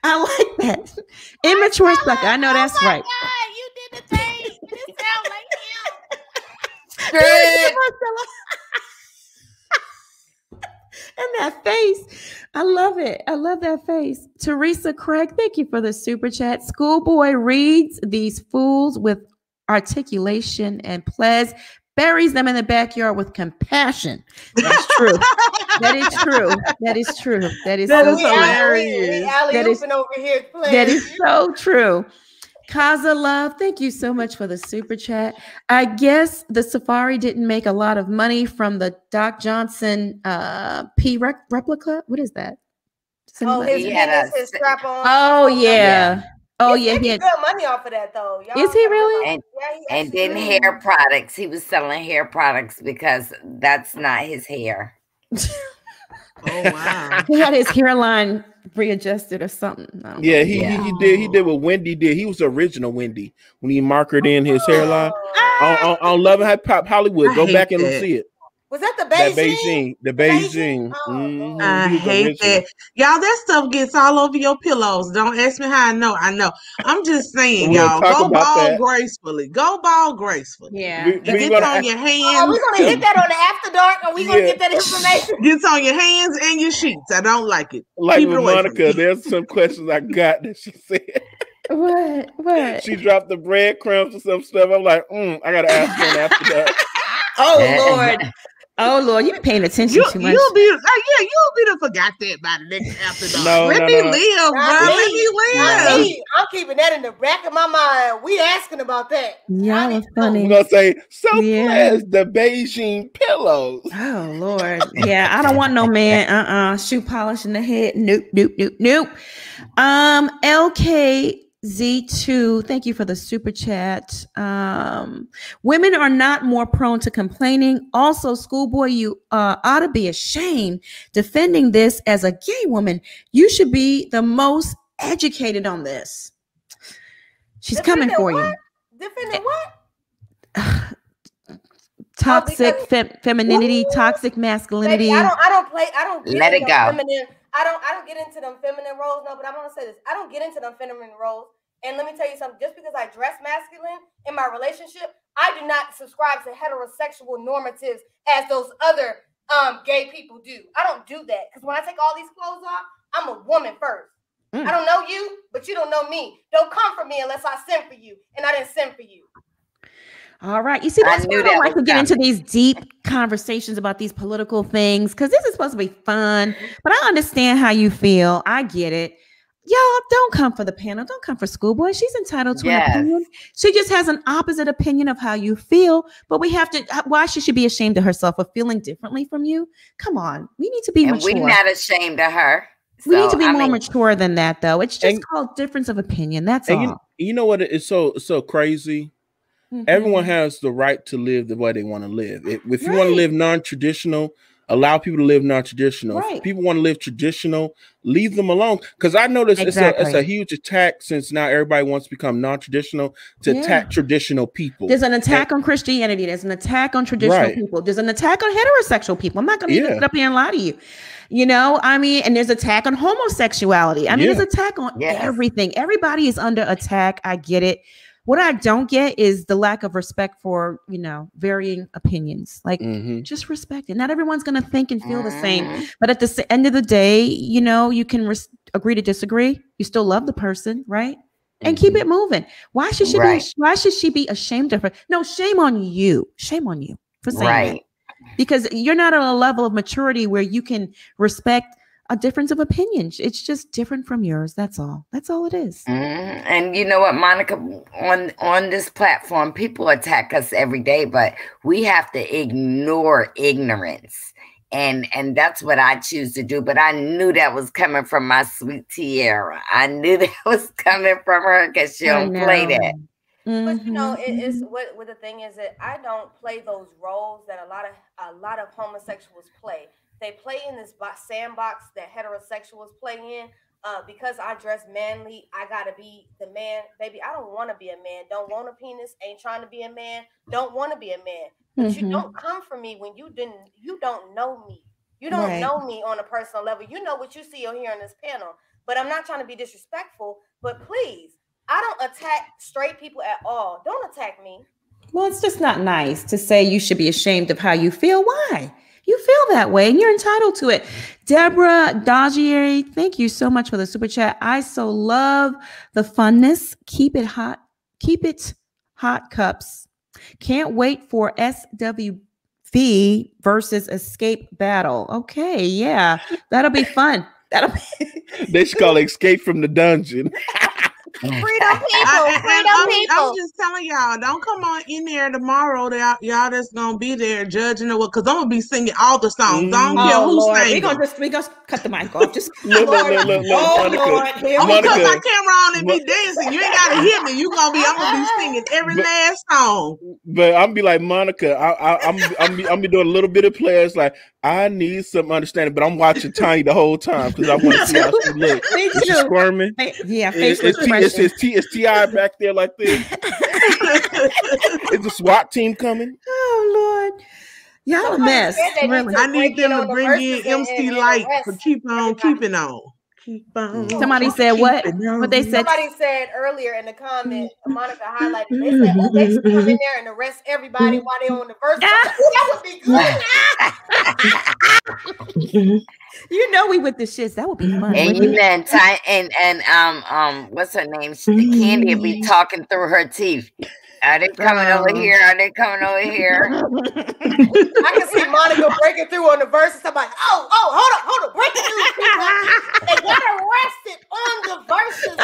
I like that. Immature sucker. I know that's right. God, you did the thing. It sounds like him. Straight. And that face. I love it. I love that face. Teresa Craig, thank you for the super chat. Schoolboy reads these fools with articulation and plays, buries them in the backyard with compassion. That's true. That is true. That is true. That is so hilarious. That is so true. Kaza Love, thank you so much for the super chat. I guess the Safari didn't make a lot of money from the Doc Johnson replica. What is that? Oh, his strap on. Oh yeah. Oh yeah. He had good money off of that though. Is he really? And then hair products. He was selling hair products because that's not his hair. Oh wow. He had his hairline readjusted or something. Yeah, he did what Wendy did. He was the original Wendy when he markered in his hairline. On Love and Hip Hop Hollywood. Go back and see it. Was that the Beijing? The Beijing. I hate that. Y'all, that stuff gets all over your pillows. Don't ask me how I know. I'm just saying, y'all, go bald gracefully. Go bald gracefully. Yeah. Get on your hands. Are we going to hit that on the After Dark? Are we going to get that information? Gets on your hands and your sheets. I don't like it. Like Keep with it away Monica, there's some questions I got that she said. What? She dropped the breadcrumbs or some stuff. I'm like, I got to ask her after that. Oh, Lord. Oh Lord, you be paying attention too much. You'll be to forgot that by the next After Dark. Let me live, bro. Let me live. I'm keeping that in the back of my mind. We asking about that. Y'all are funny. We're gonna say blessed the Beijing pillows. Oh Lord, yeah. I don't want no man. Shoe polish in the head. Nope. LKZ2, thank you for the super chat. Women are not more prone to complaining. Also, Schoolboy, you ought to be ashamed defending this as a gay woman. You should be the most educated on this. She's coming for you. Defending what? Toxic femininity, toxic masculinity. Baby, I don't let it go. I don't get into them feminine roles. No, but I'm gonna say this. I don't get into them feminine roles. And let me tell you something. Just because I dress masculine in my relationship, I do not subscribe to heterosexual normatives as those other gay people do. I don't do that because when I take all these clothes off, I'm a woman first. I don't know you, but you don't know me. Don't come for me unless I send for you, and I didn't send for you. All right. You see, that's why I don't like to get into these deep conversations about these political things, because this is supposed to be fun. But I understand how you feel. I get it. Y'all, don't come for the panel. Don't come for Schoolboy. She's entitled to an opinion. She just has an opposite opinion of how you feel. But we have to, why should she be ashamed of herself for feeling differently from you? Come on. We need to be mature. We're not ashamed of her. We need to be more mature than that, though. It's just called difference of opinion. That's all. You know what is so crazy? Mm-hmm. Everyone has the right to live the way they want to live. If you want to live non-traditional, allow people to live non-traditional. Right. If people want to live traditional, leave them alone. Because I noticed it's a huge attack since now everybody wants to become non-traditional to attack traditional people. There's an attack on Christianity. There's an attack on traditional people. There's an attack on heterosexual people. I'm not going to even sit up here and lie to you. You know, I mean, and there's attack on homosexuality. I mean, there's attack on everything. Everybody is under attack. I get it. What I don't get is the lack of respect for, you know, varying opinions. Like, just respect it. Not everyone's going to think and feel the same. But at the end of the day, you know, you can agree to disagree. You still love the person, right? And keep it moving. Why should she be? Why should she be ashamed of her? No, shame on you. Shame on you for saying that. Because you're not at a level of maturity where you can respect a difference of opinion. It's just different from yours. That's all. That's all it is. And you know what, Monica, on this platform, people attack us every day, but we have to ignore ignorance. And that's what I choose to do. But I knew that was coming from my sweet Tiara. I knew that was coming from her because she don't play that. But you know, it's what the thing is that I don't play those roles that a lot of homosexuals play. They play in this sandbox that heterosexuals play in. Because I dress manly, I gotta be the man. Baby, I don't want to be a man. Don't want a penis. Ain't trying to be a man. Don't want to be a man. But you don't come for me when you don't know me. You don't know me on a personal level. You know what you see or hear on this panel. But I'm not trying to be disrespectful. But please, I don't attack straight people at all. Don't attack me. Well, it's just not nice to say you should be ashamed of how you feel. Why? You feel that way and you're entitled to it. Deborah Dagieri, thank you so much for the super chat. I so love the funness. Keep it hot. Keep it hot, cups. Can't wait for SWV versus Escape battle. Okay, yeah, that'll be fun. They should call it Escape from the Dungeon. Freedom people. I'm just telling y'all, don't come on in there tomorrow. Y'all that's gonna be there judging it, because I'm gonna be singing all the songs. I don't care who's singing. We gonna cut the mic off. Just look, Lord, Monica, I'm gonna put my camera on and be dancing. You ain't gotta hit me. I'm gonna be singing every last song. But I'm be like Monica. I'm be doing a little bit of players. Like, I need some understanding, but I'm watching Tiny the whole time because I want to see how she looks. Me too. Is she squirming? Yeah, facial expression. Is T.I. back there like this? Is the SWAT team coming? Oh Lord, y'all a mess. Really. I need them to bring in MC Light for keep on keeping on. Keep on. Somebody said what? What they said? Somebody said earlier in the comment. Monica highlighted. They said, "Oh, they should come in there and arrest everybody while they're on the verse." That would be good. You know we with the shits. That would be fun. And you know, and what's her name? Candy will be talking through her teeth. Are they coming over here? Are they coming over here? I can see Monica breaking through on the verses. I'm like, hold on, breaking through. They got arrested on the verses.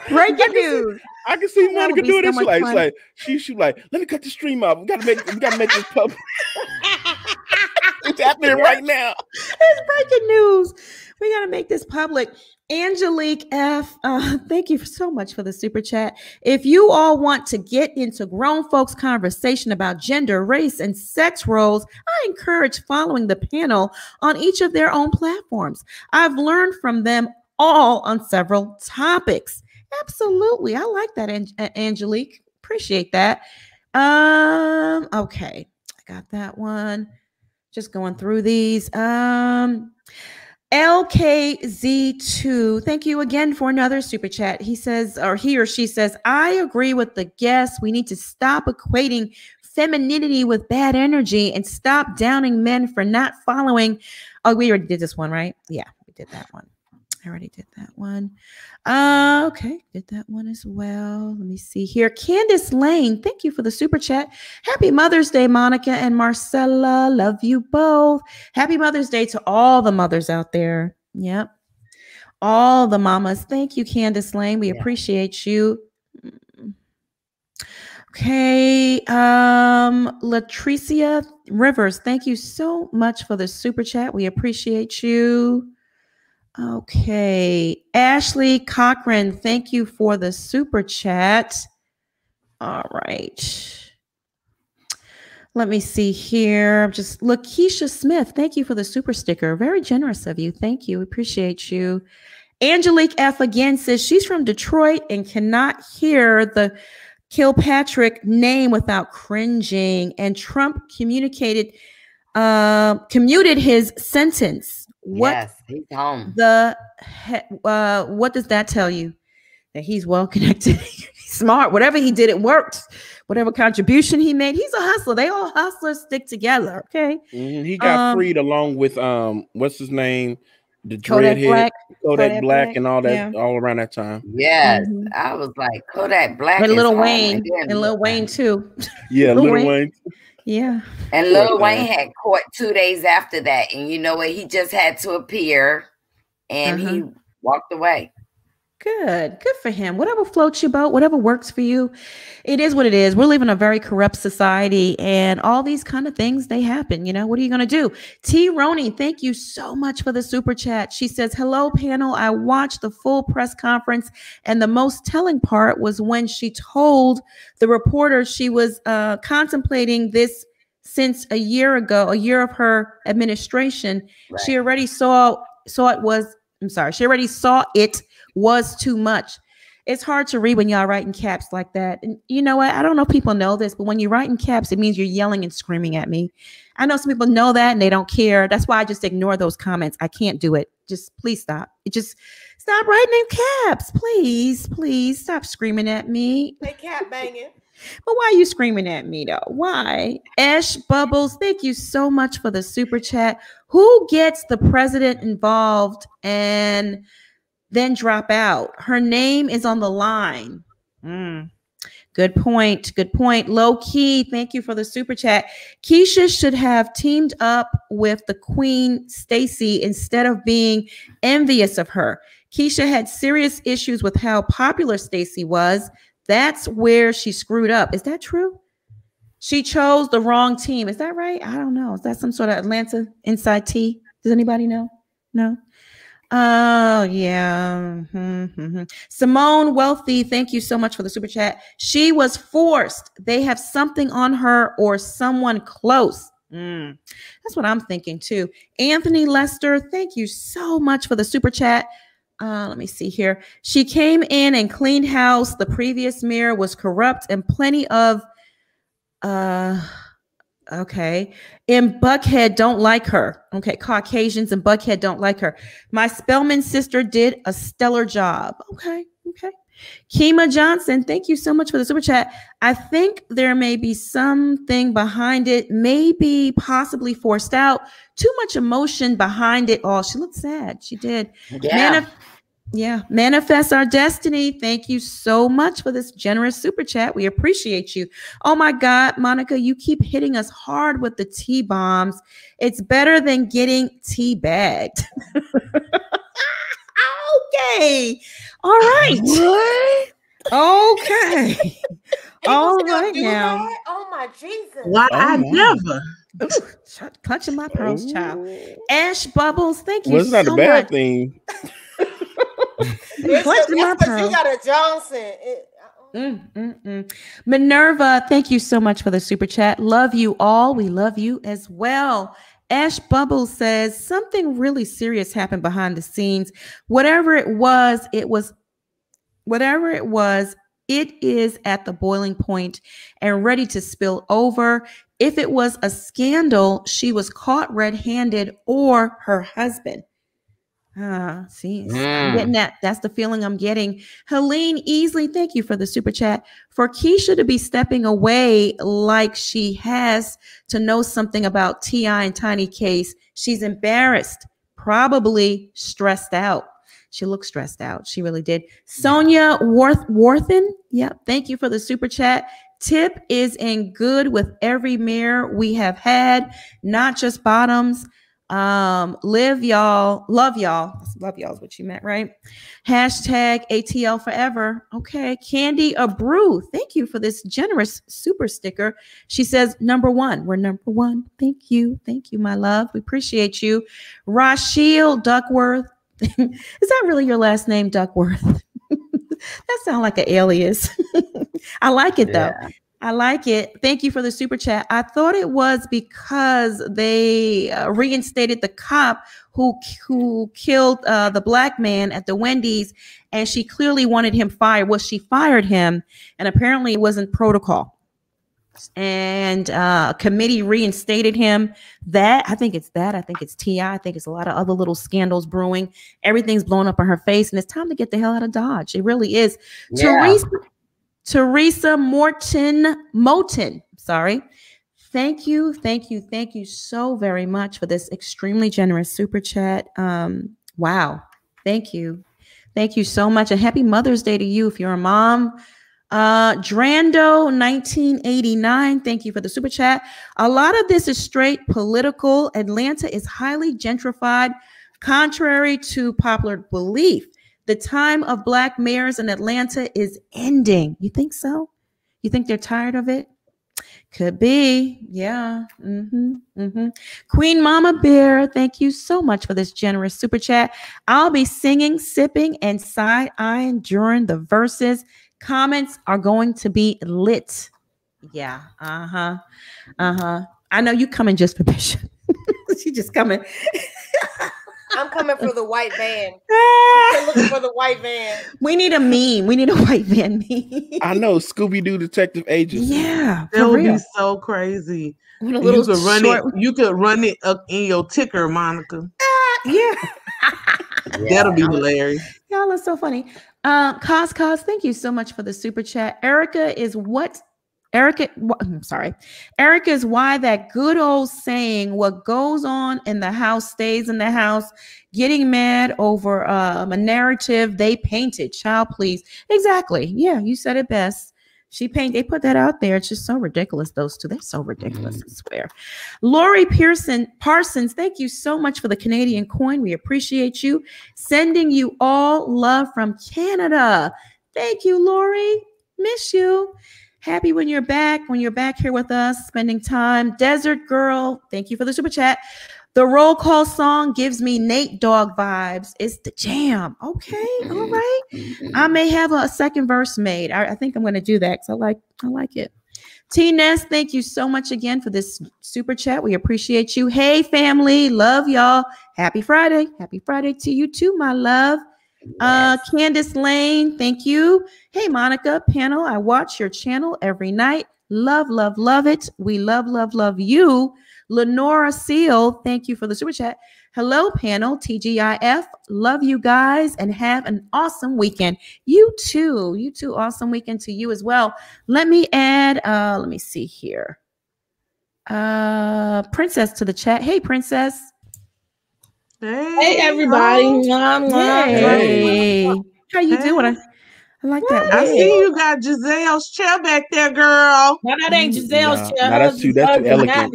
Breaking news. I can see Monica doing this. She like, let me cut the stream off. We gotta make this public. It's happening right now. It's breaking news. We gotta make this public. Angelique F, thank you so much for the super chat. If you all want to get into grown folks conversation about gender, race, and sex roles, I encourage following the panel on each of their own platforms. I've learned from them all on several topics. Absolutely. I like that, Angelique. Appreciate that. Okay. I got that one. Just going through these. LKZ2, thank you again for another super chat. He says, or he or she says, I agree with the guests. We need to stop equating femininity with bad energy and stop downing men for not following. Oh, we already did this one, right? Yeah, we did that one. I already did that one. Okay, did that one as well. Let me see here. Candace Lane, thank you for the super chat. Happy Mother's Day, Monica and Marcella. Love you both. Happy Mother's Day to all the mothers out there. Yep. All the mamas. Thank you, Candace Lane. We appreciate you. Okay. Latricia Rivers, thank you so much for the super chat. We appreciate you. Okay. Ashley Cochran, thank you for the super chat. All right. Let me see here. Just Lakeisha Smith, thank you for the super sticker. Very generous of you. Thank you. Appreciate you. Angelique F again says she's from Detroit and cannot hear the Kilpatrick name without cringing. And Trump commuted his sentence. Yes, he's home. What does that tell you? That he's well connected, he's smart. Whatever he did, it worked. Whatever contribution he made, he's a hustler. They all hustlers stick together. Okay. He got freed along with what's his name? The Kodak dreadhead, Black. Kodak Black, and all that, all around that time. Yes, I was like, Kodak Black and is Lil home, Wayne, and Lil Wayne too. Yeah, Lil Wayne. Yeah, and Lil Wayne had court 2 days after that, and you know what? He just had to appear, and he walked away. Good for him. Whatever floats your boat, whatever works for you. It is what it is. We're living in a very corrupt society, and all these kind of things, they happen. You know, what are you going to do? T. Roney, thank you so much for the super chat. She says, hello, panel. I watched the full press conference, and the most telling part was when she told the reporter she was contemplating this since a year ago, a year of her administration. Right. She already saw it was too much. It's hard to read when y'all write in caps like that. And you know what? I don't know if people know this, but when you write in caps, it means you're yelling and screaming at me. I know some people know that and they don't care. That's why I just ignore those comments. I can't do it. Just please stop. Just stop writing in caps. Please stop screaming at me. They cap banging. But why are you screaming at me though? Why? Ash Bubbles, thank you so much for the super chat. Who gets the president involved and then drop out? Her name is on the line. Good point. Low key, thank you for the super chat. Keisha should have teamed up with the Queen Stacy instead of being envious of her. Keisha had serious issues with how popular Stacy was. That's where she screwed up. Is that true? She chose the wrong team. Is that right? I don't know. Is that some sort of Atlanta inside tea? Does anybody know? No? Oh, yeah. Simone Wealthy, thank you so much for the super chat. She was forced. They have something on her or someone close. That's what I'm thinking too. Anthony Lester, thank you so much for the super chat. Let me see here. She came in and cleaned house. The previous mayor was corrupt and plenty of okay. In Buckhead don't like her. Okay. Caucasians in Buckhead don't like her. My Spelman sister did a stellar job. Okay. Kima Johnson, thank you so much for the super chat. I think there may be something behind it, maybe possibly forced out. Too much emotion behind it all. She looked sad. She did. Manifest our destiny. Thank you so much for this generous super chat. We appreciate you. Oh my God, Monica, you keep hitting us hard with the T-bombs. It's better than getting tea-bagged. Okay. All right. What? Okay. All right now. That? Oh my Jesus. Why I never. Clutching my pearls, child. Ash Bubbles, thank you Well, it's not so a bad much. thing. Clutching my pearls. You got a Johnson. Minerva, thank you so much for the super chat. Love you all. We love you as well. Ash Bubbles says something really serious happened behind the scenes. Whatever it was, it is at the boiling point and ready to spill over. If it was a scandal, she was caught red-handed or her husband. I'm getting that. That's the feeling I'm getting. Helene Easley, thank you for the super chat. For Keisha to be stepping away like she has to know something about T.I. and Tiny case, she's embarrassed, probably stressed out. She looked stressed out. She really did. Sonia Worthen. Yep. Thank you for the super chat. Tip is in good with every mayor we have had, not just Bottoms. Live y'all, love y'all. Love y'all is what you meant, right? Hashtag ATL forever. Okay. Candy Abreu. Thank you for this generous super sticker. She says, number one. We're number one. Thank you. Thank you, my love. We appreciate you. Rachel Duckworth. Is that really your last name, Duckworth? That sounds like an alias. I like it though. Yeah. I like it. Thank you for the super chat. I thought it was because they reinstated the cop who killed the black man at the Wendy's, and she clearly wanted him fired. Well, she fired him, and apparently it wasn't protocol. And a committee reinstated him. I think it's T.I. I think it's a lot of other little scandals brewing. Everything's blown up in her face, and it's time to get the hell out of Dodge. It really is. Yeah. Teresa Moten. Sorry. Thank you so very much for this extremely generous super chat. Wow. Thank you so much, and happy Mother's Day to you if you're a mom. Drando 1989, thank you for the super chat. A lot of this is straight political. Atlanta is highly gentrified, contrary to popular belief. The time of black mayors in Atlanta is ending. You think so? You think they're tired of it? Could be. Yeah. Queen Mama Bear, thank you so much for this generous super chat. I'll be singing, sipping, and side-eyeing during the verses. Comments are going to be lit. Yeah. I know you coming just for Bishop. She just coming. I'm coming for the white van. I'm looking for the white van. We need a meme. We need a white van meme. I know, Scooby-Doo detective agency. Yeah, that would be so crazy. With a little you could run it up in your ticker, Monica. Yeah. That'll be hilarious. Y'all are so funny. Cos, thank you so much for the super chat. Erica is why that good old saying, what goes on in the house stays in the house, getting mad over a narrative they painted. Child, please. Exactly. Yeah, you said it best. They put that out there. It's just so ridiculous. Those two, they're so ridiculous, I swear. Lori Parsons, thank you so much for the Canadian coin. We appreciate you. Sending you all love from Canada. Thank you, Lori. Miss you. Happy when you're back here with us, spending time. Desert Girl, thank you for the super chat. The roll call song gives me Nate Dogg vibes. It's the jam. Okay, all right. I may have a second verse made. I think I'm going to do that because I like it. T-Ness, thank you so much again for this super chat. We appreciate you. Hey, family. Love y'all. Happy Friday. Happy Friday to you too, my love. Candace Lane, thank you. Hey, Monica, panel. I watch your channel every night. Love it. We love you. Lenora Seal, thank you for the super chat. Hello, panel. TGIF. Love you guys and have an awesome weekend. You too. Awesome weekend to you as well. Let me add, let me see here. Princess to the chat. Hey, Princess. Hey everybody. Hey. How you doing? I like that. I see you got Giselle's chair back there, girl. No, that ain't Giselle's chair. No, that's too elegant.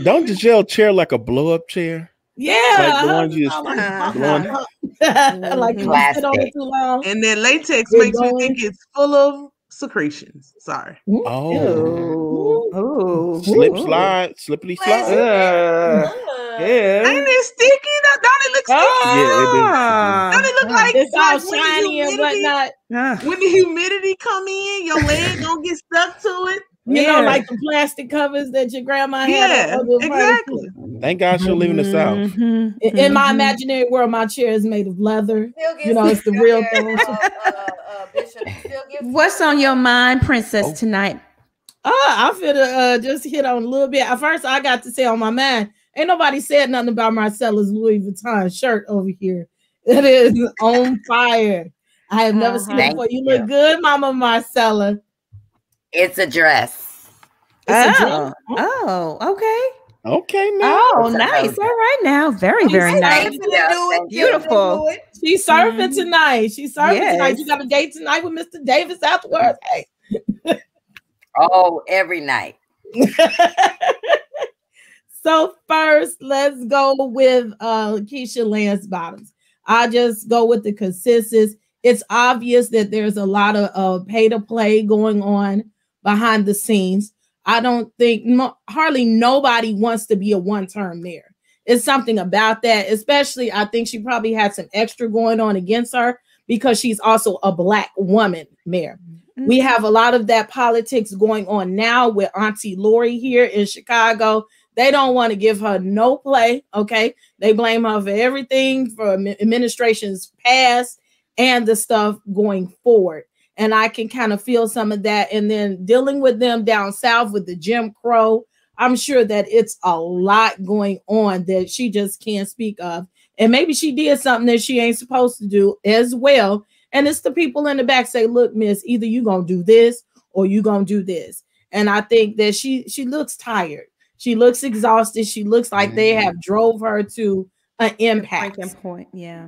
Don't Giselle chair like a blow-up chair? Yeah. Like the ones you just like you sit on it too long. And then latex makes me think it's full of secretions. Sorry. Oh. Slippity slide. Yeah. Ain't it sticky? Don't it look sticky? Yeah, it does. Don't it look like it's all shiny and whatnot? When the humidity come in, your leg don't get stuck to it. You know, like the plastic covers that your grandma had. Yeah, exactly. Thank God she'll live in the South. In my imaginary world, my chair is made of leather. You know, it's the real thing. What's on your mind, Princess, tonight? I feel to just hit on a little bit. At first, I got to say on my mind, ain't nobody said nothing about Marcella's Louis Vuitton shirt over here. It is on fire. I have never seen it before. You look good, Mama Marcella. It's a dress. Oh, okay. Okay, now. Oh, nice. All right, now. Very, very nice. Beautiful. She's surfing tonight. She's surfing tonight. You got a date tonight with Mr. Davis afterwards. Hey. Oh, every night. So first, let's go with Keisha Lance Bottoms. I just go with the consensus. It's obvious that there's a lot of pay to play going on behind the scenes. I don't think hardly nobody wants to be a one-term mayor. It's something about that, especially I think she probably had some extra going on against her because she's also a Black woman mayor. We have a lot of that politics going on now with Auntie Lori here in Chicago. They don't want to give her no play, okay? They blame her for everything for administrations past and the stuff going forward. And I can kind of feel some of that. And then dealing with them down south with the Jim Crow, I'm sure that it's a lot going on that she just can't speak of. And maybe she did something that she ain't supposed to do as well. And it's the people in the back say, look, miss, either you going to do this or you going to do this. And I think that she looks tired. She looks exhausted. She looks like they have drove her to an impasse. Point, yeah.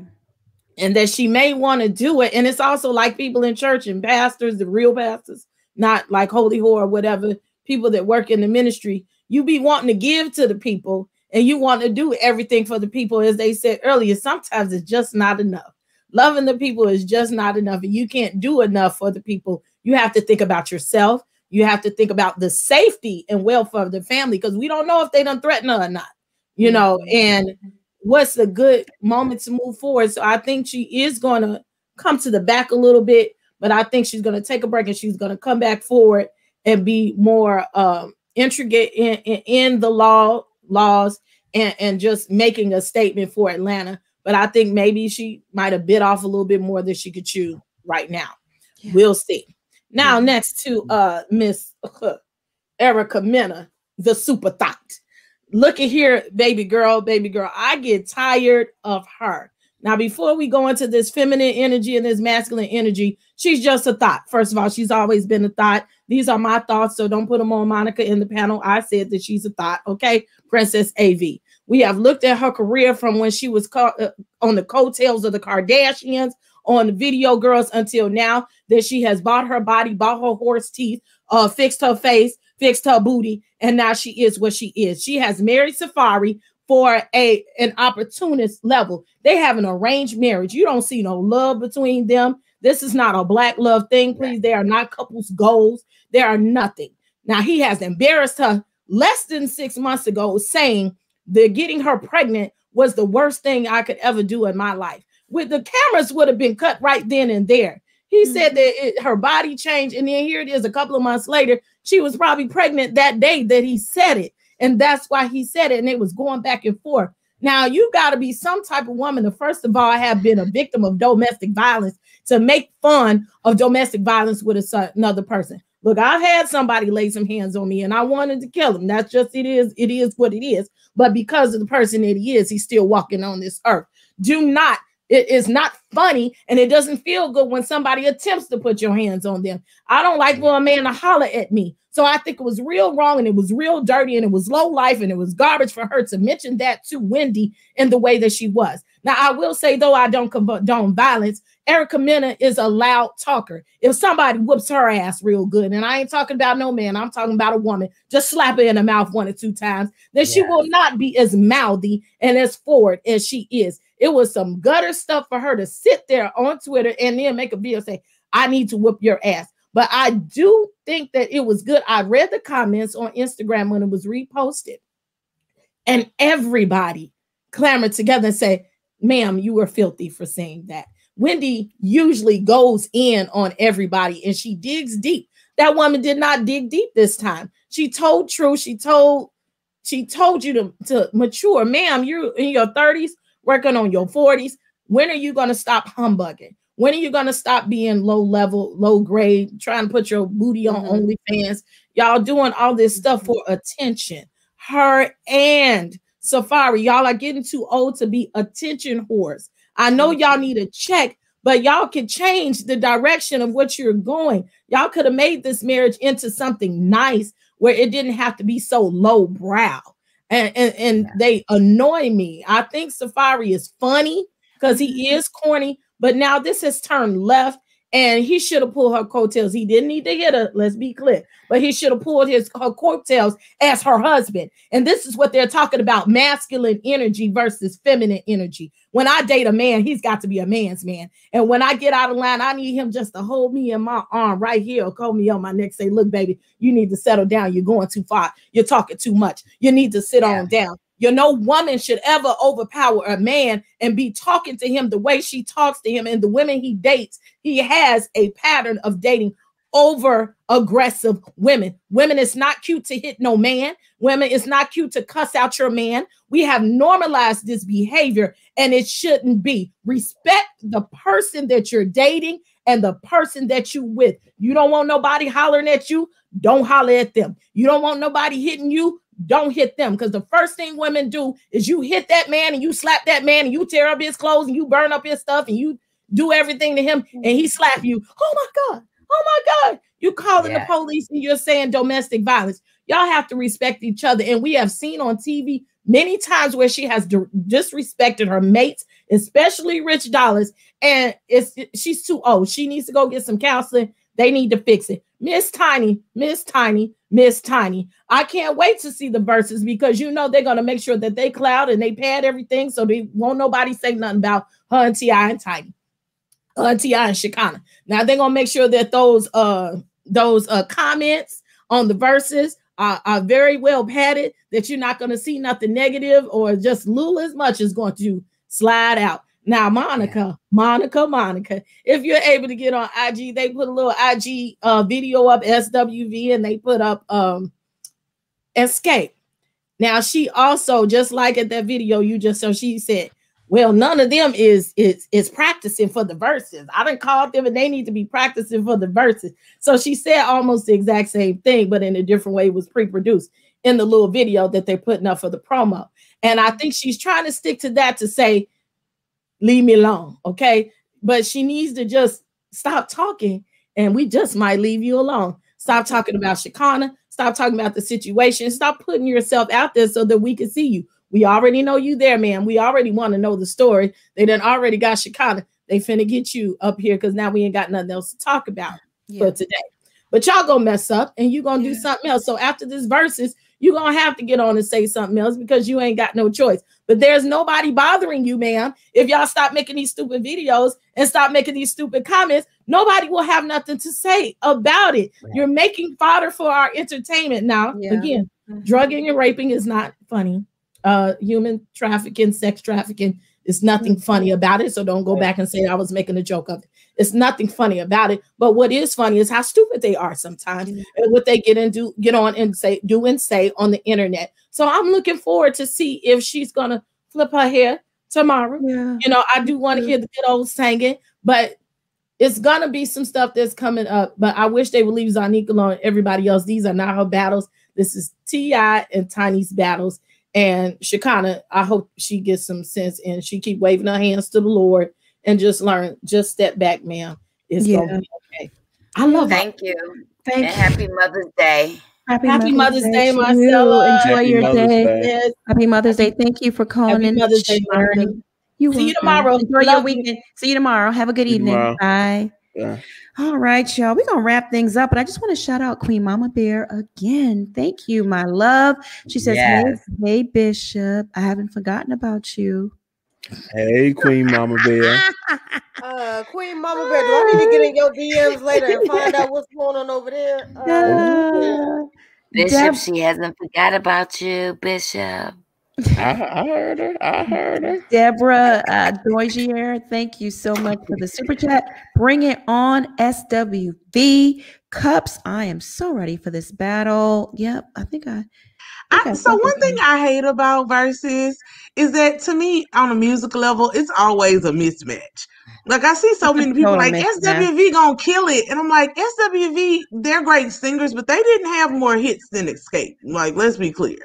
And that she may want to do it. And it's also like people in church and pastors, the real pastors, not like holy whore or whatever, people that work in the ministry. You be wanting to give to the people and you want to do everything for the people. As they said earlier, sometimes it's just not enough. Loving the people is just not enough. And you can't do enough for the people. You have to think about yourself. You have to think about the safety and welfare of the family because we don't know if they done threaten her or not, you know, and what's a good moment to move forward. So I think she is going to come to the back a little bit, but I think she's going to take a break and she's going to come back forward and be more intricate in the laws and just making a statement for Atlanta. But I think maybe she might have bit off a little bit more than she could chew right now. Yeah. We'll see. Now, next to Miss Erica Mena, the super thought. Look at here, baby girl. I get tired of her. Now, before we go into this feminine energy and this masculine energy, she's just a thought. First of all, she's always been a thought. These are my thoughts, so don't put them on Monica in the panel. I said that she's a thought, okay? Princess AV. We have looked at her career from when she was on the coattails of the Kardashians, on the Video Girls until now that she has bought her body, bought her horse teeth, fixed her face, fixed her booty, and now she is what she is. She has married Safari for an opportunist level. They have an arranged marriage. You don't see no love between them. This is not a Black love thing, please. They are not couples goals. They are nothing. Now, he has embarrassed her less than 6 months ago, saying that getting her pregnant was the worst thing I could ever do in my life. With the cameras would have been cut right then and there. He said that her body changed, and then here it is a couple of months later. She was probably pregnant that day that he said it, and that's why he said it, and it was going back and forth. Now, you got to be some type of woman to, first of all, have been a victim of domestic violence to make fun of domestic violence with another person. Look, I've had somebody lay some hands on me, and I wanted to kill him. That's just it is what it is. But because of the person that he is, he's still walking on this earth. It is not funny, and it doesn't feel good when somebody attempts to put your hands on them. I don't like for a man to holler at me. So I think it was real wrong, and it was real dirty, and it was low life, and it was garbage for her to mention that to Wendy in the way that she was. Now, I will say, though I don't condone violence, Erica Mena is a loud talker. If somebody whoops her ass real good, and I ain't talking about no man, I'm talking about a woman, just slap her in the mouth 1 or 2 times, then she will not be as mouthy and as forward as she is. It was some gutter stuff for her to sit there on Twitter and then make a video say, I need to whoop your ass. But I do think that it was good. I read the comments on Instagram when it was reposted, and everybody clamored together and said, ma'am, you were filthy for saying that. Wendy usually goes in on everybody and she digs deep. That woman did not dig deep this time. She told truth. She told you to mature. Ma'am, you're in your 30s, working on your 40s. When are you going to stop humbugging? When are you going to stop being low level, low grade, trying to put your booty on OnlyFans? Y'all doing all this stuff for attention. Her and Safari, y'all are getting too old to be attention whores. I know y'all need a check, but y'all can change the direction of what you're going. Y'all could have made this marriage into something nice where it didn't have to be so low brow. and they annoy me. I think Safari is funny because he is corny, but now this has turned left. And he should have pulled her coattails. He didn't need to hit her, let's be clear. But he should have pulled her coattails as her husband. And this is what they're talking about, masculine energy versus feminine energy. When I date a man, he's got to be a man's man. And when I get out of line, I need him just to hold me in my arm right here or call me on my neck, say, look, baby, you need to settle down. You're going too far. You're talking too much. You need to sit on down. No woman should ever overpower a man and be talking to him the way she talks to him. And the women he dates, he has a pattern of dating over aggressive women. Women, it's not cute to hit no man. Women, it's not cute to cuss out your man. We have normalized this behavior and it shouldn't be. Respect the person that you're dating and the person that you with. You don't want nobody hollering at you, don't holler at them. You don't want nobody hitting you, don't hit them, because the first thing women do is you hit that man and you slap that man and you tear up his clothes and you burn up his stuff and you do everything to him and he slap you. Oh my God. Oh my God. You calling the police and you're saying domestic violence. Y'all have to respect each other. And we have seen on TV many times where she has disrespected her mates, especially Rich Dollars. And she's too old. She needs to go get some counseling. They need to fix it. Miss Tiny. I can't wait to see the verses because they're going to make sure that they cloud and they pad everything so they won't nobody say nothing about her and T.I. and Tiny. T.I. and Shekinah. Now they're going to make sure that those comments on the verses are very well padded, that you're not going to see nothing negative or just little as much is going to slide out. Now, Monica, if you're able to get on IG, they put a little IG video up, SWV, and they put up Escape. Now, she also, just like at that video she said, well, none of them is practicing for the verses. I done called them and they need to be practicing for the verses. So she said almost the exact same thing, but in a different way. It was pre-produced in the little video that they're putting up for the promo. And I think she's trying to stick to that to say, leave me alone, okay? But she needs to just stop talking and we just might leave you alone. Stop talking about Shekinah. Stop talking about the situation. Stop putting yourself out there so that we can see you. We already know you there, man. We already want to know the story. They done already got Shekinah. They finna get you up here because now we ain't got nothing else to talk about for today. But y'all gonna mess up and you gonna do something else. So after this verses, you're gonna have to get on and say something else because you ain't got no choice. But there's nobody bothering you, ma'am. If y'all stop making these stupid videos and stop making these stupid comments, nobody will have nothing to say about it. Right. You're making fodder for our entertainment. Now, again, drugging and raping is not funny. Human trafficking, sex trafficking, is nothing funny about it. So don't go back and say I was making a joke of it. It's nothing funny about it. But what is funny is how stupid they are sometimes and what they get on and say on the internet. So I'm looking forward to see if she's gonna flip her hair tomorrow. I do want to hear the good old singing, but it's gonna be some stuff that's coming up. But I wish they would leave Zanique alone and everybody else. These are not her battles. This is T.I. and Tiny's battles. And Shekinah, I hope she gets some sense and she keep waving her hands to the Lord and just step back, ma'am. It's gonna be okay. I love it. Thank you. And happy Mother's Day. Happy Mother's Day, Marcella. Enjoy your day. Yes. Happy Mother's Day. Thank you for calling in. Mother's Day, See you tomorrow. Enjoy your weekend. See you tomorrow. Have a good evening. Bye. Yeah. All right, y'all. We're going to wrap things up, but I just want to shout out Queen Mama Bear again. Thank you, my love. She says, hey, Bishop, I haven't forgotten about you. Hey, Queen Mama Bear. Queen Mama Bear, do I need to get in your DMs later and find out what's going on over there? Bishop, she hasn't forgot about you, Bishop. I heard her. Deborah Doisier, thank you so much for the super chat. Bring it on, SWV Cups. I am so ready for this battle. Yep, So one thing I hate about verses is that to me, on a music level, it's always a mismatch. Like I see so many people like SWV gonna kill it, and I'm like, SWV, they're great singers, but they didn't have more hits than Escape. Like, let's be clear.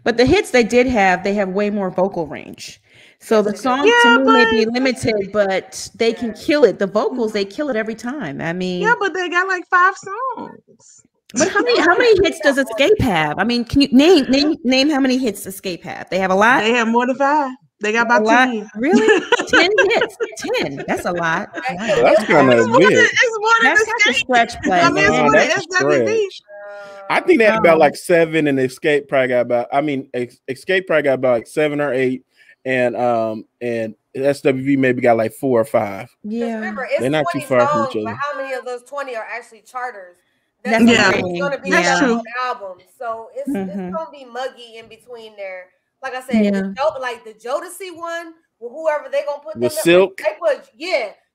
But the hits they did have, they have way more vocal range. So the songs to me may be limited, but they can kill it. The vocals, they kill it every time. I mean, but they got like 5 songs. But how many hits does Escape have? I mean, can you name how many hits Escape have? They have a lot. They have more than 5. They got about 10. Really? 10 hits. 10. That's a lot. Wow. That's kind of big. It's more than That's such a stretch play. I mean, it's more than SWV. I think they had about like 7, and Escape probably got about. I mean, Escape probably got about like 7 or 8, and SWV maybe got like 4 or 5. Yeah, remember, it's they're not 20 too far songs, from each but other. how many of those 20 are actually charters? That's going to be That's their true. own album, so it's going to be muggy in between there. Like I said, like the Jodeci one, with whoever they're going to put With them Silk? They put,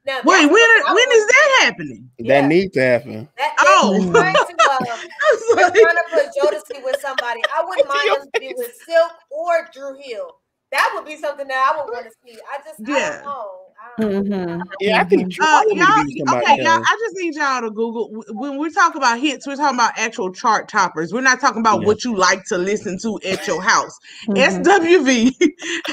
Now, wait, when is that happening? That needs to happen. They're trying to put Jodeci with somebody. I wouldn't mind them to be with Silk or Drew Hill. That would be something that I would want to see. I don't know. Yeah, I think y'all, I just need y'all to Google. When we talk about hits, we're talking about actual chart toppers. We're not talking about what you like to listen to at your house. SWV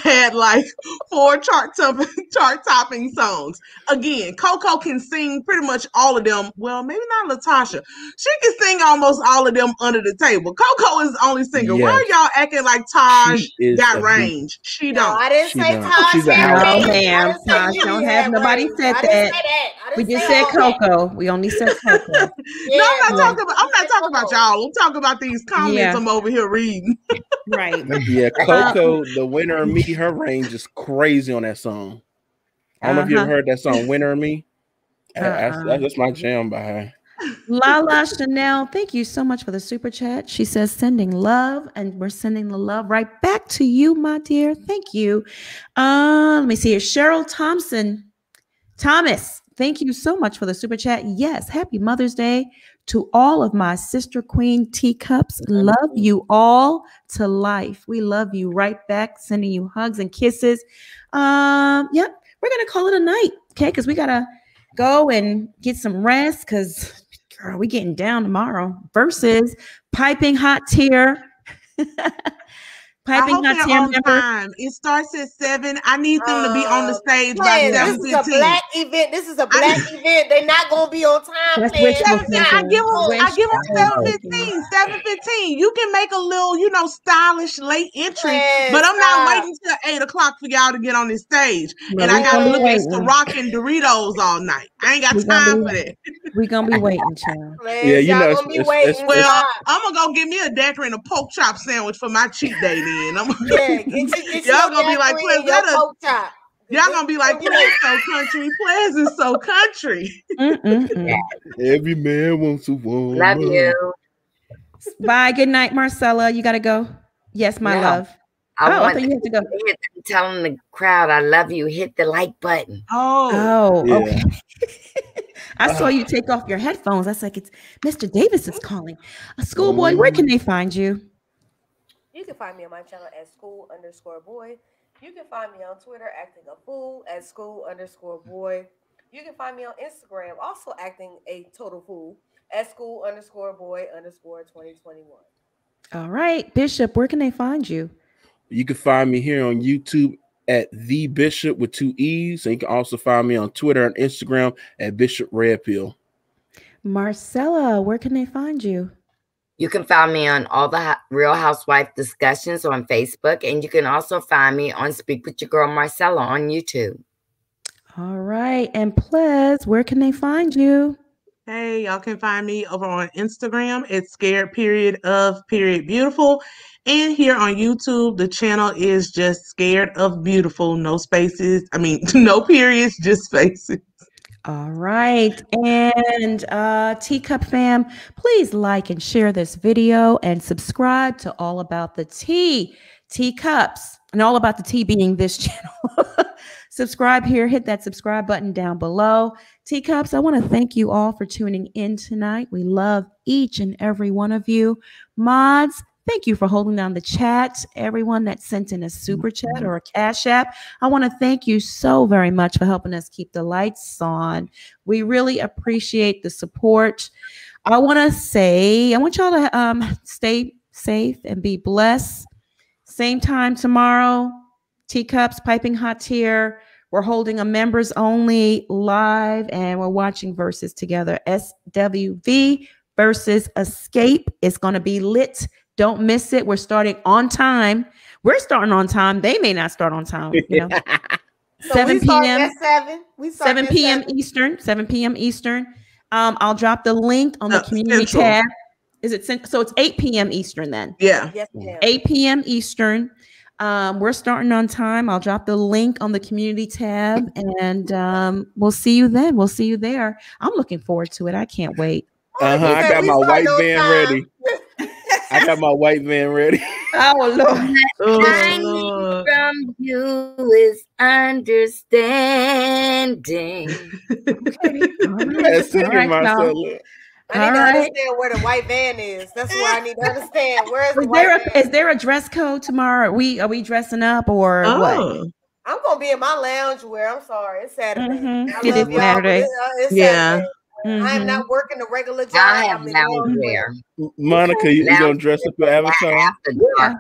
had like 4 chart topping songs. Again, Coco can sing pretty much all of them. Well, maybe not Latasha. She can sing almost all of them under the table. Coco is the only singer. Why are y'all acting like Taj got range? She don't. I didn't say Taj. She's No, ma'am. Taj don't have. Nobody said that. We just said Coco. We only said Coco. No, I'm not talking about y'all. I'm talking about these comments I'm over here reading. Right. Yeah, Coco, the Winner of Me, her range is crazy on that song. I don't know if you ever heard that song, Winner of Me. That's my jam by her. Lala Chanel, thank you so much for the super chat. She says sending love, and we're sending the love right back to you, my dear. Thank you. Let me see here. Cheryl Thomas, thank you so much for the super chat. Yes, happy Mother's Day to all of my sister queen teacups. Love you all to life. We love you right back. Sending you hugs and kisses. Yep, we're gonna call it a night, okay? Because we gotta go and get some rest. Because girl, we getting down tomorrow. Versus Piping Hot Tier. Piping Hot Tier on time. It starts at 7. I need them to be on the stage by 7:15. This is a black event. This is a black event. They're not gonna be on time. I give them 7:15. 7:15. You can make a little, stylish late entry, but I'm not waiting till 8 o'clock for y'all to get on this stage. No, and I gotta look at Ciroc and Doritos all night. I ain't got time for that. We're gonna be waiting, child. Yeah, y'all gonna be waiting. Well, I'm gonna go get me a daiquiri and a pork chop sandwich for my cheat day then. Y'all gonna be like, y'all gonna be like, Play's so country. Play's is so country. Every man wants a woman. Love you. Bye. Good night, Marcella. You gotta go. Yes, my love. I thought you had to go. I'm telling the crowd I love you. Hit the like button. Okay. I saw you take off your headphones. I was like, it's Mr. Davis is calling. Schoolboy, where can they find you? You can find me on my channel at school_boy. You can find me on Twitter acting a fool at school_boy. You can find me on Instagram also acting a total fool at school_boy_2021. All right, Bishop, where can they find you? You can find me here on YouTube at The Bishop with 2 E's. And you can also find me on Twitter and Instagram at Bishop Redpill. Marcella, where can they find you? You can find me on all the Real Housewife discussions on Facebook. And you can also find me on Speak With Your Girl Marcella on YouTube. All right. And Plez, where can they find you? Hey, y'all can find me over on Instagram at scared_of_beautiful. And here on YouTube, the channel is just Scared of Beautiful. No spaces. I mean, no periods, just spaces. All right. And Teacup fam, please like and share this video and subscribe to All About the Tea. Teacups and All About the Tea being this channel. Subscribe here. Hit that subscribe button down below. Teacups, I want to thank you all for tuning in tonight. We love each and every one of you. Mods, thank you for holding down the chat. Everyone that sent in a super chat or a cash app, I want to thank you so very much for helping us keep the lights on. We really appreciate the support. I want to say, I want y'all to stay safe and be blessed. Same time tomorrow, Teacups, Piping Hot Tier. We're holding a members only live and we're watching verses together. SWV versus Escape. It's going to be lit. Don't miss it. We're starting on time. We're starting on time. They may not start on time, you know. So 7 we start p.m. at 7. We start 7 at p.m. 7. Eastern. 7 p.m. Eastern. I'll drop the link on the community Central. tab. Is it so? It's 8 p.m. Eastern then. Yeah. Yes, ma'am. 8 p.m. Eastern. We're starting on time. I'll drop the link on the community tab, and we'll see you then. We'll see you there. I'm looking forward to it. I can't wait. I got my white van ready. I got my white van ready. Oh Lord. I need from you is understanding. That's singing myself. I need to understand where the white van is. That's where I need to understand. Where is the white van? Is there a dress code tomorrow? Are we dressing up or what? I'm gonna be in my lounge wear. I'm sorry, it's Saturday. It is Saturday. It's Saturday. I am not working a regular job. I have lounge wear. Monica, you gonna dress up your avatar? Yeah.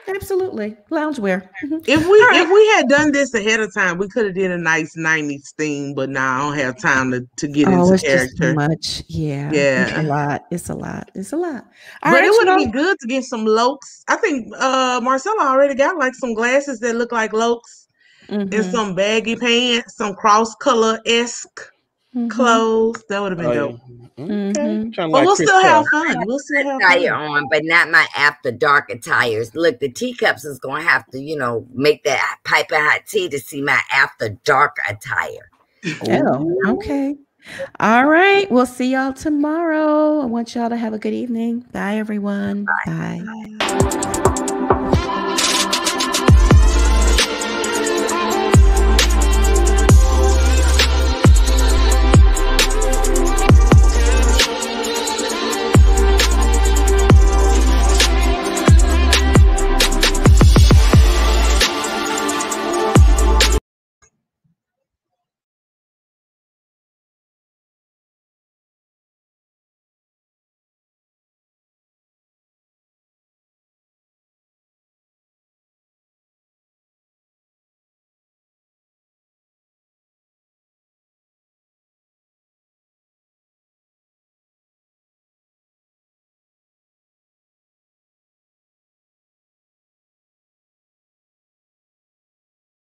Absolutely, loungewear. If we had done this ahead of time, we could have did a nice 90s theme. But now I don't have time to get into it's character. Just too much. Yeah. It's a lot. It's a lot. But it would have been good to get some lokes. I think Marcella already got like some glasses that look like lokes and some baggy pants, some cross color-esque clothes. That would have been dope. Okay. But we'll still have fun. We'll still have attire fun. on, but not my after dark attires. Look, the teacups is gonna have to, make that piping hot tea to see my after dark attire. Oh, okay. All right. We'll see y'all tomorrow. I want y'all to have a good evening. Bye, everyone. Bye.